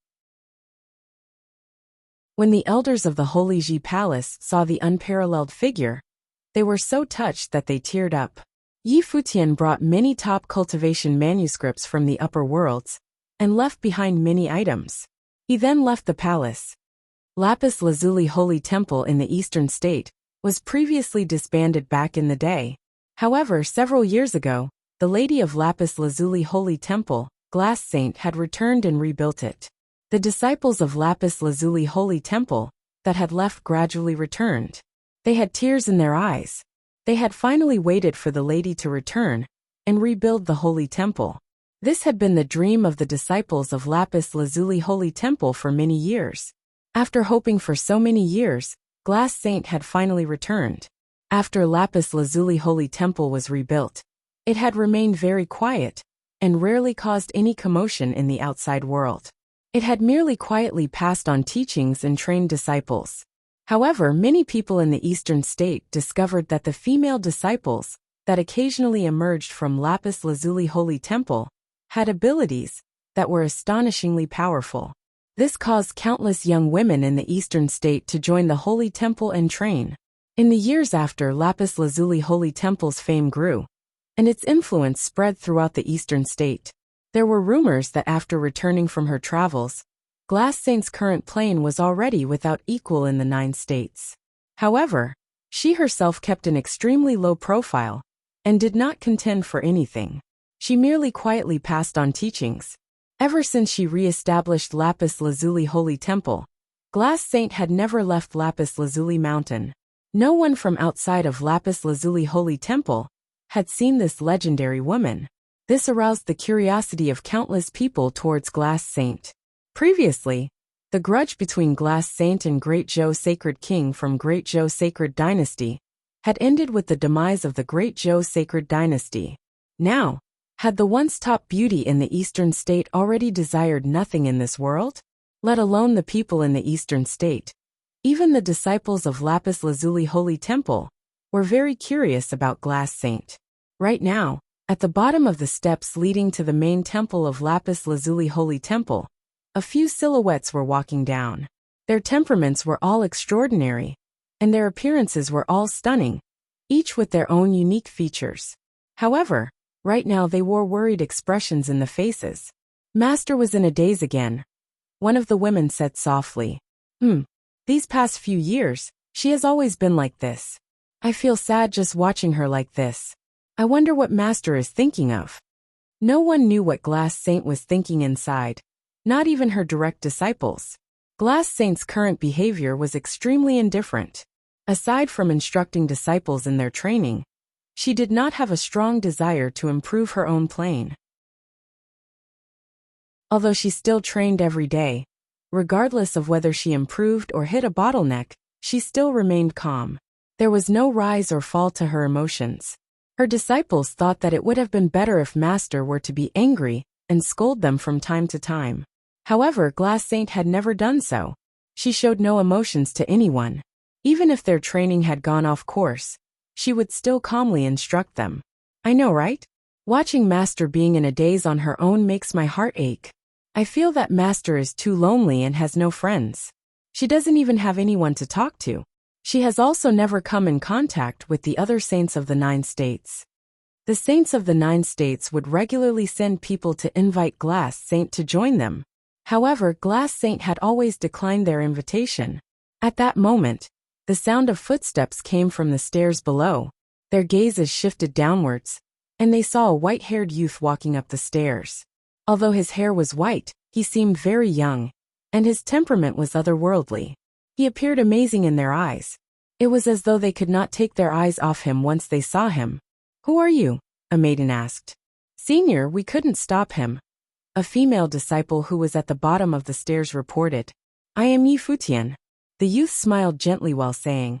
When the elders of the Holy Ji Palace saw the unparalleled figure, they were so touched that they teared up. Yi Futian brought many top cultivation manuscripts from the upper worlds, and left behind many items. He then left the palace. Lapis Lazuli Holy Temple in the eastern state was previously disbanded back in the day. However, several years ago, the Lady of Lapis Lazuli Holy Temple, Glass Saint had returned and rebuilt it. The disciples of Lapis Lazuli Holy Temple that had left gradually returned. They had tears in their eyes. They had finally waited for the lady to return and rebuild the Holy Temple. This had been the dream of the disciples of Lapis Lazuli Holy Temple for many years. After hoping for so many years, Glass Saint had finally returned. After Lapis Lazuli Holy Temple was rebuilt, it had remained very quiet and rarely caused any commotion in the outside world. It had merely quietly passed on teachings and trained disciples. However, many people in the eastern state discovered that the female disciples that occasionally emerged from Lapis Lazuli Holy Temple had abilities that were astonishingly powerful. This caused countless young women in the eastern state to join the Holy Temple and train. In the years after Lapis Lazuli Holy Temple's fame grew, and its influence spread throughout the eastern state, there were rumors that after returning from her travels, Glass Saint's current plane was already without equal in the 9 states. However, she herself kept an extremely low profile and did not contend for anything. She merely quietly passed on teachings. Ever since she re-established Lapis Lazuli Holy Temple, Glass Saint had never left Lapis Lazuli Mountain. No one from outside of Lapis Lazuli Holy Temple had seen this legendary woman. This aroused the curiosity of countless people towards Glass Saint. Previously, the grudge between Glass Saint and Great Zhou Sacred King from Great Zhou Sacred Dynasty had ended with the demise of the Great Zhou Sacred Dynasty. Now, had the once top beauty in the eastern state already desired nothing in this world? Let alone the people in the eastern state. Even the disciples of Lapis Lazuli Holy Temple were very curious about Glass Saint. Right now, at the bottom of the steps leading to the main temple of Lapis Lazuli Holy Temple, a few silhouettes were walking down. Their temperaments were all extraordinary, and their appearances were all stunning, each with their own unique features. However, right now they wore worried expressions in the faces. Master was in a daze again. One of the women said softly. These past few years, she has always been like this. I feel sad just watching her like this. I wonder what Master is thinking of. No one knew what Glass Saint was thinking inside, not even her direct disciples. Glass Saint's current behavior was extremely indifferent. Aside from instructing disciples in their training, she did not have a strong desire to improve her own plane. Although she still trained every day, regardless of whether she improved or hit a bottleneck, she still remained calm. There was no rise or fall to her emotions. Her disciples thought that it would have been better if Master were to be angry and scold them from time to time. However, Glass Saint had never done so. She showed no emotions to anyone. Even if their training had gone off course, she would still calmly instruct them. I know, right? Watching Master being in a daze on her own makes my heart ache. I feel that Master is too lonely and has no friends. She doesn't even have anyone to talk to. She has also never come in contact with the other saints of the 9 states. The saints of the 9 states would regularly send people to invite Glass Saint to join them. However, Glass Saint had always declined their invitation. At that moment, the sound of footsteps came from the stairs below. Their gazes shifted downwards, and they saw a white-haired youth walking up the stairs. Although his hair was white, he seemed very young, and his temperament was otherworldly. He appeared amazing in their eyes. It was as though they could not take their eyes off him once they saw him. Who are you? A maiden asked. Senior, we couldn't stop him. A female disciple who was at the bottom of the stairs reported. I am Yi Futian. The youth smiled gently while saying,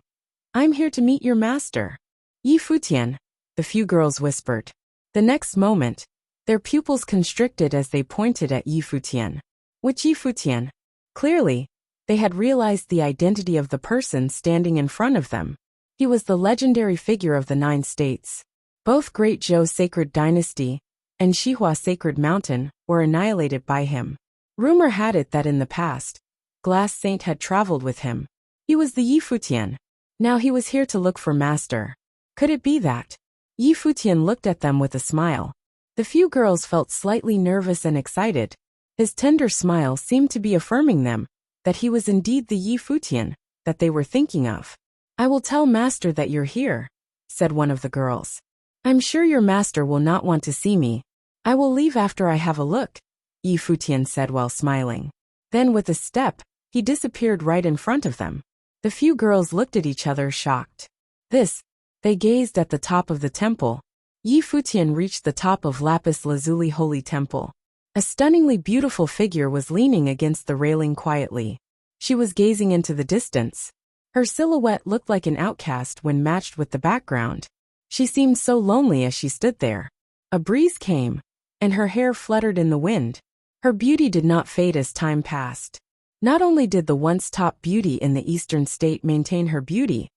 I'm here to meet your master. Yi Futian, the few girls whispered. The next moment, their pupils constricted as they pointed at Yi Futian. Which Yi Futian? Clearly, they had realized the identity of the person standing in front of them. He was the legendary figure of the 9 states. Both Great Zhou Sacred Dynasty and Shihua Sacred Mountain were annihilated by him. Rumor had it that in the past, Glass Saint had traveled with him. He was the Yi Futian. Now he was here to look for Master. Could it be that? Yi Futian looked at them with a smile. The few girls felt slightly nervous and excited. His tender smile seemed to be affirming them that he was indeed the Yi Futian that they were thinking of. I will tell Master that you're here, said one of the girls. I'm sure your master will not want to see me. I will leave after I have a look, Futian said while smiling. Then with a step, he disappeared right in front of them. The few girls looked at each other shocked. They gazed at the top of the temple. Futian reached the top of lapis lazuli holy temple. A stunningly beautiful figure was leaning against the railing quietly. She was gazing into the distance. Her silhouette looked like an outcast when matched with the background. She seemed so lonely as she stood there. A breeze came, and her hair fluttered in the wind. Her beauty did not fade as time passed. Not only did the once top beauty in the eastern state maintain her beauty,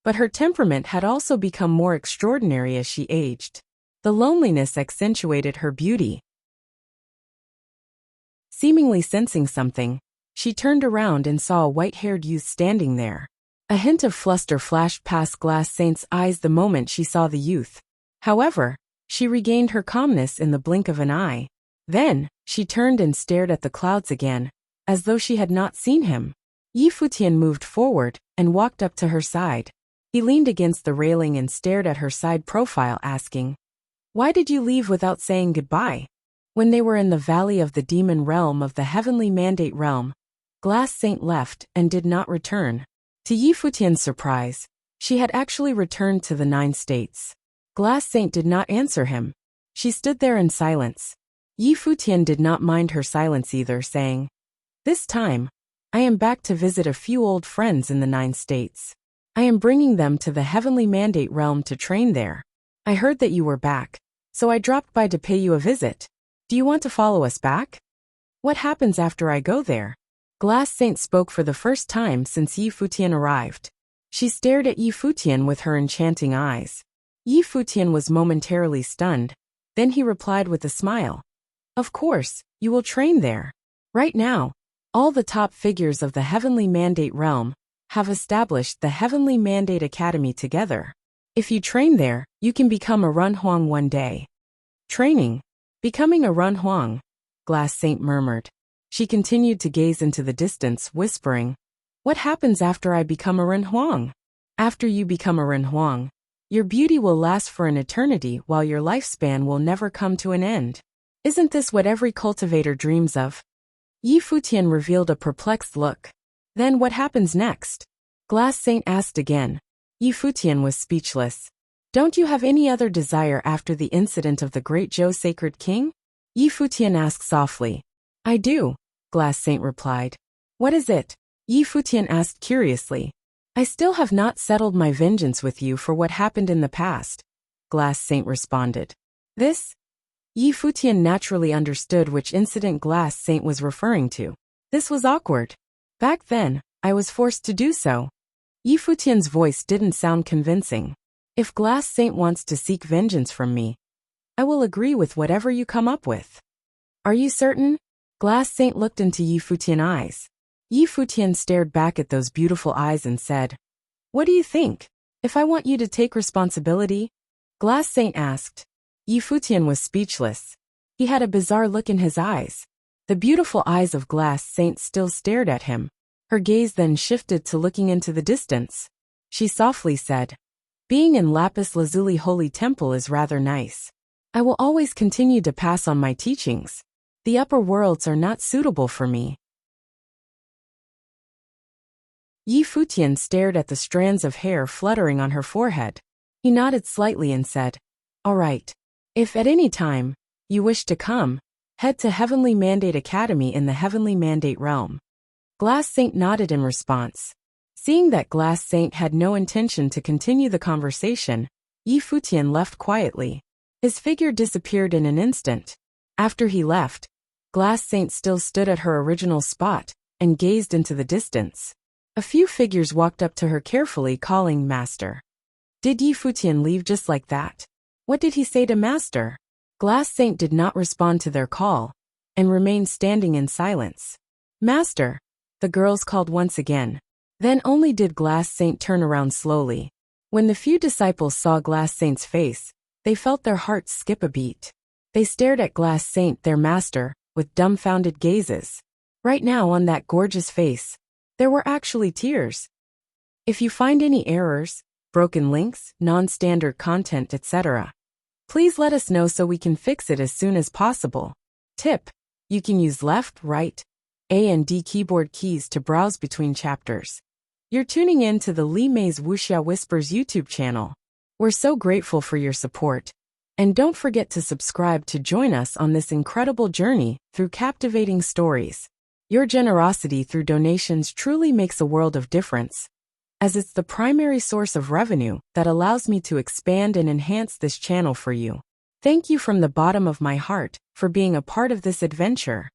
but her temperament had also become more extraordinary as she aged. The loneliness accentuated her beauty. Seemingly sensing something, she turned around and saw a white-haired youth standing there. A hint of fluster flashed past Glass Saint's eyes the moment she saw the youth. However, she regained her calmness in the blink of an eye. Then, she turned and stared at the clouds again, as though she had not seen him. Futian moved forward and walked up to her side. He leaned against the railing and stared at her side profile, asking, "Why did you leave without saying goodbye?" When they were in the valley of the demon realm of the heavenly mandate realm, Glass Saint left and did not return. To Futian's surprise, she had actually returned to the 9 states. Glass Saint did not answer him. She stood there in silence. Futian did not mind her silence either, saying, "This time, I am back to visit a few old friends in the 9 states. I am bringing them to the heavenly mandate realm to train there. I heard that you were back, so I dropped by to pay you a visit. Do you want to follow us back? What happens after I go there?" Glass Saint spoke for the first time since Futian arrived. She stared at Futian with her enchanting eyes. Futian was momentarily stunned, then he replied with a smile. "Of course, you will train there. Right now, all the top figures of the heavenly mandate realm have established the Heavenly Mandate Academy together. If you train there, you can become a Runhuang one day." "Training? Becoming a Runhuang?" Glass Saint murmured. She continued to gaze into the distance, whispering, "What happens after I become a Runhuang?" "After you become a Runhuang, your beauty will last for an eternity while your lifespan will never come to an end. Isn't this what every cultivator dreams of?" Futian revealed a perplexed look. "Then what happens next?" Glass Saint asked again. Futian was speechless. "Don't you have any other desire after the incident of the Great Zhou Sacred King?" Futian asked softly. "I do," Glass Saint replied. "What is it?" Futian asked curiously. "I still have not settled my vengeance with you for what happened in the past," Glass Saint responded. "This?" Futian naturally understood which incident Glass Saint was referring to. "This was awkward. Back then, I was forced to do so." Futian's voice didn't sound convincing. "If Glass Saint wants to seek vengeance from me, I will agree with whatever you come up with." "Are you certain?" Glass Saint looked into Futian's eyes. Futian stared back at those beautiful eyes and said, "What do you think? If I want you to take responsibility?" Glass Saint asked. Futian was speechless. He had a bizarre look in his eyes. The beautiful eyes of Glass Saint still stared at him. Her gaze then shifted to looking into the distance. She softly said, "Being in Lapis Lazuli Holy Temple is rather nice. I will always continue to pass on my teachings. The upper worlds are not suitable for me." Futian stared at the strands of hair fluttering on her forehead. He nodded slightly and said, "All right. If at any time you wish to come, head to Heavenly Mandate Academy in the Heavenly Mandate Realm." Glass Saint nodded in response. Seeing that Glass Saint had no intention to continue the conversation, Futian left quietly. His figure disappeared in an instant. After he left, Glass Saint still stood at her original spot and gazed into the distance. A few figures walked up to her carefully, calling Master. Did Futian leave just like that? What did he say to Master? Glass Saint did not respond to their call and remained standing in silence. "Master," the girls called once again. Then only did Glass Saint turn around slowly. When the few disciples saw Glass Saint's face, they felt their hearts skip a beat. They stared at Glass Saint, their master, with dumbfounded gazes. Right now on that gorgeous face, there were actually tears. If you find any errors, broken links, non-standard content, etc., Please let us know so we can fix it as soon as possible. Tip: you can use left, right, A and D keyboard keys to browse between chapters. You're tuning in to the Li Mei's Wuxia Whispers YouTube channel. We're so grateful for your support. And don't forget to subscribe to join us on this incredible journey through captivating stories. Your generosity through donations truly makes a world of difference, as it's the primary source of revenue that allows me to expand and enhance this channel for you. Thank you from the bottom of my heart for being a part of this adventure.